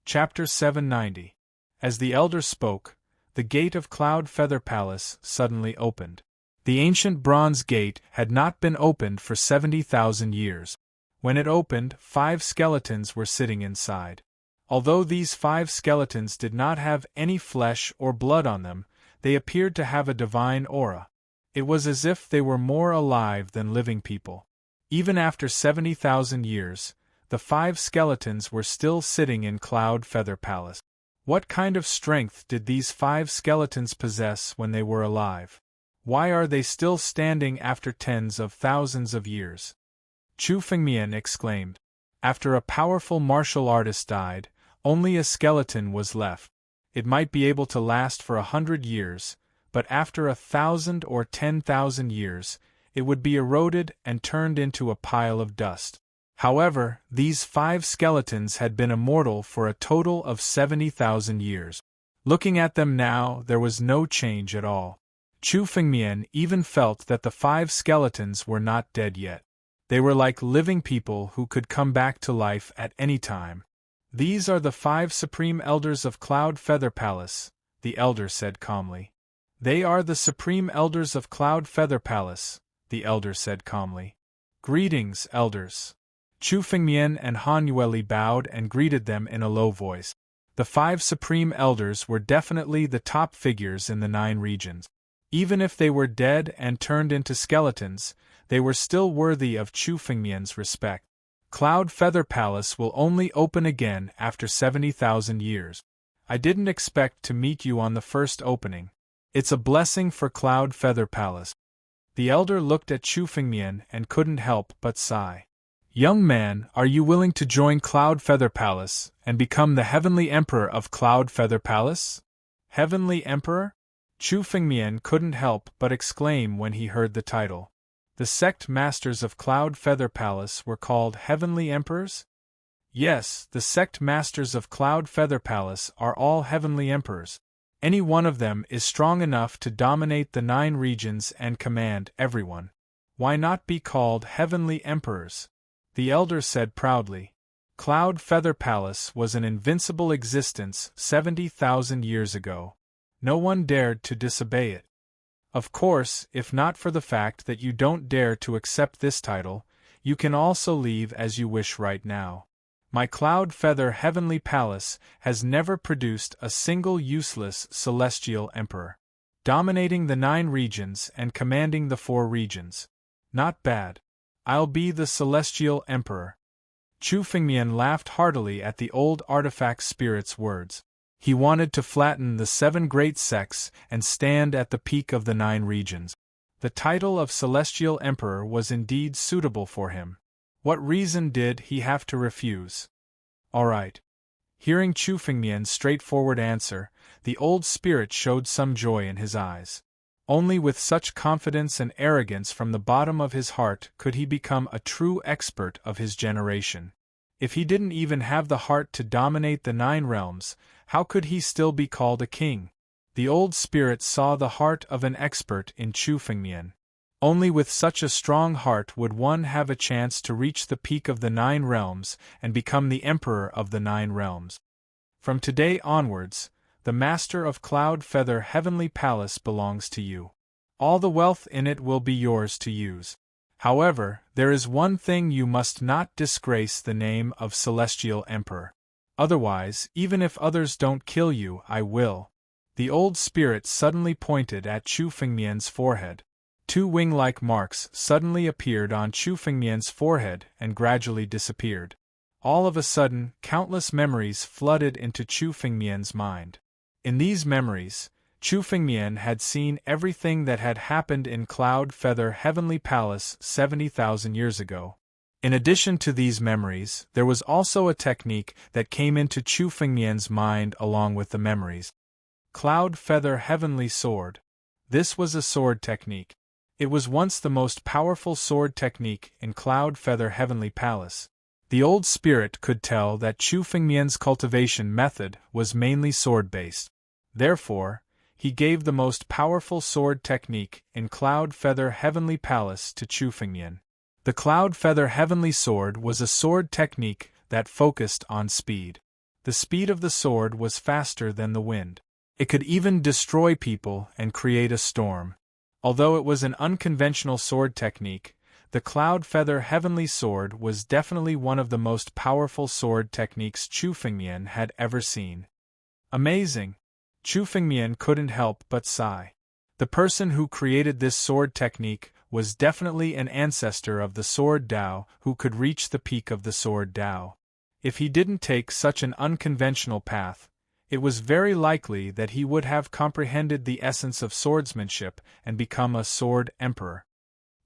Chapter 790. As the elder spoke, the gate of Cloud Feather Palace suddenly opened. The ancient bronze gate had not been opened for 70,000 years. When it opened, 5 skeletons were sitting inside. Although these 5 skeletons did not have any flesh or blood on them, they appeared to have a divine aura. It was as if they were more alive than living people. Even after 70,000 years, the 5 skeletons were still sitting in Cloud Feather Palace. What kind of strength did these 5 skeletons possess when they were alive? Why are they still standing after tens of thousands of years? Chu Fengmian exclaimed. After a powerful martial artist died, only a skeleton was left. It might be able to last for 100 years, but after 1,000 or 10,000 years, it would be eroded and turned into a pile of dust. However, these 5 skeletons had been immortal for a total of 70,000 years. Looking at them now, there was no change at all. Chu Fengmian even felt that the 5 skeletons were not dead yet. They were like living people who could come back to life at any time. "These are the 5 supreme elders of Cloud Feather Palace," the elder said calmly. "They are the supreme elders of Cloud Feather Palace," the elder said calmly. "Greetings, elders." Chu Fengmian and Han Yueli bowed and greeted them in a low voice. The 5 supreme elders were definitely the top figures in the 9 regions. Even if they were dead and turned into skeletons, they were still worthy of Chu Fengmian's respect. Cloud Feather Palace will only open again after 70,000 years. I didn't expect to meet you on the first opening. It's a blessing for Cloud Feather Palace. The elder looked at Chu Fengmian and couldn't help but sigh. "Young man, are you willing to join Cloud Feather Palace and become the Heavenly Emperor of Cloud Feather Palace?" Heavenly Emperor? Chu Fengmian couldn't help but exclaim when he heard the title. The sect masters of Cloud Feather Palace were called Heavenly Emperors? Yes, the sect masters of Cloud Feather Palace are all Heavenly Emperors. Any one of them is strong enough to dominate the 9 regions and command everyone. Why not be called Heavenly Emperors? The elder said proudly. Cloud Feather Palace was an invincible existence 70,000 years ago. No one dared to disobey it. Of course, if not for the fact that you don't dare to accept this title, you can also leave as you wish right now. My Cloud Feather Heavenly Palace has never produced a single useless celestial emperor. Dominating the 9 regions and commanding the 4 regions. Not bad. I'll be the celestial emperor. Chu Fengmian laughed heartily at the old artifact spirit's words. He wanted to flatten the 7 great sects and stand at the peak of the 9 regions. The title of Celestial Emperor was indeed suitable for him. What reason did he have to refuse? All right. Hearing Chu Fengmian's straightforward answer, the old spirit showed some joy in his eyes. Only with such confidence and arrogance from the bottom of his heart could he become a true expert of his generation. If he didn't even have the heart to dominate the 9 realms, how could he still be called a king? The old spirit saw the heart of an expert in Chu Fengmian. Only with such a strong heart would one have a chance to reach the peak of the 9 realms and become the emperor of the 9 realms. From today onwards, the master of Cloud Feather Heavenly Palace belongs to you. All the wealth in it will be yours to use. However, there is one thing: you must not disgrace the name of Celestial Emperor. Otherwise, even if others don't kill you, I will. The old spirit suddenly pointed at Chu Fengmian's forehead. 2 wing-like marks suddenly appeared on Chu Fengmian's forehead and gradually disappeared. All of a sudden, countless memories flooded into Chu Fengmian's mind. In these memories, Chu Fengmian had seen everything that had happened in Cloud Feather Heavenly Palace 70,000 years ago. In addition to these memories, there was also a technique that came into Chu Fengmian's mind along with the memories. Cloud Feather Heavenly Sword. This was a sword technique. It was once the most powerful sword technique in Cloud Feather Heavenly Palace. The old spirit could tell that Chu Fengmian's cultivation method was mainly sword-based. Therefore, he gave the most powerful sword technique in Cloud Feather Heavenly Palace to Chu Fengmian. The Cloud Feather Heavenly Sword was a sword technique that focused on speed. The speed of the sword was faster than the wind. It could even destroy people and create a storm. Although it was an unconventional sword technique, the Cloud Feather Heavenly Sword was definitely one of the most powerful sword techniques Chu Fengmian had ever seen. Amazing! Chu Fengmian couldn't help but sigh. The person who created this sword technique was definitely an ancestor of the Sword Dao who could reach the peak of the Sword Dao. If he didn't take such an unconventional path, it was very likely that he would have comprehended the essence of swordsmanship and become a sword emperor.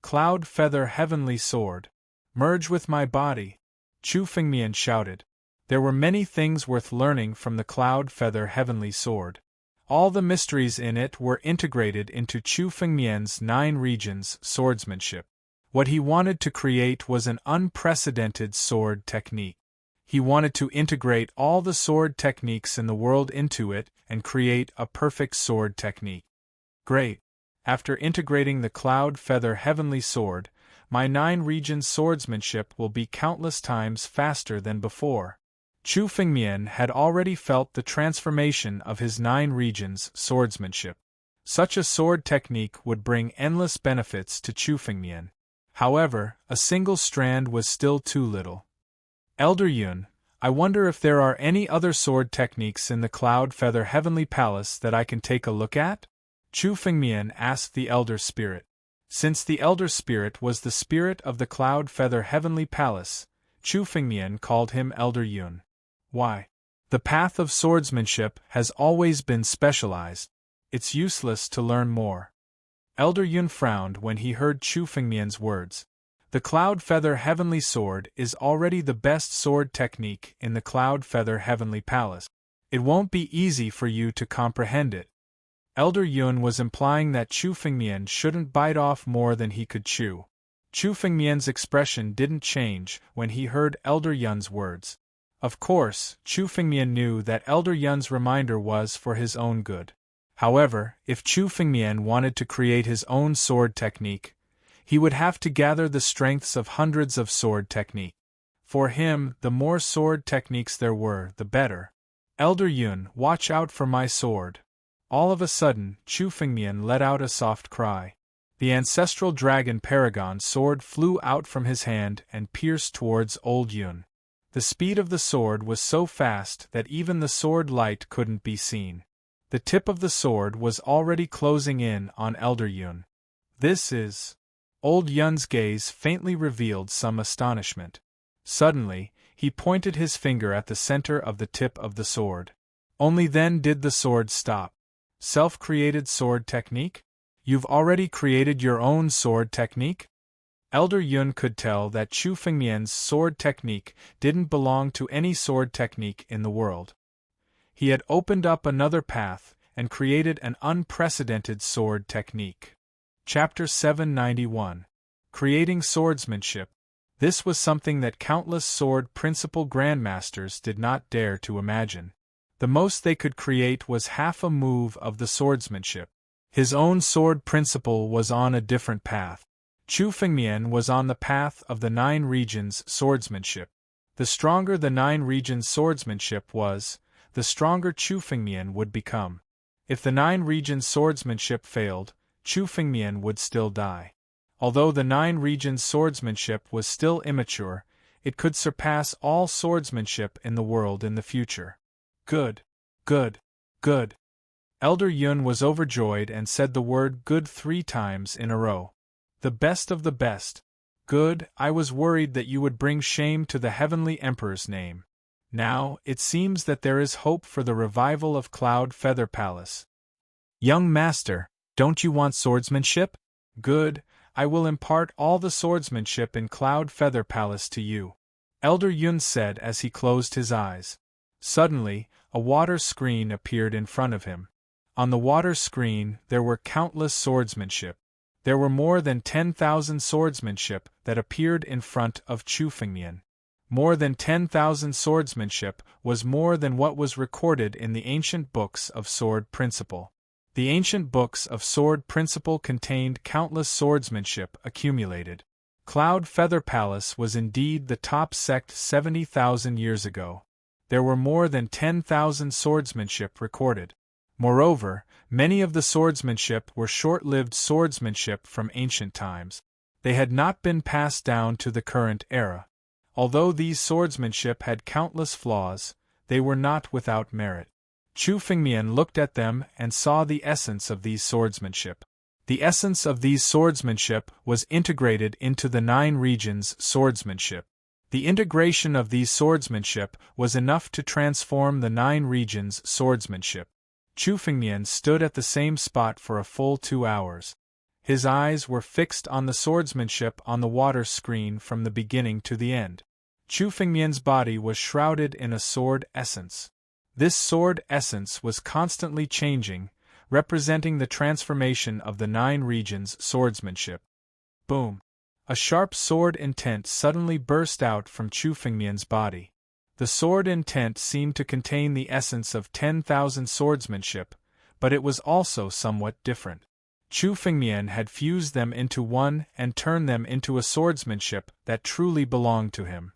Cloud Feather Heavenly Sword, merge with my body, Chu Fengmian shouted. There were many things worth learning from the Cloud Feather Heavenly Sword. All the mysteries in it were integrated into Chu Fengmian's 9 regions swordsmanship. What he wanted to create was an unprecedented sword technique. He wanted to integrate all the sword techniques in the world into it and create a perfect sword technique. Great! After integrating the Cloud Feather Heavenly Sword, my 9 regions swordsmanship will be countless times faster than before. Chu Fengmian had already felt the transformation of his 9 regions swordsmanship. Such a sword technique would bring endless benefits to Chu Fengmian. However, a single strand was still too little. Elder Yun, I wonder if there are any other sword techniques in the Cloud Feather Heavenly Palace that I can take a look at? Chu Fengmian asked the Elder Spirit. Since the Elder Spirit was the spirit of the Cloud Feather Heavenly Palace, Chu Fengmian called him Elder Yun. Why? The path of swordsmanship has always been specialized. It's useless to learn more. Elder Yun frowned when he heard Chu Fengmian's words. The Cloud Feather Heavenly Sword is already the best sword technique in the Cloud Feather Heavenly Palace. It won't be easy for you to comprehend it. Elder Yun was implying that Chu Fengmian shouldn't bite off more than he could chew. Chu Fengmian's expression didn't change when he heard Elder Yun's words. Of course, Chu Fengmian knew that Elder Yun's reminder was for his own good. However, if Chu Fengmian wanted to create his own sword technique, he would have to gather the strengths of hundreds of sword techniques. For him, the more sword techniques there were, the better. Elder Yun, watch out for my sword. All of a sudden, Chu Fengmian let out a soft cry. The ancestral dragon paragon sword flew out from his hand and pierced towards Old Yun. The speed of the sword was so fast that even the sword light couldn't be seen. The tip of the sword was already closing in on Elder Yun. This is... Old Yun's gaze faintly revealed some astonishment. Suddenly, he pointed his finger at the center of the tip of the sword. Only then did the sword stop. Self-created sword technique? You've already created your own sword technique? Elder Yun could tell that Chu Fengmian's sword technique didn't belong to any sword technique in the world. He had opened up another path and created an unprecedented sword technique. Chapter 791. Creating Swordsmanship. This was something that countless sword principal grandmasters did not dare to imagine. The most they could create was half a move of the swordsmanship. His own sword principle was on a different path. Chu Fengmian was on the path of the 9 regions swordsmanship. The stronger the 9 regions swordsmanship was, the stronger Chu Fengmian would become. If the 9 regions swordsmanship failed, Chu Fengmian would still die. Although the 9 regions swordsmanship was still immature, it could surpass all swordsmanship in the world in the future. Good, good, good. Elder Yun was overjoyed and said the word good 3 times in a row. The best of the best. Good, I was worried that you would bring shame to the Heavenly Emperor's name. Now, it seems that there is hope for the revival of Cloud Feather Palace. Young master, don't you want swordsmanship? Good, I will impart all the swordsmanship in Cloud Feather Palace to you. Elder Yun said as he closed his eyes. Suddenly, a water screen appeared in front of him. On the water screen, there were countless swordsmanship. There were more than 10,000 swordsmanship that appeared in front of Chu Fengmian. More than 10,000 swordsmanship was more than what was recorded in the ancient books of sword principle. The ancient books of sword principle contained countless swordsmanship accumulated. Cloud Feather Palace was indeed the top sect 70,000 years ago. there were more than 10,000 swordsmanship recorded. Moreover, many of the swordsmanship were short-lived swordsmanship from ancient times. They had not been passed down to the current era. Although these swordsmanship had countless flaws, they were not without merit. Chu Fengmian looked at them and saw the essence of these swordsmanship. The essence of these swordsmanship was integrated into the 9 regions swordsmanship. The integration of these swordsmanship was enough to transform the 9 regions swordsmanship. Chu Fengmian stood at the same spot for a full 2 hours. His eyes were fixed on the swordsmanship on the water screen from the beginning to the end. Chu Fengmian's body was shrouded in a sword essence. This sword essence was constantly changing, representing the transformation of the 9 regions swordsmanship. Boom! A sharp sword intent suddenly burst out from Chu Fengmian's body. The sword intent seemed to contain the essence of 10,000 swordsmanship, but it was also somewhat different. Chu Fengmian had fused them into one and turned them into a swordsmanship that truly belonged to him.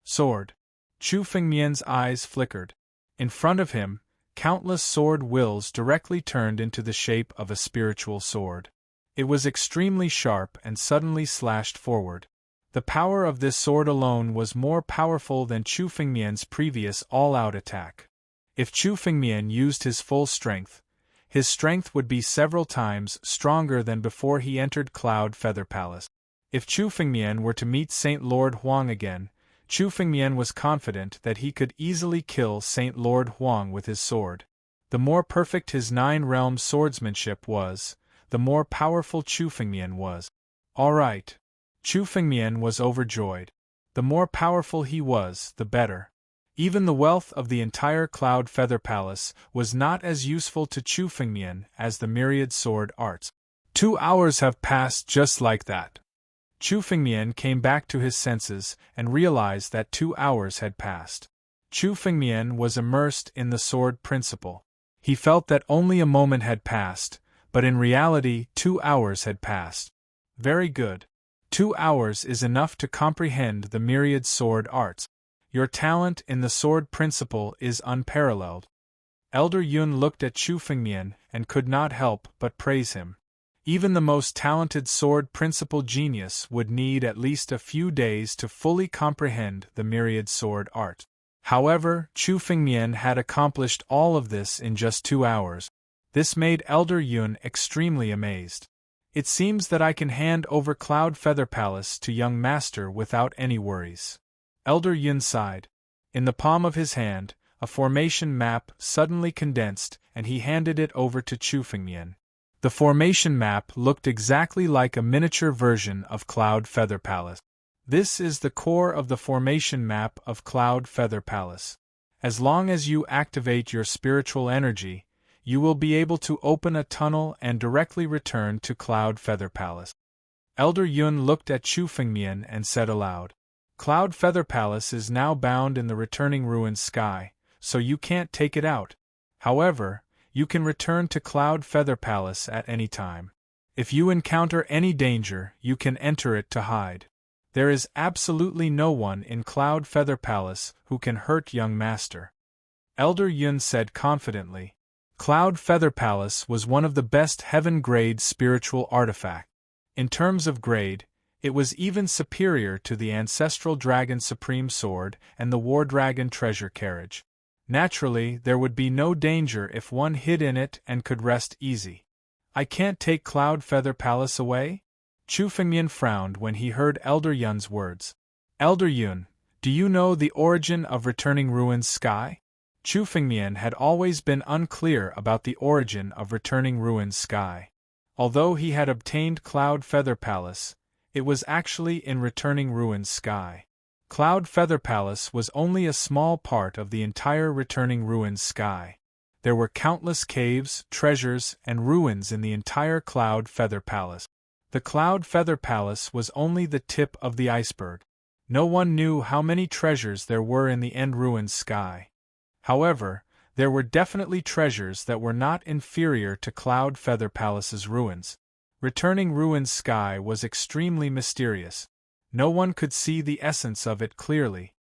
Sword. Chu Fengmian's eyes flickered. In front of him, countless sword wills directly turned into the shape of a spiritual sword. It was extremely sharp and suddenly slashed forward. The power of this sword alone was more powerful than Chu Fengmian's previous all-out attack. If Chu Fengmian used his full strength, his strength would be several times stronger than before he entered Cloud Feather Palace. If Chu Fengmian were to meet Saint Lord Huang again, Chu Fengmian was confident that he could easily kill Saint Lord Huang with his sword. The more perfect his 9-realm swordsmanship was, the more powerful Chu Fengmian was. All right. Chu Fengmian was overjoyed. The more powerful he was, the better. Even the wealth of the entire Cloud Feather Palace was not as useful to Chu Fengmian as the myriad sword arts. 2 hours have passed just like that. Chu Fengmian came back to his senses and realized that 2 hours had passed. Chu Fengmian was immersed in the sword principle. He felt that only a moment had passed, but in reality 2 hours had passed. Very good. 2 hours is enough to comprehend the myriad sword arts. Your talent in the sword principle is unparalleled. Elder Yun looked at Chu Fengmian and could not help but praise him. Even the most talented sword principle genius would need at least a few days to fully comprehend the myriad sword art. However, Chu Fengmian had accomplished all of this in just 2 hours. This made Elder Yun extremely amazed. It seems that I can hand over Cloud Feather Palace to young master without any worries. Elder Yun sighed. In the palm of his hand, a formation map suddenly condensed, and he handed it over to Chu Fengmian. The formation map looked exactly like a miniature version of Cloud Feather Palace. This is the core of the formation map of Cloud Feather Palace. As long as you activate your spiritual energy, you will be able to open a tunnel and directly return to Cloud Feather Palace. Elder Yun looked at Chu Fengmian and said aloud, Cloud Feather Palace is now bound in the returning ruined sky, so you can't take it out. However, you can return to Cloud Feather Palace at any time. If you encounter any danger, you can enter it to hide. There is absolutely no one in Cloud Feather Palace who can hurt young master. Elder Yun said confidently. Cloud Feather Palace was one of the best heaven-grade spiritual artifacts. In terms of grade, it was even superior to the Ancestral Dragon Supreme Sword and the War Dragon Treasure Carriage. Naturally, there would be no danger if one hid in it and could rest easy. I can't take Cloud Feather Palace away? Chu Fengmian frowned when he heard Elder Yun's words. Elder Yun, do you know the origin of Returning Ruins Sky? Chu Fengmian had always been unclear about the origin of Returning Ruins Sky. Although he had obtained Cloud Feather Palace, it was actually in Returning Ruins Sky. Cloud Feather Palace was only a small part of the entire Returning Ruins Sky. There were countless caves, treasures, and ruins in the entire Cloud Feather Palace. The Cloud Feather Palace was only the tip of the iceberg. No one knew how many treasures there were in the End Ruins Sky. However, there were definitely treasures that were not inferior to Cloud Feather Palace's ruins. Returning Ruins Sky was extremely mysterious. No one could see the essence of it clearly.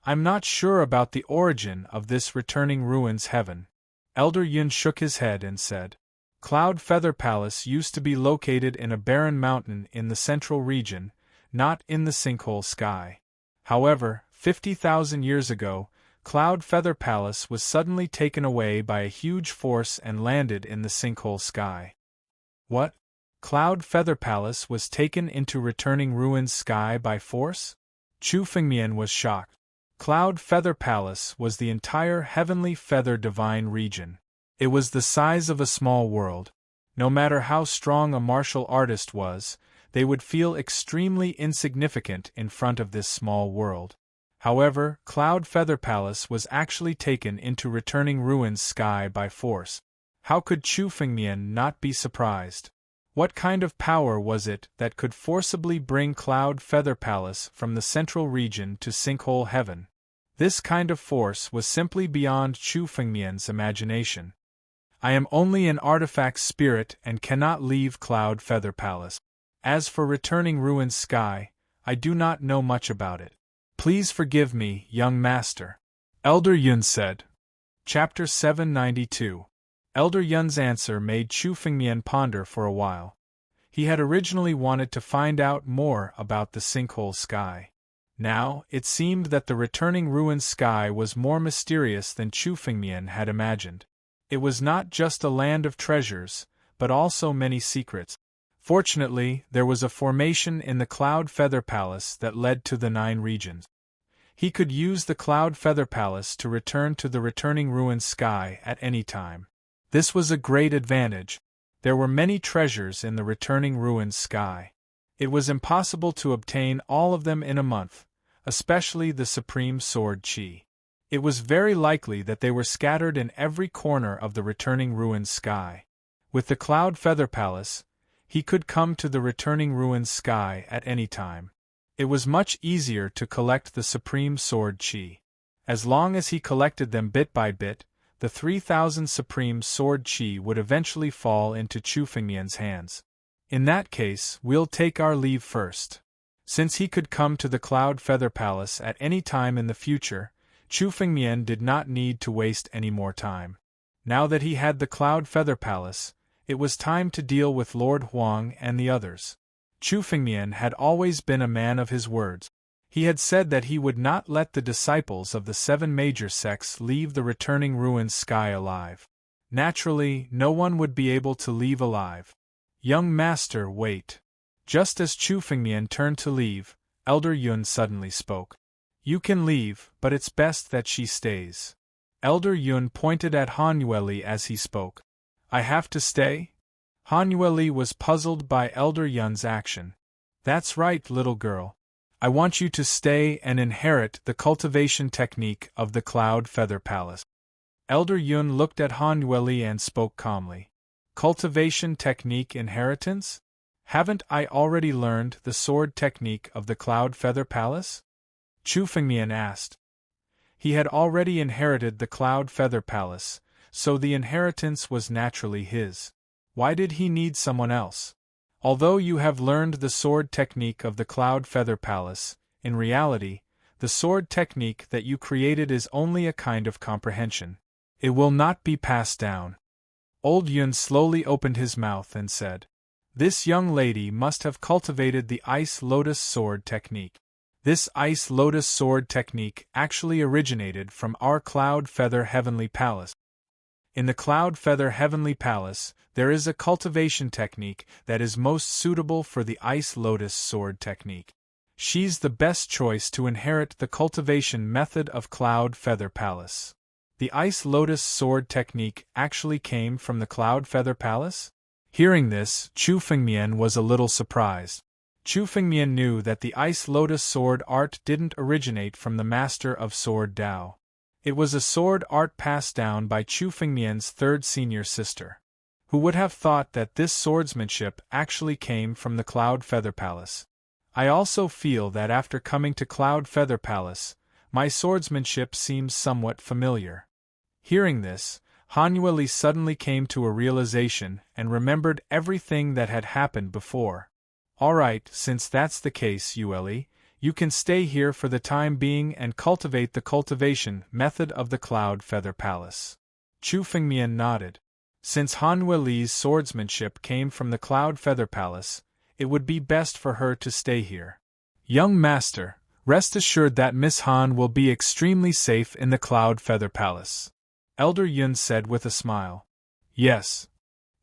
I'm not sure about the origin of this returning ruins heaven. Elder Yun shook his head and said, Cloud Feather Palace used to be located in a barren mountain in the central region, not in the sinkhole sky. However, 50,000 years ago, Cloud Feather Palace was suddenly taken away by a huge force and landed in the sinkhole sky. What? Cloud Feather Palace was taken into returning ruins sky by force? Chu Fengmian was shocked. Cloud Feather Palace was the entire heavenly feather divine region. It was the size of a small world. No matter how strong a martial artist was, they would feel extremely insignificant in front of this small world. However, Cloud Feather Palace was actually taken into returning ruins sky by force. How could Chu Fengmian not be surprised? What kind of power was it that could forcibly bring Cloud Feather Palace from the central region to sinkhole heaven? This kind of force was simply beyond Chu Fengmian's imagination. I am only an artifact spirit and cannot leave Cloud Feather Palace. As for returning ruins sky, I do not know much about it. Please forgive me, young master. Elder Yun said. Chapter 792. Elder Yun's answer made Chu Fengmian ponder for a while. He had originally wanted to find out more about the sinkhole sky. Now, it seemed that the returning ruins sky was more mysterious than Chu Fengmian had imagined. It was not just a land of treasures, but also many secrets. Fortunately, there was a formation in the Cloud Feather Palace that led to the 9 regions. He could use the Cloud Feather Palace to return to the returning ruins sky at any time. This was a great advantage. There were many treasures in the returning ruins sky. It was impossible to obtain all of them in a month, especially the Supreme Sword Qi. It was very likely that they were scattered in every corner of the returning ruins sky. With the Cloud Feather Palace, he could come to the returning ruins sky at any time. It was much easier to collect the Supreme Sword Qi. As long as he collected them bit by bit, the 3,000 Supreme Sword Qi would eventually fall into Chu Fengmian's hands. In that case, we'll take our leave first. Since he could come to the Cloud Feather Palace at any time in the future, Chu Fengmian did not need to waste any more time. Now that he had the Cloud Feather Palace, it was time to deal with Lord Huang and the others. Chu Fengmian had always been a man of his words. He had said that he would not let the disciples of the 7 major sects leave the returning ruins sky alive. Naturally, no one would be able to leave alive. Young master, wait. Just as Chu Fengmian turned to leave, Elder Yun suddenly spoke. You can leave, but it's best that she stays. Elder Yun pointed at Han Yueli as he spoke. I have to stay? Han Yueli was puzzled by Elder Yun's action. That's right, little girl. I want you to stay and inherit the cultivation technique of the Cloud Feather Palace. Elder Yun looked at Han Yueli and spoke calmly. Cultivation technique inheritance? Haven't I already learned the sword technique of the Cloud Feather Palace? Chu Fengmian asked. He had already inherited the Cloud Feather Palace, so the inheritance was naturally his. Why did he need someone else? Although you have learned the sword technique of the Cloud Feather Palace, in reality, the sword technique that you created is only a kind of comprehension. It will not be passed down. Old Yun slowly opened his mouth and said, This young lady must have cultivated the Ice Lotus Sword technique. This Ice Lotus Sword technique actually originated from our Cloud Feather Heavenly Palace. In the Cloud Feather Heavenly Palace, there is a cultivation technique that is most suitable for the Ice Lotus Sword technique. She's the best choice to inherit the cultivation method of Cloud Feather Palace. The Ice Lotus Sword technique actually came from the Cloud Feather Palace? Hearing this, Chu Fengmian was a little surprised. Chu Fengmian knew that the Ice Lotus Sword art didn't originate from the Master of Sword Dao. It was a sword art passed down by Chu Fengmian's 3rd senior sister. Who would have thought that this swordsmanship actually came from the Cloud Feather Palace? I also feel that after coming to Cloud Feather Palace, my swordsmanship seems somewhat familiar. Hearing this, Han Yueli suddenly came to a realization and remembered everything that had happened before. Alright, since that's the case, Yueli, You can stay here for the time being and cultivate the cultivation method of the Cloud Feather Palace. Chu Fengmian nodded. Since Han Weili's swordsmanship came from the Cloud Feather Palace, it would be best for her to stay here. Young master, rest assured that Miss Han will be extremely safe in the Cloud Feather Palace. Elder Yun said with a smile. Yes.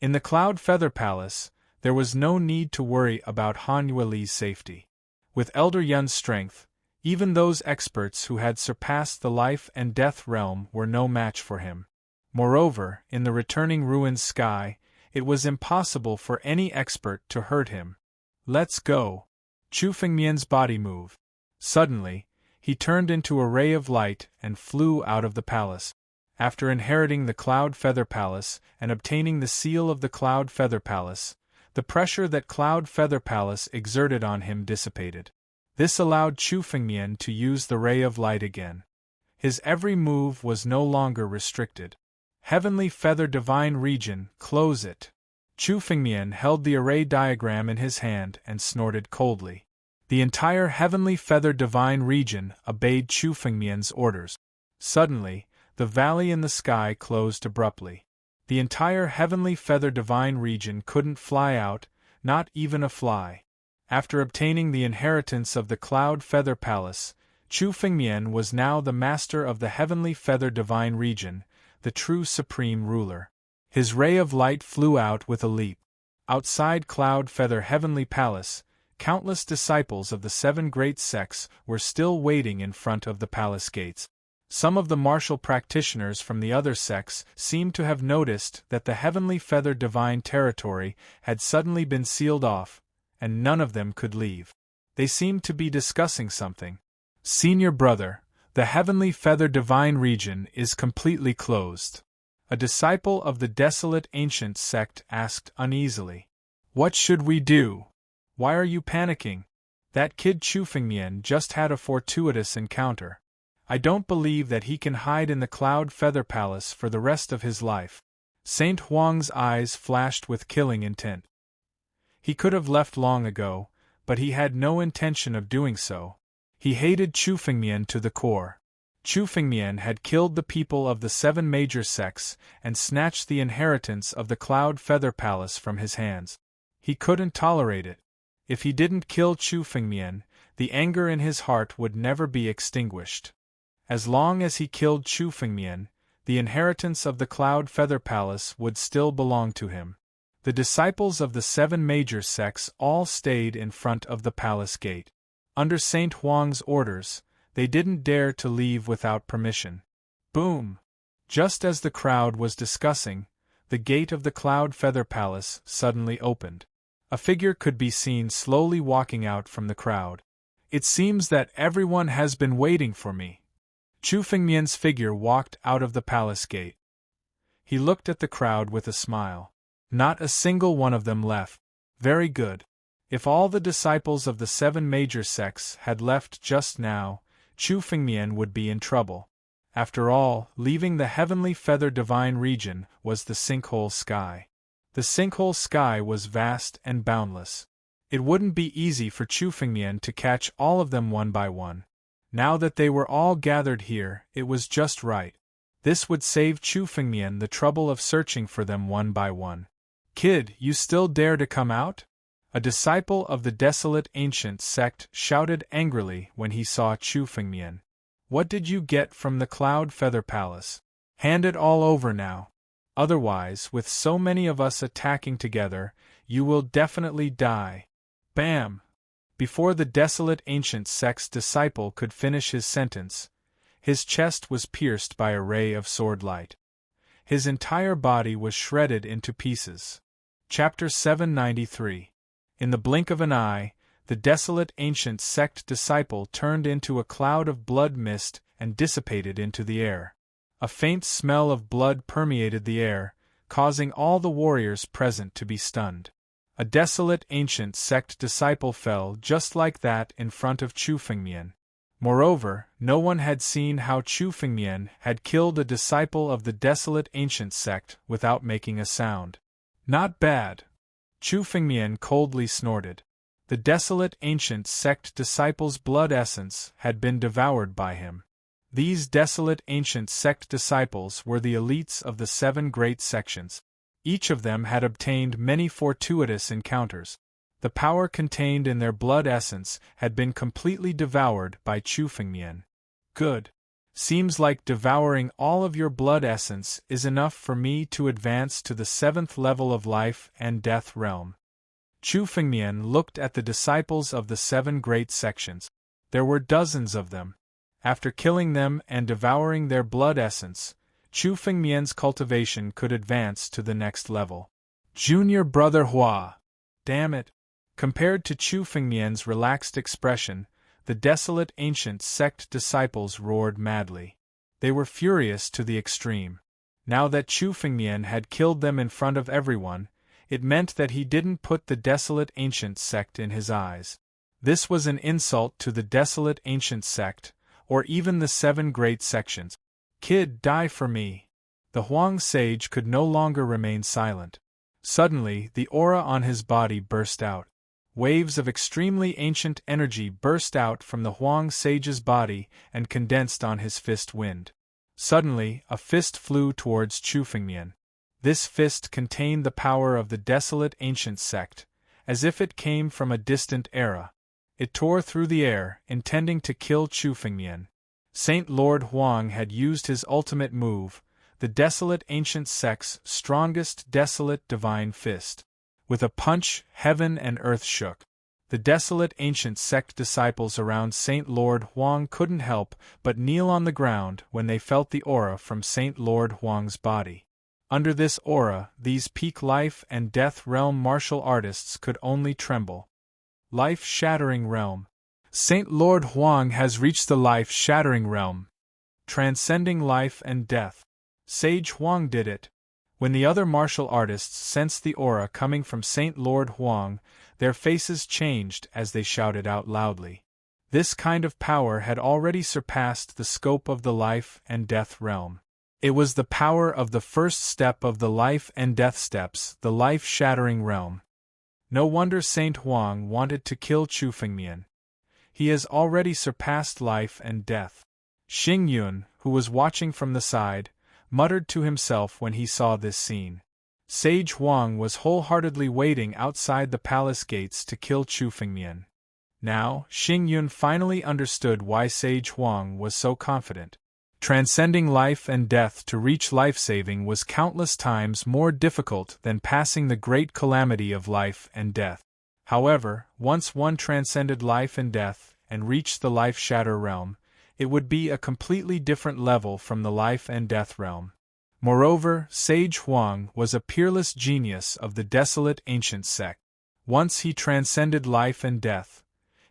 In the Cloud Feather Palace, there was no need to worry about Han Weili's safety. With Elder Yun's strength, even those experts who had surpassed the life and death realm were no match for him. Moreover, in the returning ruined sky, it was impossible for any expert to hurt him. Let's go. Chu Fengmian's body moved. Suddenly, he turned into a ray of light and flew out of the palace. After inheriting the Cloud Feather Palace and obtaining the seal of the Cloud Feather Palace, the pressure that Cloud Feather Palace exerted on him dissipated. This allowed Chu Fengmian to use the ray of light again. His every move was no longer restricted. Heavenly Feather Divine Region, close it. Chu Fengmian held the array diagram in his hand and snorted coldly. The entire Heavenly Feather Divine Region obeyed Chu Fengmian's orders. Suddenly, the valley in the sky closed abruptly. The entire Heavenly Feather Divine Region couldn't fly out, not even a fly. After obtaining the inheritance of the Cloud Feather Palace, Chu Fengmian was now the master of the Heavenly Feather Divine Region, the true supreme ruler. His ray of light flew out with a leap. Outside Cloud Feather Heavenly Palace, countless disciples of the 7 great sects were still waiting in front of the palace gates. Some of the martial practitioners from the other sects seemed to have noticed that the Heavenly Feather Divine territory had suddenly been sealed off, and none of them could leave. They seemed to be discussing something. Senior brother, the Heavenly Feather Divine Region is completely closed. A disciple of the Desolate Ancient sect asked uneasily. What should we do? Why are you panicking? That kid Chu Fengmian just had a fortuitous encounter. I don't believe that he can hide in the Cloud Feather Palace for the rest of his life. Saint Huang's eyes flashed with killing intent. He could have left long ago, but he had no intention of doing so. He hated Chu Fengmian to the core. Chu Fengmian had killed the people of the 7 major sects and snatched the inheritance of the Cloud Feather Palace from his hands. He couldn't tolerate it. If he didn't kill Chu Fengmian, the anger in his heart would never be extinguished. As long as he killed Chu Fengmian, the inheritance of the Cloud Feather Palace would still belong to him. The disciples of the 7 major sects all stayed in front of the palace gate. Under Saint Huang's orders, they didn't dare to leave without permission. Boom! Just as the crowd was discussing, the gate of the Cloud Feather Palace suddenly opened. A figure could be seen slowly walking out from the crowd. It seems that everyone has been waiting for me. Chu Fengmian's figure walked out of the palace gate. He looked at the crowd with a smile. Not a single one of them left. Very good. If all the disciples of the 7 major sects had left just now, Chu Fengmian would be in trouble. After all, leaving the Heavenly Feather Divine Region was the Sinkhole Sky. The Sinkhole Sky was vast and boundless. It wouldn't be easy for Chu Fengmian to catch all of them one by one. Now that they were all gathered here, it was just right. This would save Chu Fengmian the trouble of searching for them one by one. Kid, you still dare to come out? A disciple of the Desolate Ancient sect shouted angrily when he saw Chu Fengmian. What did you get from the Cloud Feather Palace? Hand it all over now. Otherwise, with so many of us attacking together, you will definitely die. Bam! Before the Desolate Ancient sect's disciple could finish his sentence, his chest was pierced by a ray of sword light. His entire body was shredded into pieces. Chapter 793. In the blink of an eye, the Desolate Ancient sect disciple turned into a cloud of blood mist and dissipated into the air. A faint smell of blood permeated the air, causing all the warriors present to be stunned. A Desolate Ancient sect disciple fell just like that in front of Chu Fengmian. Moreover, no one had seen how Chu Fengmian had killed a disciple of the Desolate Ancient sect without making a sound. Not bad. Chu Fengmian coldly snorted. The desolate ancient sect disciples' blood essence had been devoured by him. These desolate ancient sect disciples were the elites of the 7 great sections. Each of them had obtained many fortuitous encounters. The power contained in their blood essence had been completely devoured by Chu Fengmian. Good. Seems like devouring all of your blood essence is enough for me to advance to the 7th level of life and death realm. Chu Fengmian looked at the disciples of the 7 great sections. There were dozens of them. After killing them and devouring their blood essence, Chu Fengmian's cultivation could advance to the next level. Junior brother Hua! Damn it! Compared to Chu Fengmian's relaxed expression, the desolate ancient sect disciples roared madly. They were furious to the extreme. Now that Chu Fengmian had killed them in front of everyone, it meant that he didn't put the desolate ancient sect in his eyes. This was an insult to the desolate ancient sect, or even the 7 great sections. Kid, die for me! The Huang sage could no longer remain silent. Suddenly, the aura on his body burst out. Waves of extremely ancient energy burst out from the Huang sage's body and condensed on his fist wind. Suddenly, a fist flew towards Chu Fengmian. This fist contained the power of the desolate ancient sect, as if it came from a distant era. It tore through the air, intending to kill Chu Fengmian. Saint Lord Huang had used his ultimate move, the desolate ancient sect's strongest desolate divine fist. With a punch, heaven and earth shook. The desolate ancient sect disciples around Saint Lord Huang couldn't help but kneel on the ground when they felt the aura from Saint Lord Huang's body. Under this aura, these peak life and death realm martial artists could only tremble. Life-shattering realm. Saint Lord Huang has reached the life-shattering realm. Transcending life and death. Sage Huang did it. When the other martial artists sensed the aura coming from Saint Lord Huang, their faces changed as they shouted out loudly. This kind of power had already surpassed the scope of the life and death realm. It was the power of the first step of the life and death steps, the life-shattering realm. No wonder Saint Huang wanted to kill Chu Fengmian. He has already surpassed life and death. Xing Yun, who was watching from the side, muttered to himself when he saw this scene. Sage Huang was wholeheartedly waiting outside the palace gates to kill Chu Fengmian. Now, Xing Yun finally understood why Sage Huang was so confident. Transcending life and death to reach life-saving was countless times more difficult than passing the great calamity of life and death. However, once one transcended life and death and reached the life-shatter realm, it would be a completely different level from the life and death realm. Moreover, Sage Huang was a peerless genius of the desolate ancient sect. Once he transcended life and death,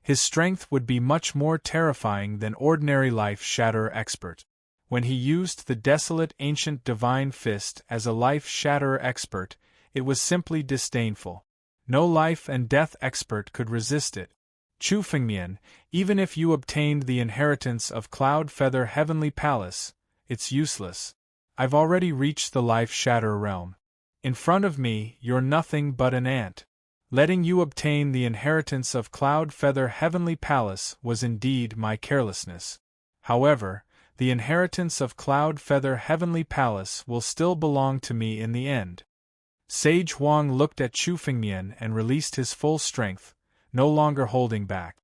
his strength would be much more terrifying than ordinary life-shatterer expert. When he used the desolate ancient divine fist as a life-shatterer expert, it was simply disdainful. No life and death expert could resist it. Chu Fengmian, even if you obtained the inheritance of Cloud Feather Heavenly Palace, it's useless. I've already reached the life-shatterer realm. In front of me, you're nothing but an ant. Letting you obtain the inheritance of Cloud Feather Heavenly Palace was indeed my carelessness. However, the inheritance of Cloud Feather Heavenly Palace will still belong to me in the end. Sage Huang looked at Chu Fengmian and released his full strength, no longer holding back.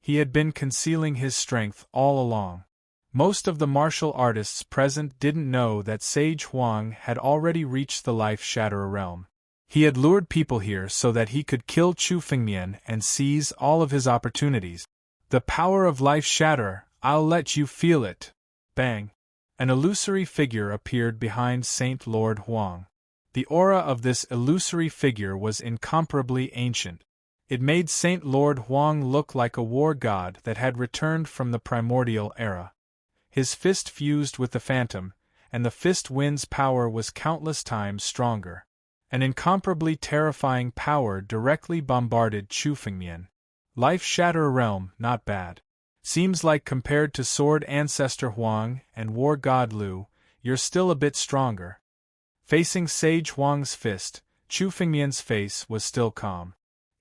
He had been concealing his strength all along. Most of the martial artists present didn't know that Sage Huang had already reached the life-shatterer realm. He had lured people here so that he could kill Chu Fengmian and seize all of his opportunities. The power of life-shatterer, I'll let you feel it. Bang! An illusory figure appeared behind Saint Lord Huang. The aura of this illusory figure was incomparably ancient. It made Saint Lord Huang look like a war god that had returned from the primordial era. His fist fused with the phantom, and the fist wind's power was countless times stronger. An incomparably terrifying power directly bombarded Chu Fengmian. Life-shatterer realm, not bad. Seems like compared to Sword Ancestor Huang and War God Lu, you're still a bit stronger. Facing Sage Huang's fist, Chu Fengmian's face was still calm.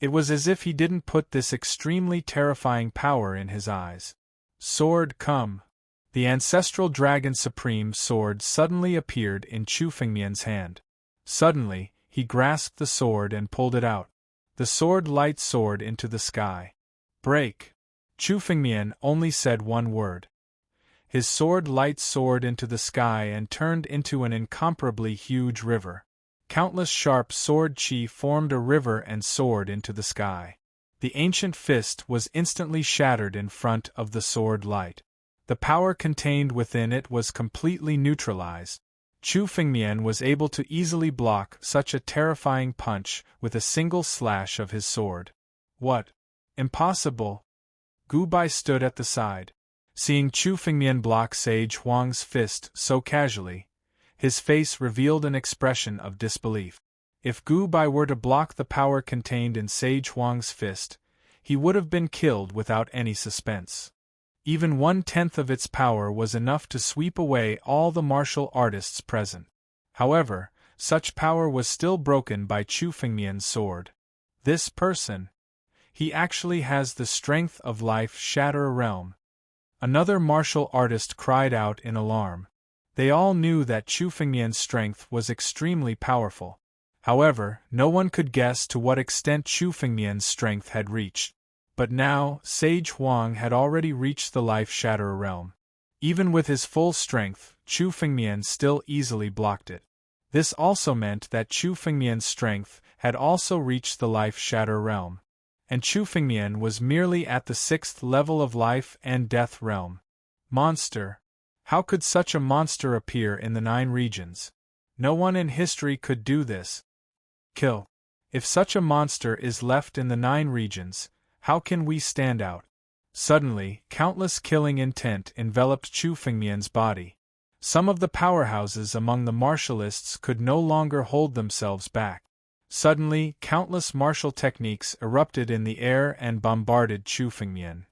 It was as if he didn't put this extremely terrifying power in his eyes. Sword, come! The ancestral Dragon Supreme sword suddenly appeared in Chu Fengmian's hand. Suddenly, he grasped the sword and pulled it out. The sword light soared into the sky. Break! Chu Fengmian only said one word. His sword light soared into the sky and turned into an incomparably huge river. Countless sharp sword chi formed a river and soared into the sky. The ancient fist was instantly shattered in front of the sword light. The power contained within it was completely neutralized. Chu Fengmian was able to easily block such a terrifying punch with a single slash of his sword. What? Impossible! Gu Bai stood at the side. Seeing Chu Fengmian block Sage Huang's fist so casually, his face revealed an expression of disbelief. If Gu Bai were to block the power contained in Sage Huang's fist, he would have been killed without any suspense. Even 1/10 of its power was enough to sweep away all the martial artists present. However, such power was still broken by Chu Fengmian's sword. This person. He actually has the strength of life shatter a realm. Another martial artist cried out in alarm. They all knew that Chu Fengmian's strength was extremely powerful. However, no one could guess to what extent Chu Fengmian's strength had reached. But now, Sage Huang had already reached the life-shatterer realm. Even with his full strength, Chu Fengmian still easily blocked it. This also meant that Chu Fengmian's strength had also reached the life-shatterer realm. And Chu Fengmian was merely at the 6th level of life and death realm. Monster! How could such a monster appear in the 9 regions? No one in history could do this. Kill. If such a monster is left in the 9 regions, how can we stand out? Suddenly, countless killing intent enveloped Chu Fengmian's body. Some of the powerhouses among the martialists could no longer hold themselves back. Suddenly, countless martial techniques erupted in the air and bombarded Chu Fengmian.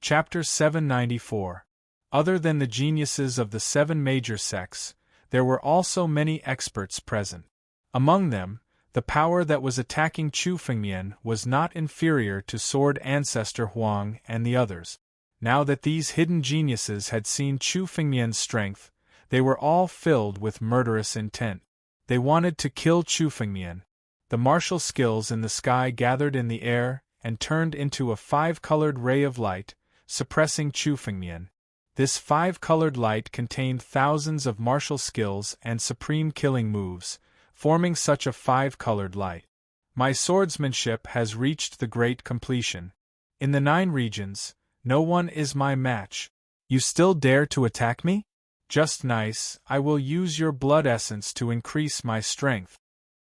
Chapter 794. Other than the geniuses of the 7 major sects, there were also many experts present. Among them, the power that was attacking Chu Fengmian was not inferior to Sword Ancestor Huang and the others. Now that these hidden geniuses had seen Chu Fengmian's strength, they were all filled with murderous intent. They wanted to kill Chu Fengmian. The martial skills in the sky gathered in the air and turned into a 5-colored ray of light, suppressing Chu Fengmian. This 5-colored light contained thousands of martial skills and supreme killing moves, forming such a 5-colored light. My swordsmanship has reached the great completion. In the 9 regions, no one is my match. You still dare to attack me? Just nice, I will use your blood essence to increase my strength.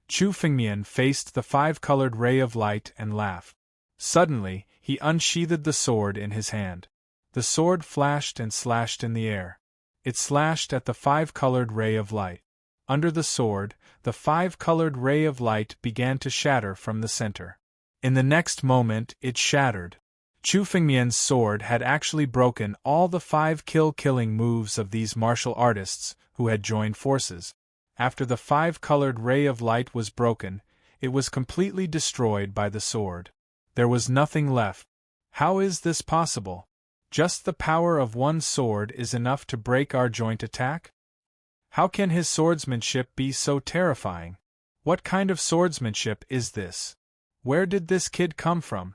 Chu Fengmian faced the 5-colored ray of light and laughed. Suddenly, he unsheathed the sword in his hand. The sword flashed and slashed in the air. It slashed at the 5-colored ray of light. Under the sword, the 5-colored ray of light began to shatter from the center. In the next moment, it shattered. Chu Fengmian's sword had actually broken all the 5 killing moves of these martial artists who had joined forces. After the 5-colored ray of light was broken, it was completely destroyed by the sword. There was nothing left. How is this possible? Just the power of one sword is enough to break our joint attack? How can his swordsmanship be so terrifying? What kind of swordsmanship is this? Where did this kid come from?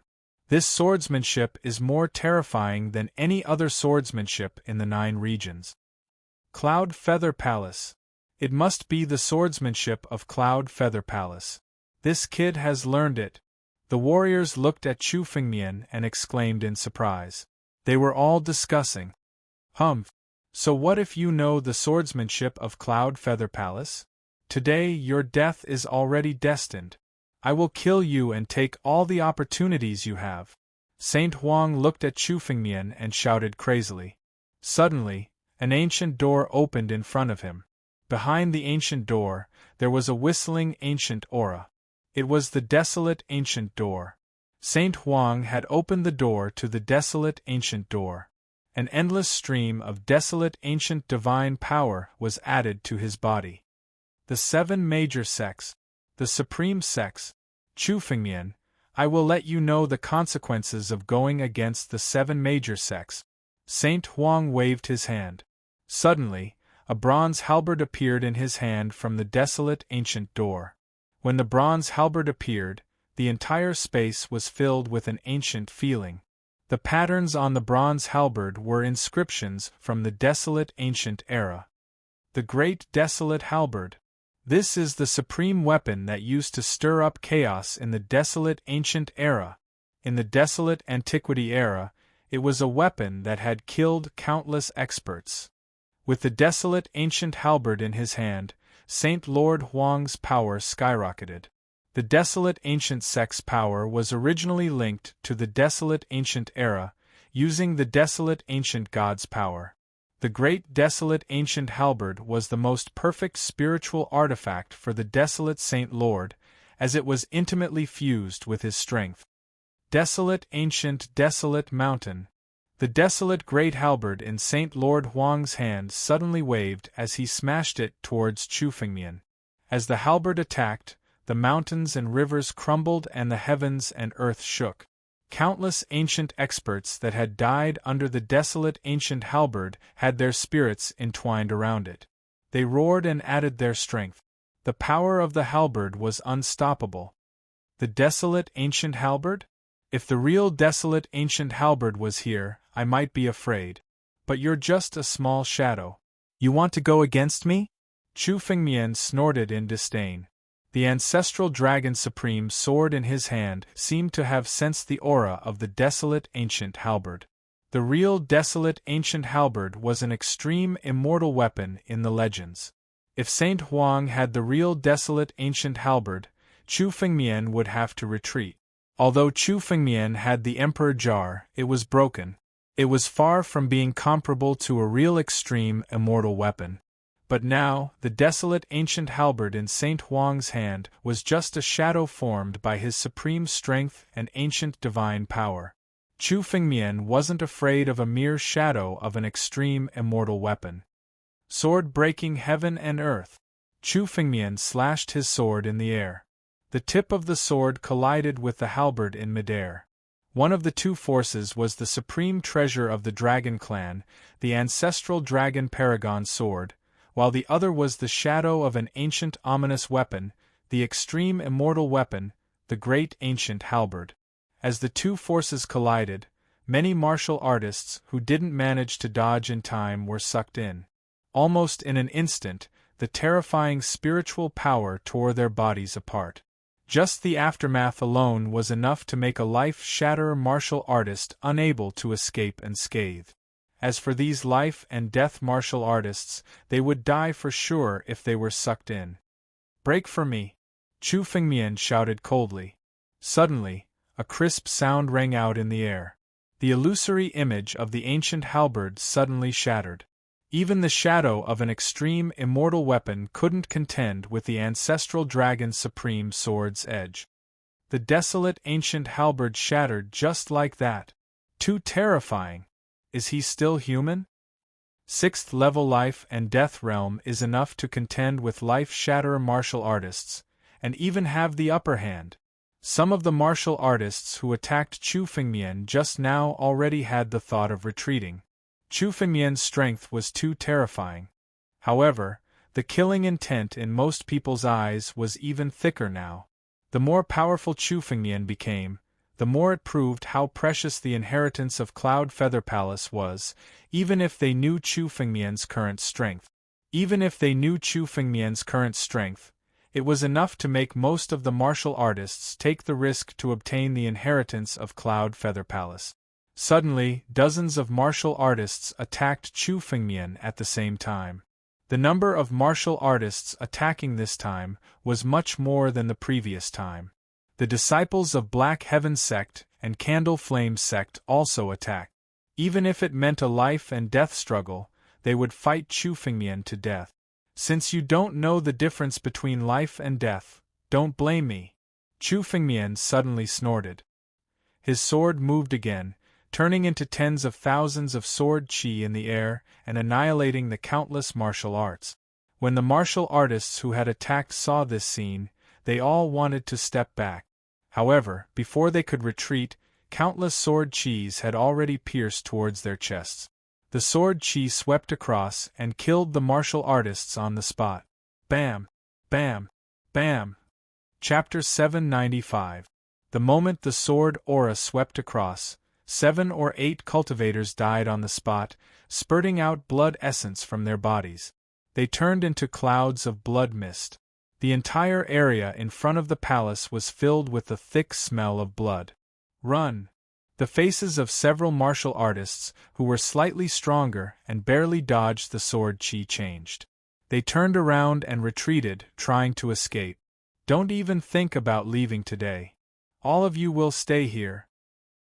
This swordsmanship is more terrifying than any other swordsmanship in the 9 regions. Cloud Feather Palace. It must be the swordsmanship of Cloud Feather Palace. This kid has learned it. The warriors looked at Chu Fengmian and exclaimed in surprise. They were all discussing. So what if you know the swordsmanship of Cloud Feather Palace? Today your death is already destined. I will kill you and take all the opportunities you have. Saint Huang looked at Chu Fengmian and shouted crazily. Suddenly, an ancient door opened in front of him. Behind the ancient door, there was a whistling ancient aura. It was the desolate ancient door. Saint Huang had opened the door to the desolate ancient door. An endless stream of desolate ancient divine power was added to his body. The 7 major sects. The supreme sects. Chu Fengmian, I will let you know the consequences of going against the 7 major sects. Saint Huang waved his hand. Suddenly, a bronze halberd appeared in his hand from the desolate ancient door. When the bronze halberd appeared, the entire space was filled with an ancient feeling. The patterns on the bronze halberd were inscriptions from the desolate ancient era. The great desolate halberd. This is the supreme weapon that used to stir up chaos in the desolate ancient era. In the desolate antiquity era, it was a weapon that had killed countless experts. With the desolate ancient halberd in his hand, Saint Lord Huang's power skyrocketed. The desolate ancient sect's power was originally linked to the desolate ancient era, using the desolate ancient god's power. The great desolate ancient halberd was the most perfect spiritual artifact for the desolate Saint Lord, as it was intimately fused with his strength. Desolate ancient desolate mountain. The desolate great halberd in Saint Lord Huang's hand suddenly waved as he smashed it towards Chu Fengmian. As the halberd attacked, the mountains and rivers crumbled and the heavens and earth shook. Countless ancient experts that had died under the desolate ancient halberd had their spirits entwined around it. They roared and added their strength. The power of the halberd was unstoppable. The desolate ancient halberd? If the real desolate ancient halberd was here, I might be afraid. But you're just a small shadow. You want to go against me? Chu Fengmian snorted in disdain. The ancestral dragon supreme sword in his hand seemed to have sensed the aura of the desolate ancient halberd. The real desolate ancient halberd was an extreme immortal weapon in the legends. If Saint Huang had the real desolate ancient halberd, Chu Fengmian would have to retreat. Although Chu Fengmian had the Emperor Jar, it was broken. It was far from being comparable to a real extreme immortal weapon. But now, the desolate ancient halberd in Saint Huang's hand was just a shadow formed by his supreme strength and ancient divine power. Chu Fengmian wasn't afraid of a mere shadow of an extreme immortal weapon. Sword breaking heaven and earth. Chu Fengmian slashed his sword in the air. The tip of the sword collided with the halberd in midair. One of the two forces was the supreme treasure of the dragon clan, the ancestral dragon paragon sword, while the other was the shadow of an ancient ominous weapon, the extreme immortal weapon, the great ancient halberd. As the two forces collided, many martial artists who didn't manage to dodge in time were sucked in. Almost in an instant, the terrifying spiritual power tore their bodies apart. Just the aftermath alone was enough to make a life-shatterer martial artist unable to escape unscathed. As for these life-and-death martial artists, they would die for sure if they were sucked in. "Break for me!" Chu Fengmian shouted coldly. Suddenly, a crisp sound rang out in the air. The illusory image of the ancient halberd suddenly shattered. Even the shadow of an extreme immortal weapon couldn't contend with the ancestral dragon supreme sword's edge. The desolate ancient halberd shattered just like that. Too terrifying! Is he still human? 6th level life and death realm is enough to contend with life-shatterer martial artists, and even have the upper hand. Some of the martial artists who attacked Chu Fengmian just now already had the thought of retreating. Chu Fengmian's strength was too terrifying. However, the killing intent in most people's eyes was even thicker now. The more powerful Chu Fengmian became, the more it proved how precious the inheritance of Cloud Feather Palace was, even if they knew Chu Fengmian's current strength. Even if they knew Chu Fengmian's current strength, it was enough to make most of the martial artists take the risk to obtain the inheritance of Cloud Feather Palace. Suddenly, dozens of martial artists attacked Chu Fengmian at the same time. The number of martial artists attacking this time was much more than the previous time. The disciples of Black Heaven Sect and Candle Flame Sect also attacked. Even if it meant a life and death struggle, they would fight Chu Fengmian to death. Since you don't know the difference between life and death, don't blame me. Chu Fengmian suddenly snorted. His sword moved again, turning into tens of thousands of sword chi in the air and annihilating the countless martial arts. When the martial artists who had attacked saw this scene, they all wanted to step back. However, before they could retreat, countless sword qis had already pierced towards their chests. The sword qi swept across and killed the martial artists on the spot. Bam! Bam! Bam! Chapter 795. The moment the sword aura swept across, 7 or 8 cultivators died on the spot, spurting out blood essence from their bodies. They turned into clouds of blood mist. The entire area in front of the palace was filled with the thick smell of blood. Run! The faces of several martial artists, who were slightly stronger and barely dodged the sword qi, changed. They turned around and retreated, trying to escape. Don't even think about leaving today. All of you will stay here.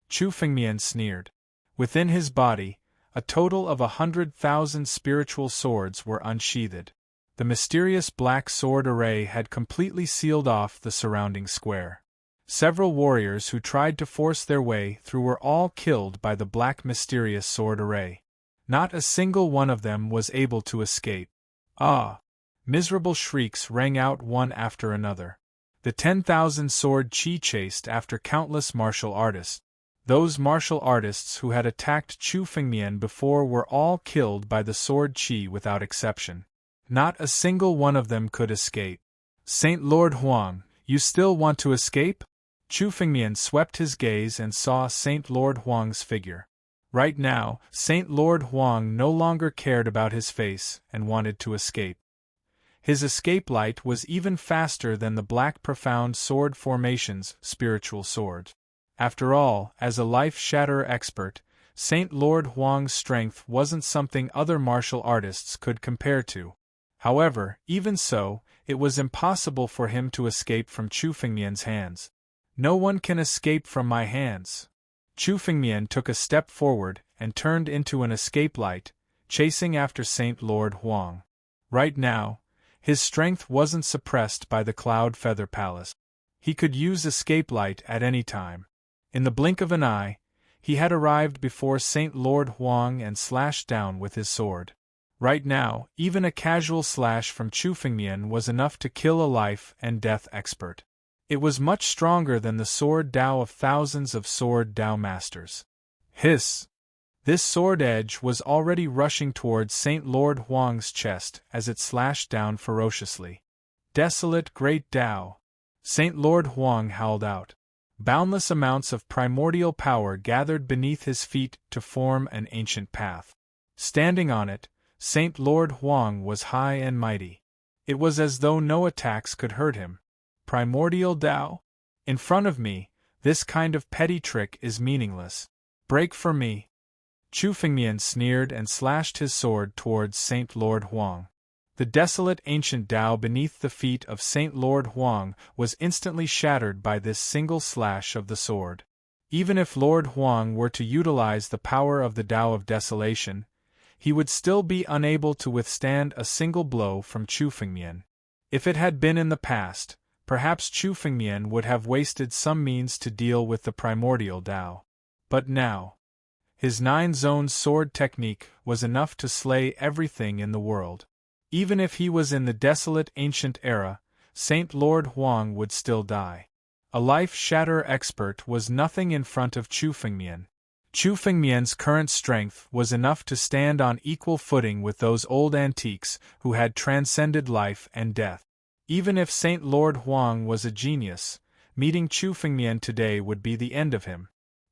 Chu Fengmian sneered. Within his body, a total of 100,000 spiritual swords were unsheathed. The mysterious black sword array had completely sealed off the surrounding square. Several warriors who tried to force their way through were all killed by the black mysterious sword array. Not a single one of them was able to escape. Ah! Miserable shrieks rang out one after another. The 10,000 sword qi chased after countless martial artists. Those martial artists who had attacked Chu Fengmian before were all killed by the sword qi without exception. Not a single one of them could escape. Saint Lord Huang, you still want to escape? Chu Fengmian swept his gaze and saw Saint Lord Huang's figure. Right now, Saint Lord Huang no longer cared about his face and wanted to escape. His escape light was even faster than the black profound sword formation's spiritual sword. After all, as a life-shatterer expert, Saint Lord Huang's strength wasn't something other martial artists could compare to. However, even so, it was impossible for him to escape from Chu Fengmian's hands. No one can escape from my hands. Chu Fengmian took a step forward and turned into an escape light, chasing after Saint Lord Huang. Right now, his strength wasn't suppressed by the Cloud Feather Palace. He could use escape light at any time. In the blink of an eye, he had arrived before Saint Lord Huang and slashed down with his sword. Right now, even a casual slash from Chu Fengmian was enough to kill a life and death expert. It was much stronger than the sword Dao of thousands of sword Dao masters. Hiss! This sword edge was already rushing towards Saint Lord Huang's chest as it slashed down ferociously. Desolate great Dao! Saint Lord Huang howled out. Boundless amounts of primordial power gathered beneath his feet to form an ancient path. Standing on it, Saint Lord Huang was high and mighty. It was as though no attacks could hurt him. Primordial Dao? In front of me, this kind of petty trick is meaningless. Break for me. Chu Fengmian sneered and slashed his sword towards Saint Lord Huang. The desolate ancient Dao beneath the feet of Saint Lord Huang was instantly shattered by this single slash of the sword. Even if Lord Huang were to utilize the power of the Dao of Desolation, he would still be unable to withstand a single blow from Chu Fengmian. If it had been in the past, perhaps Chu Fengmian would have wasted some means to deal with the primordial Dao. But now, his 9-zone sword technique was enough to slay everything in the world. Even if he was in the desolate ancient era, Saint Lord Huang would still die. A life-shatterer expert was nothing in front of Chu Fengmian. Chu Fengmian's current strength was enough to stand on equal footing with those old antiques who had transcended life and death. Even if Saint Lord Huang was a genius, meeting Chu Fengmian today would be the end of him.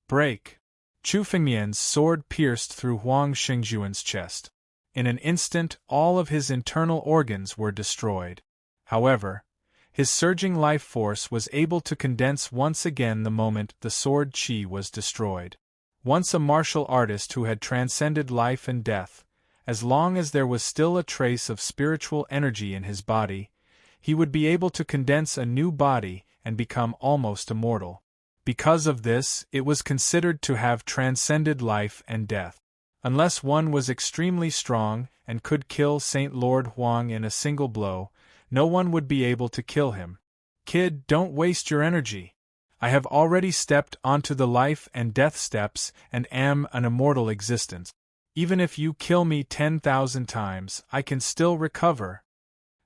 Break! Chu Fengmian's sword pierced through Huang Xingjuan's chest. In an instant, all of his internal organs were destroyed. However, his surging life force was able to condense once again the moment the sword qi was destroyed. Once a martial artist who had transcended life and death, as long as there was still a trace of spiritual energy in his body, he would be able to condense a new body and become almost immortal. Because of this, it was considered to have transcended life and death. Unless one was extremely strong and could kill Saint Lord Huang in a single blow, no one would be able to kill him. Kid, don't waste your energy. I have already stepped onto the life and death steps and am an immortal existence. Even if you kill me 10,000 times, I can still recover.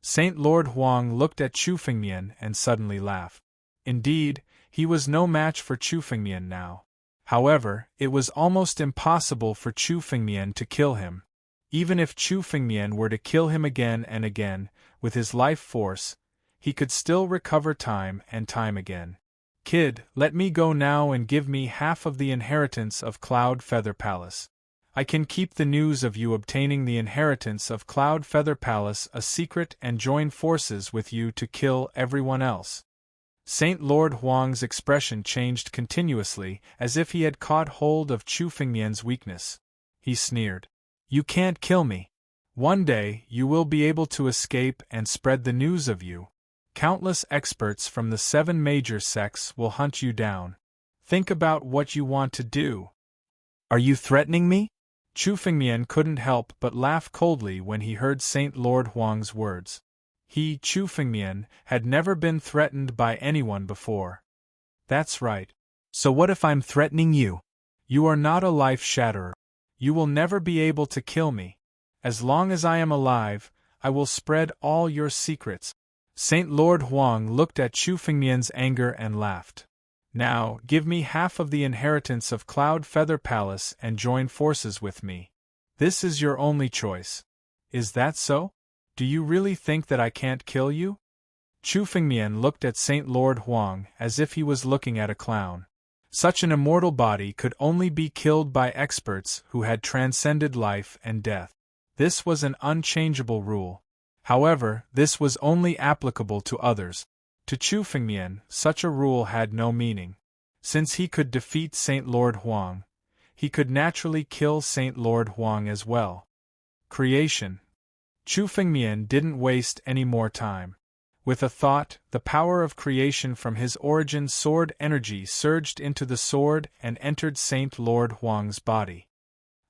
Saint Lord Huang looked at Chu Fengmian and suddenly laughed. Indeed, He was no match for Chu Fengmian now. However, it was almost impossible for Chu Fengmian to kill him. Even if Chu Fengmian were to kill him again and again, with his life force, he could still recover time and time again. Kid, let me go now and give me half of the inheritance of Cloud Feather Palace. I can keep the news of you obtaining the inheritance of Cloud Feather Palace a secret and join forces with you to kill everyone else. Saint Lord Huang's expression changed continuously, as if he had caught hold of Chu Fengmian's weakness. He sneered. You can't kill me. One day, you will be able to escape and spread the news of you. Countless experts from the 7 major sects will hunt you down. Think about what you want to do. Are you threatening me? Chu Fengmian couldn't help but laugh coldly when he heard Saint Lord Huang's words. He, Chu Fengmian, had never been threatened by anyone before. That's right. So what if I'm threatening you? You are not a life shatterer. You will never be able to kill me. As long as I am alive, I will spread all your secrets. Saint Lord Huang looked at Chu Fengmian's anger and laughed. Now, give me half of the inheritance of Cloud Feather Palace and join forces with me. This is your only choice. Is that so? Do you really think that I can't kill you? Chu Fengmian looked at Saint Lord Huang as if he was looking at a clown. Such an immortal body could only be killed by experts who had transcended life and death. This was an unchangeable rule. However, this was only applicable to others. To Chu Fengmian, such a rule had no meaning. Since he could defeat Saint Lord Huang, he could naturally kill Saint Lord Huang as well. Creation. Chu Fengmian didn't waste any more time. With a thought, the power of creation from his origin sword energy surged into the sword and entered Saint Lord Huang's body.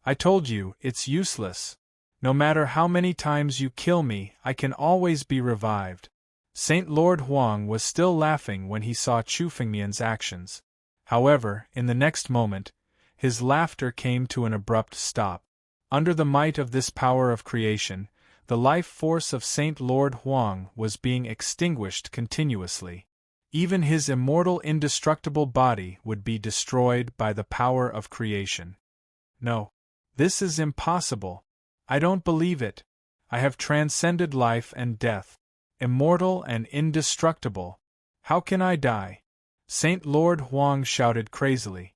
I told you, it's useless. No matter how many times you kill me, I can always be revived. Saint Lord Huang was still laughing when he saw Chu Fengmian's actions. However, in the next moment, his laughter came to an abrupt stop. Under the might of this power of creation, the life force of Saint Lord Huang was being extinguished continuously. Even his immortal indestructible body would be destroyed by the power of creation. No. This is impossible. I don't believe it. I have transcended life and death. Immortal and indestructible. How can I die? Saint Lord Huang shouted crazily.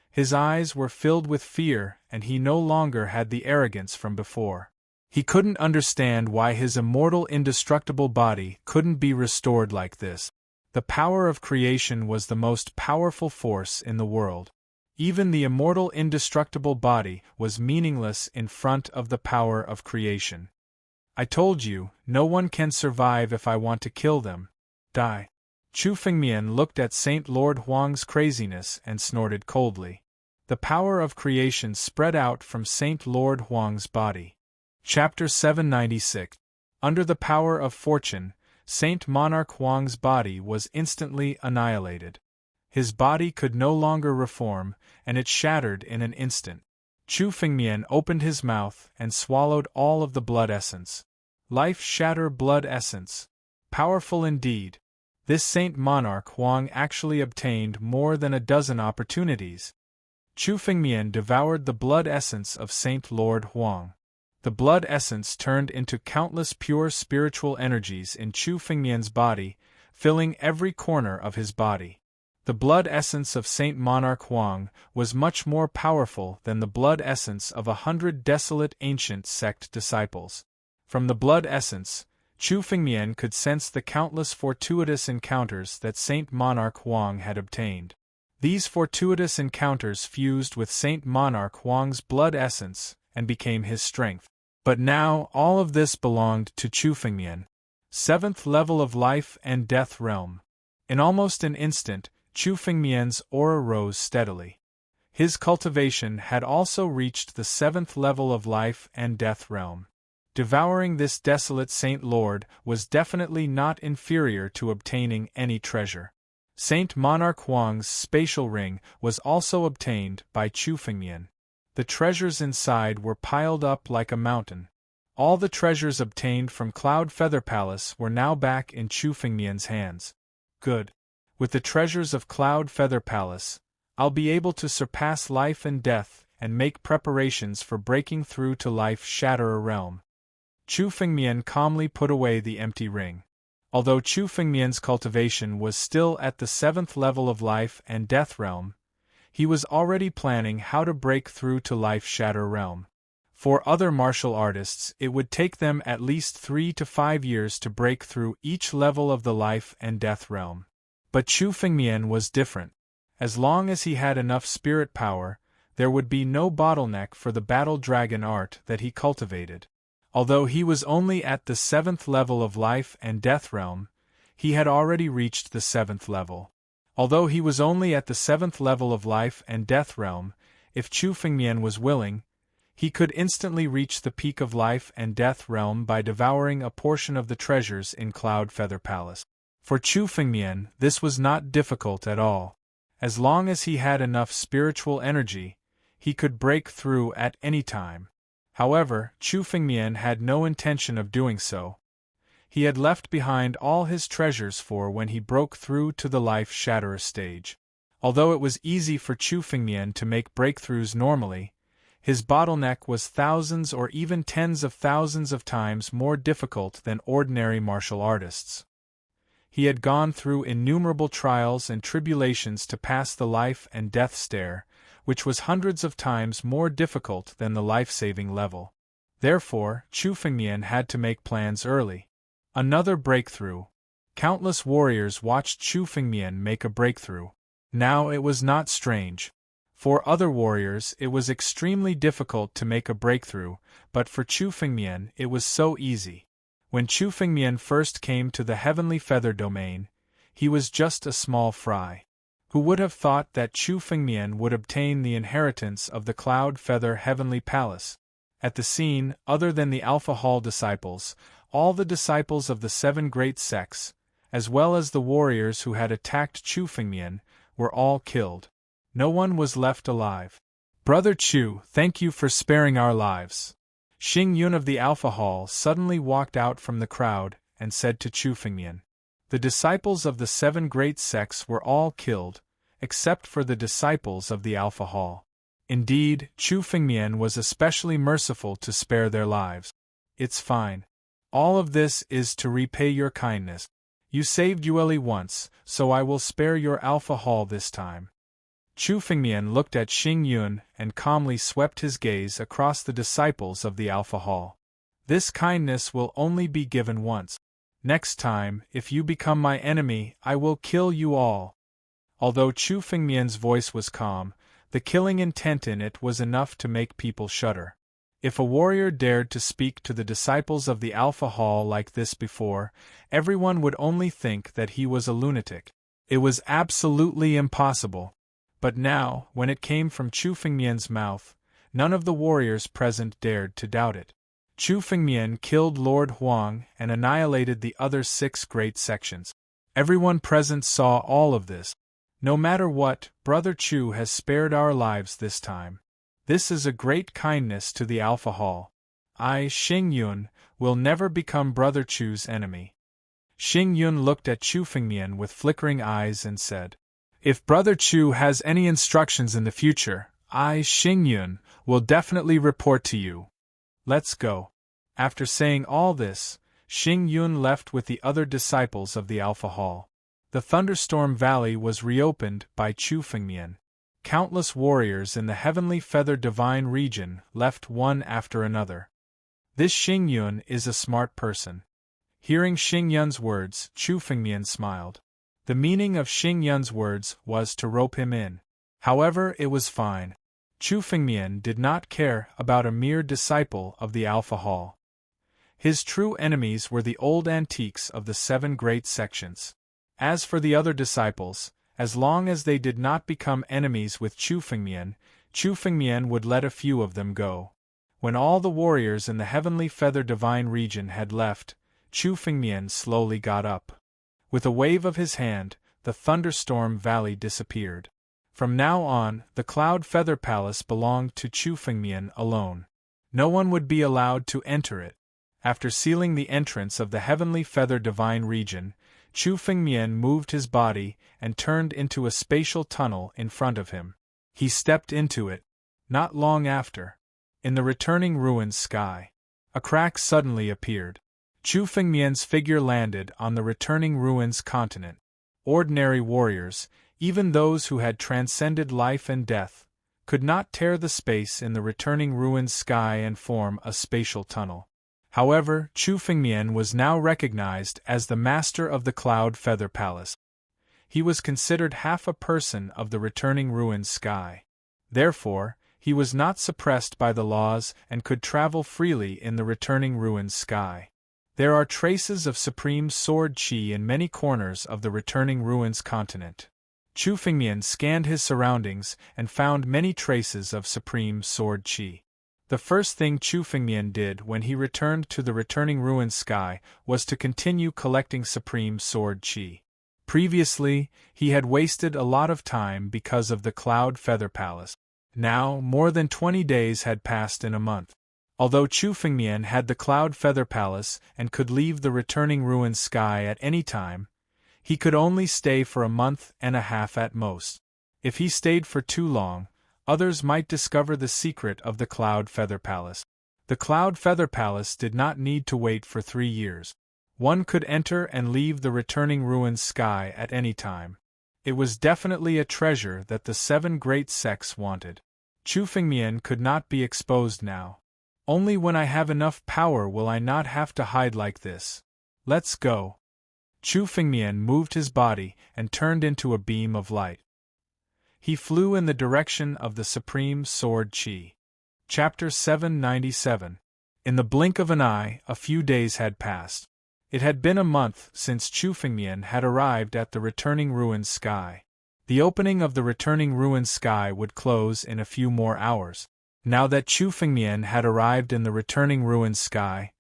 His eyes were filled with fear, and he no longer had the arrogance from before. He couldn't understand why his immortal indestructible body couldn't be restored like this. The power of creation was the most powerful force in the world. Even the immortal indestructible body was meaningless in front of the power of creation. I told you, no one can survive if I want to kill them. Die. Chu Fengmian looked at Saint Lord Huang's craziness and snorted coldly. The power of creation spread out from Saint Lord Huang's body. Chapter 796. Under the power of fortune, Saint Monarch Huang's body was instantly annihilated. His body could no longer reform, and it shattered in an instant. Chu Fengmian opened his mouth and swallowed all of the blood essence. Life shatter blood essence. Powerful indeed. This Saint Monarch Huang actually obtained more than a dozen opportunities. Chu Fengmian devoured the blood essence of Saint Lord Huang. The blood essence turned into countless pure spiritual energies in Chu Fengmian's body, filling every corner of his body. The blood essence of Saint Monarch Huang was much more powerful than the blood essence of 100 desolate ancient sect disciples. From the blood essence, Chu Fengmian could sense the countless fortuitous encounters that Saint Monarch Huang had obtained. These fortuitous encounters fused with Saint Monarch Huang's blood essence and became his strength. But now all of this belonged to Chu Fengmian. 7th level of life and death realm. In almost an instant, Chu Fengmian's aura rose steadily. His cultivation had also reached the 7th level of life and death realm. Devouring this desolate Saint Lord was definitely not inferior to obtaining any treasure. Saint Monarch Huang's spatial ring was also obtained by Chu Fengmian. The treasures inside were piled up like a mountain. All the treasures obtained from Cloud Feather Palace were now back in Chu Fengmian's hands. Good. With the treasures of Cloud Feather Palace, I'll be able to surpass life and death and make preparations for breaking through to Life Shatterer realm. Chu Fengmian calmly put away the empty ring. Although Chu Fengmian's cultivation was still at the 7th level of Life and Death realm, he was already planning how to break through to Life Shatterer realm. For other martial artists, it would take them at least 3 to 5 years to break through each level of the Life and Death realm. But Chu Fengmian was different. As long as he had enough spirit power, there would be no bottleneck for the battle dragon art that he cultivated. Although he was only at the 7th level of Life and Death realm, he had already reached the 7th level. Although he was only at the 7th level of Life and Death realm, if Chu Fengmian was willing, he could instantly reach the peak of Life and Death realm by devouring a portion of the treasures in Cloud Feather Palace. For Chu Fengmian, this was not difficult at all. As long as he had enough spiritual energy, he could break through at any time. However, Chu Fengmian had no intention of doing so. He had left behind all his treasures for when he broke through to the Life Shatterer stage. Although it was easy for Chu Fengmian to make breakthroughs normally, his bottleneck was thousands or even tens of thousands of times more difficult than ordinary martial artists. He had gone through innumerable trials and tribulations to pass the Life and Death stair, which was hundreds of times more difficult than the life-saving level. Therefore, Chu Fengmian had to make plans early. Another breakthrough. Countless warriors watched Chu Fengmian make a breakthrough. Now it was not strange. For other warriors it was extremely difficult to make a breakthrough, but for Chu Fengmian it was so easy. When Chu Fengmian first came to the Heavenly Feather domain, he was just a small fry. Who would have thought that Chu Fengmian would obtain the inheritance of the Cloud Feather Heavenly Palace? At the scene, other than the Alpha Hall disciples, all the disciples of the 7 great sects, as well as the warriors who had attacked Chu Fengmian, were all killed. No one was left alive. Brother Chu, thank you for sparing our lives. Xing Yun of the Alpha Hall suddenly walked out from the crowd and said to Chu Fengmian. The disciples of the 7 great sects were all killed, except for the disciples of the Alpha Hall. Indeed, Chu Fengmian was especially merciful to spare their lives. It's fine. All of this is to repay your kindness. You saved Yueli once, so I will spare your Alpha Hall this time. Chu Fengmian looked at Xing Yun and calmly swept his gaze across the disciples of the Alpha Hall. This kindness will only be given once. Next time, if you become my enemy, I will kill you all. Although Chu Fengmian's voice was calm, the killing intent in it was enough to make people shudder. If a warrior dared to speak to the disciples of the Alpha Hall like this before, everyone would only think that he was a lunatic. It was absolutely impossible. But now, when it came from Chu Fengmian's mouth, none of the warriors present dared to doubt it. Chu Fengmian killed Lord Huang and annihilated the other 6 great sections. Everyone present saw all of this. No matter what, Brother Chu has spared our lives this time. This is a great kindness to the Alpha Hall. I, Xing Yun, will never become Brother Chu's enemy. Xing Yun looked at Chu Fengmian with flickering eyes and said, If Brother Chu has any instructions in the future, I, Xing Yun, will definitely report to you. Let's go. After saying all this, Xing Yun left with the other disciples of the Alpha Hall. The Thunderstorm Valley was reopened by Chu Fengmian. Countless warriors in the Heavenly Feather Divine region left one after another. This Xing Yun is a smart person. Hearing Xing Yun's words, Chu Fengmian smiled. The meaning of Xing Yun's words was to rope him in. However, it was fine. Chu Fengmian did not care about a mere disciple of the Alpha Hall. His true enemies were the old antiques of the 7 great sections. As for the other disciples, as long as they did not become enemies with Chu Fengmian would let a few of them go. When all the warriors in the Heavenly Feather Divine region had left, Chu Fengmian slowly got up. With a wave of his hand, the Thunderstorm Valley disappeared. From now on, the Cloud Feather Palace belonged to Chu Fengmian alone. No one would be allowed to enter it. After sealing the entrance of the Heavenly Feather Divine region, Chu Fengmian moved his body and turned into a spatial tunnel in front of him. He stepped into it. Not long after, in the returning ruins sky, a crack suddenly appeared. Chu Fengmian's figure landed on the returning ruins continent. Ordinary warriors, even those who had transcended life and death, could not tear the space in the returning ruins sky and form a spatial tunnel. However, Chu Fengmian was now recognized as the master of the Cloud Feather Palace. He was considered half a person of the returning ruins sky. Therefore, he was not suppressed by the laws and could travel freely in the returning ruins sky. There are traces of supreme sword qi in many corners of the returning ruins continent. Chu Fengmian scanned his surroundings and found many traces of supreme sword qi. The first thing Chu Fengmian did when he returned to the returning ruins sky was to continue collecting supreme sword qi. Previously, he had wasted a lot of time because of the Cloud Feather Palace. Now, more than 20 days had passed in a month. Although Chu Fengmian had the Cloud Feather Palace and could leave the returning ruins sky at any time, he could only stay for a month and a half at most. If he stayed for too long, others might discover the secret of the Cloud Feather Palace. The Cloud Feather Palace did not need to wait for 3 years. One could enter and leave the returning ruins sky at any time. It was definitely a treasure that the 7 great sects wanted. Chu Fengmian could not be exposed now. Only when I have enough power will I not have to hide like this. Let's go. Chu Fengmian moved his body and turned into a beam of light. He flew in the direction of the Supreme Sword Qi. Chapter 797. In the blink of an eye, a few days had passed. It had been a month since Chu Fengmian had arrived at the returning ruins sky. The opening of the returning ruins sky would close in a few more hours. Now that Chu Fengmian had arrived in the returning ruins sky,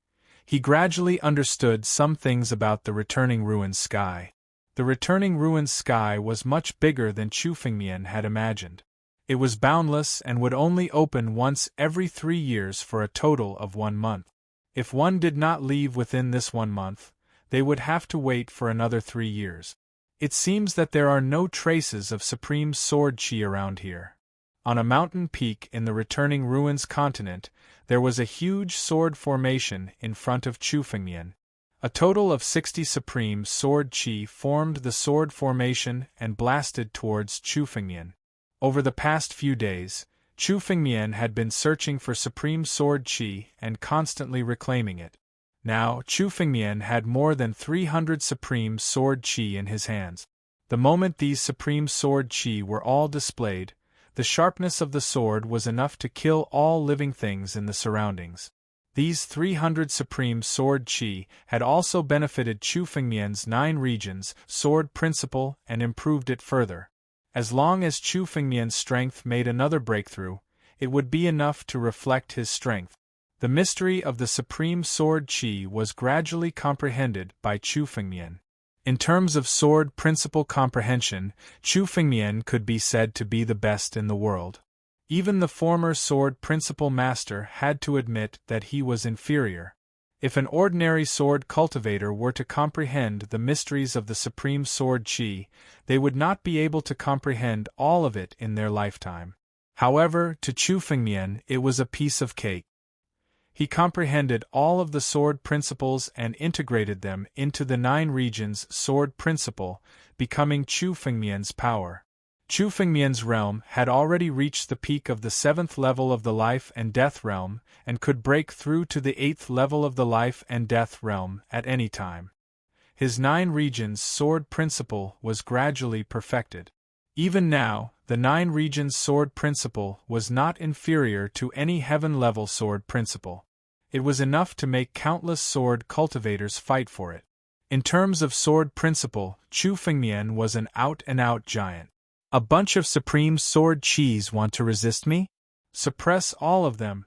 he gradually understood some things about the returning ruins sky. The returning ruins sky was much bigger than Chu Fengmian had imagined. It was boundless and would only open once every 3 years for a total of 1 month. If one did not leave within this 1 month, they would have to wait for another 3 years. It seems that there are no traces of supreme sword qi around here. On a mountain peak in the returning ruins continent, there was a huge sword formation in front of Chu Fengmian. A total of 60 supreme sword qi formed the sword formation and blasted towards Chu Fengmian. Over the past few days, Chu Fengmian had been searching for supreme sword qi and constantly reclaiming it. Now, Chu Fengmian had more than 300 supreme sword qi in his hands. The moment these supreme sword qi were all displayed, the sharpness of the sword was enough to kill all living things in the surroundings. These 300 supreme sword qi had also benefited Chu Fengmian's 9 regions sword principle and improved it further. As long as Chu Fengmian's strength made another breakthrough, it would be enough to reflect his strength. The mystery of the supreme sword qi was gradually comprehended by Chu Fengmian. In terms of sword principle comprehension, Chu Fengmian could be said to be the best in the world. Even the former sword principle master had to admit that he was inferior. If an ordinary sword cultivator were to comprehend the mysteries of the supreme sword qi, they would not be able to comprehend all of it in their lifetime. However, to Chu Fengmian it was a piece of cake. He comprehended all of the sword principles and integrated them into the 9 regions sword principle, becoming Chu Fengmian's power. Chu Fengmian's realm had already reached the peak of the 7th level of the life and death realm, and could break through to the 8th level of the life and death realm at any time. His 9 regions sword principle was gradually perfected. Even now, the 9 regions sword principle was not inferior to any heaven-level sword principle. It was enough to make countless sword cultivators fight for it. In terms of sword principle, Chu Fengmian was an out-and-out giant. A bunch of supreme sword qis want to resist me? Suppress all of them.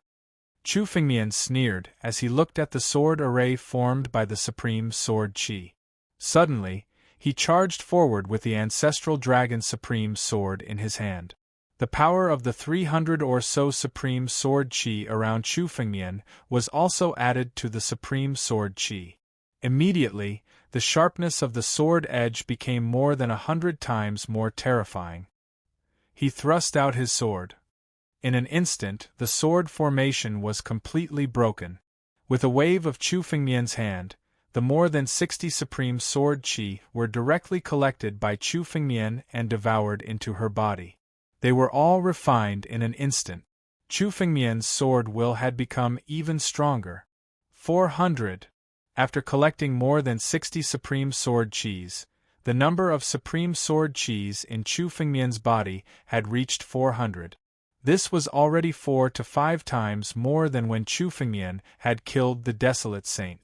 Chu Fengmian sneered as he looked at the sword array formed by the supreme sword qi. Suddenly, he charged forward with the ancestral dragon supreme sword in his hand. The power of the 300 or so supreme sword qi around Chu Fengmian was also added to the supreme sword qi. Immediately, the sharpness of the sword edge became more than 100 times more terrifying. He thrust out his sword. In an instant, the sword formation was completely broken. With a wave of Chu Fengmian's hand, the more than 60 supreme sword qi were directly collected by Chu Fengmian and devoured into her body. They were all refined in an instant. Chu Fengmian's sword will had become even stronger. 400. After collecting more than 60 supreme sword qis, the number of supreme sword qis in Chu Fengmian's body had reached 400. This was already 4 to 5 times more than when Chu Fengmian had killed the desolate saint.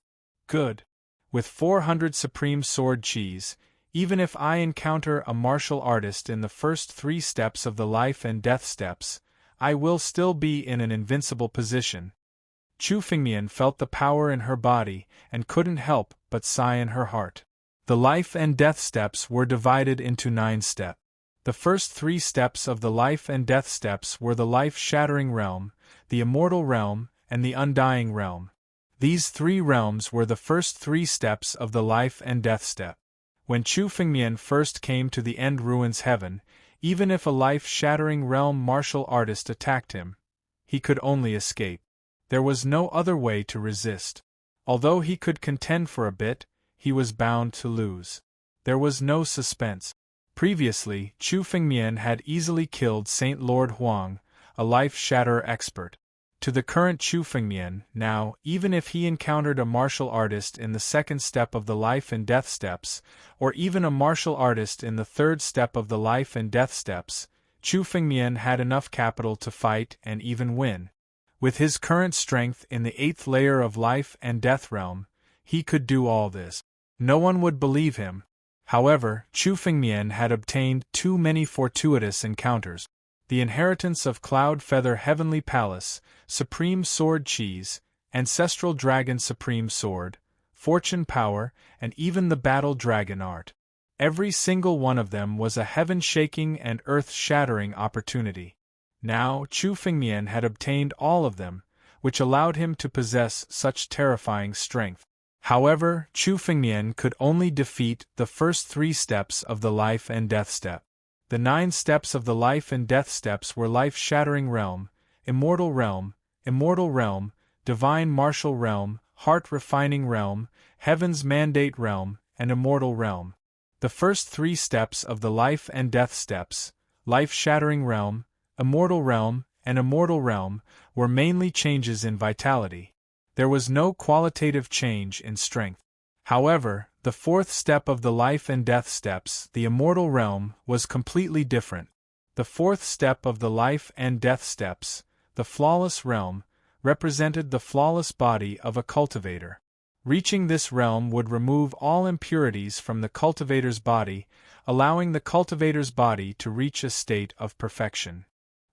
Good. With 400 supreme sword qis, even if I encounter a martial artist in the first 3 steps of the life and death steps, I will still be in an invincible position. Chu Fengmian felt the power in her body and couldn't help but sigh in her heart. The life and death steps were divided into 9 steps. The first 3 steps of the life and death steps were the life-shattering realm, the immortal realm, and the undying realm. These 3 realms were the first 3 steps of the life and death step. When Chu Fengmian first came to the End Ruins Heaven, even if a life-shattering realm martial artist attacked him, he could only escape. There was no other way to resist. Although he could contend for a bit, he was bound to lose. There was no suspense. Previously, Chu Fengmian had easily killed Saint Lord Huang, a life-shatterer expert. To the current Chu Fengmian, now, even if he encountered a martial artist in the second step of the life and death steps, or even a martial artist in the third step of the life and death steps, Chu Fengmian had enough capital to fight and even win. With his current strength in the 8th layer of life and death realm, he could do all this. No one would believe him. However, Chu Fengmian had obtained too many fortuitous encounters. The inheritance of Cloud Feather Heavenly Palace, Supreme Sword Qis, Ancestral Dragon Supreme Sword, Fortune Power, and even the Battle Dragon Art. Every single one of them was a heaven-shaking and earth-shattering opportunity. Now, Chu Fengmian had obtained all of them, which allowed him to possess such terrifying strength. However, Chu Fengmian could only defeat the first 3 steps of the life and death step. The 9 steps of the life and death steps were life-shattering realm, immortal realm, divine martial realm, heart-refining realm, heaven's mandate realm, and immortal realm. The first 3 steps of the life and death steps, life-shattering realm, immortal realm, and immortal realm, were mainly changes in vitality. There was no qualitative change in strength. However, the 4th step of the life and death steps, the immortal realm, was completely different. The 4th step of the life and death steps, the flawless realm, represented the flawless body of a cultivator. Reaching this realm would remove all impurities from the cultivator's body, allowing the cultivator's body to reach a state of perfection.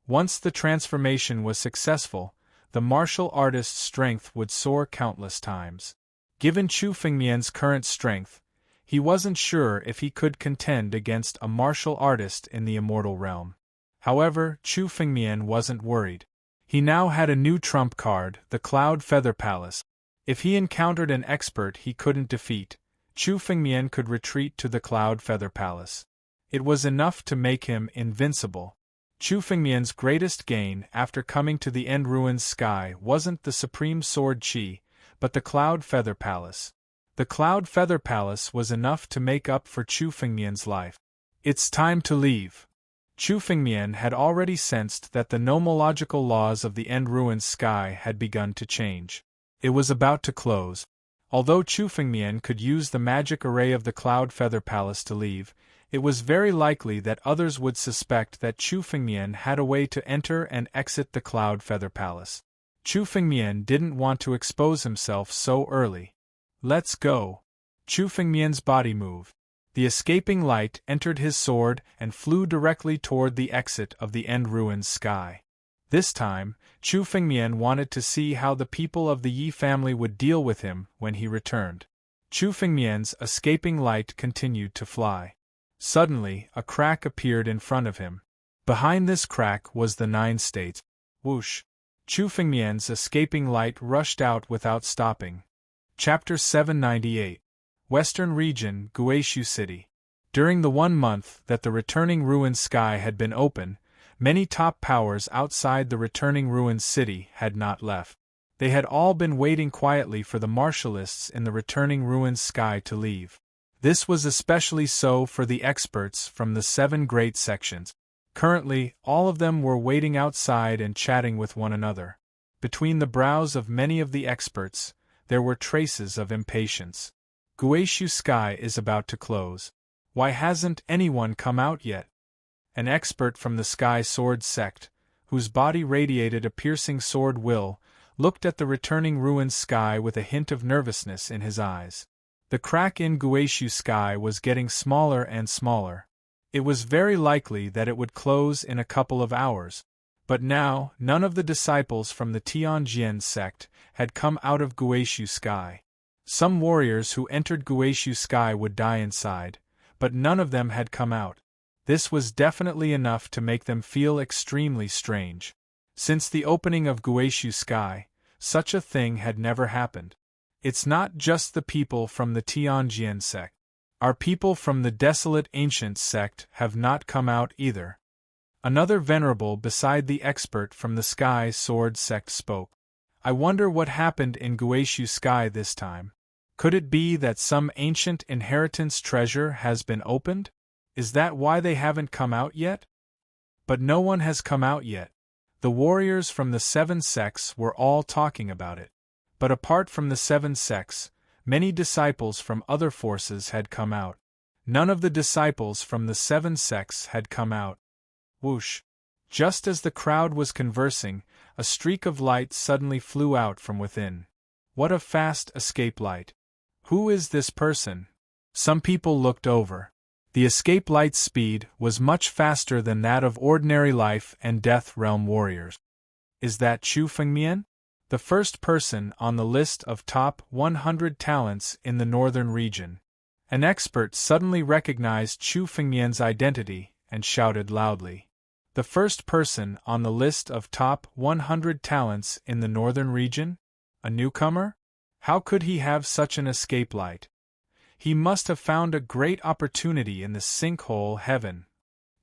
Once the transformation was successful, the martial artist's strength would soar countless times. Given Chu Fengmian's current strength, he wasn't sure if he could contend against a martial artist in the immortal realm. However, Chu Fengmian wasn't worried. He now had a new trump card, the Cloud Feather Palace. If he encountered an expert he couldn't defeat, Chu Fengmian could retreat to the Cloud Feather Palace. It was enough to make him invincible. Chu Fengmian's greatest gain after coming to the End Ruins Sky wasn't the Supreme Sword Qi, but the Cloud Feather Palace. The Cloud Feather Palace was enough to make up for Chu Fengmian's life. It's time to leave. Chu Fengmian had already sensed that the nomological laws of the End Ruins Sky had begun to change. It was about to close. Although Chu Fengmian could use the magic array of the Cloud Feather Palace to leave, it was very likely that others would suspect that Chu Fengmian had a way to enter and exit the Cloud Feather Palace. Chu Fengmian didn't want to expose himself so early. Let's go. Chu Fengmian's body moved. The escaping light entered his sword and flew directly toward the exit of the End Ruins Sky. This time, Chu Fengmian wanted to see how the people of the Yi family would deal with him when he returned. Chu Fengmian's escaping light continued to fly. Suddenly, a crack appeared in front of him. Behind this crack was the 9 states. Whoosh! Chu Fengmian's escaping light rushed out without stopping. Chapter 798. Western Region, Guizhou City. During the 1 month that the returning ruins sky had been open, many top powers outside the returning ruins city had not left. They had all been waiting quietly for the martialists in the returning ruins sky to leave. This was especially so for the experts from the 7 great sections. Currently, all of them were waiting outside and chatting with one another. Between the brows of many of the experts, there were traces of impatience. Guizhou sky is about to close. Why hasn't anyone come out yet? An expert from the Sky Sword sect, whose body radiated a piercing sword will, looked at the returning ruins sky with a hint of nervousness in his eyes. The crack in Guizhou sky was getting smaller and smaller. It was very likely that it would close in a couple of hours. But now, none of the disciples from the Tianjin sect had come out of Guizhou sky. Some warriors who entered Guizhou sky would die inside, but none of them had come out. This was definitely enough to make them feel extremely strange. Since the opening of Guizhou sky, such a thing had never happened. It's not just the people from the Tianjin sect. Our people from the desolate ancient sect have not come out either. Another venerable beside the expert from the Sky Sword sect spoke. I wonder what happened in Guizhou sky this time. Could it be that some ancient inheritance treasure has been opened? Is that why they haven't come out yet? But no one has come out yet. The warriors from the 7 sects were all talking about it. But apart from the 7 sects, many disciples from other forces had come out. None of the disciples from the 7 sects had come out. Whoosh! Just as the crowd was conversing, a streak of light suddenly flew out from within. What a fast escape light! Who is this person? Some people looked over. The escape light's speed was much faster than that of ordinary life and death realm warriors. Is that Chu Fengmian? The first person on the list of top 100 talents in the northern region. An expert suddenly recognized Chu Fengmian's identity and shouted loudly. The first person on the list of top 100 talents in the northern region? A newcomer? How could he have such an escape light? He must have found a great opportunity in the sinkhole heaven.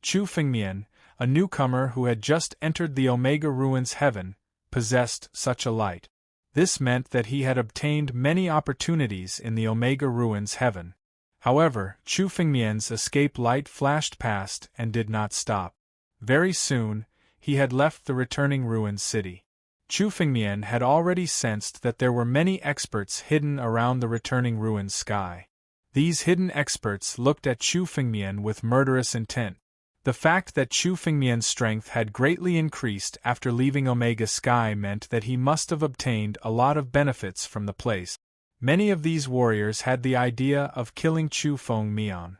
Chu Fengmian, a newcomer who had just entered the Omega Ruins heaven, possessed such a light. This meant that he had obtained many opportunities in the Omega Ruins heaven. However, Chu Fengmian's escape light flashed past and did not stop. Very soon, he had left the returning ruins city. Chu Fengmian had already sensed that there were many experts hidden around the returning ruins sky. These hidden experts looked at Chu Fengmian with murderous intent. The fact that Chu Fengmian's strength had greatly increased after leaving Omega Sky meant that he must have obtained a lot of benefits from the place. Many of these warriors had the idea of killing Chu Fengmian.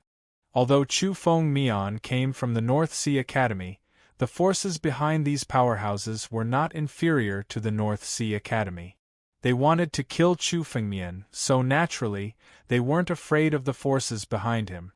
Although Chu Fengmian came from the North Sea Academy, the forces behind these powerhouses were not inferior to the North Sea Academy. They wanted to kill Chu Fengmian, so naturally, they weren't afraid of the forces behind him.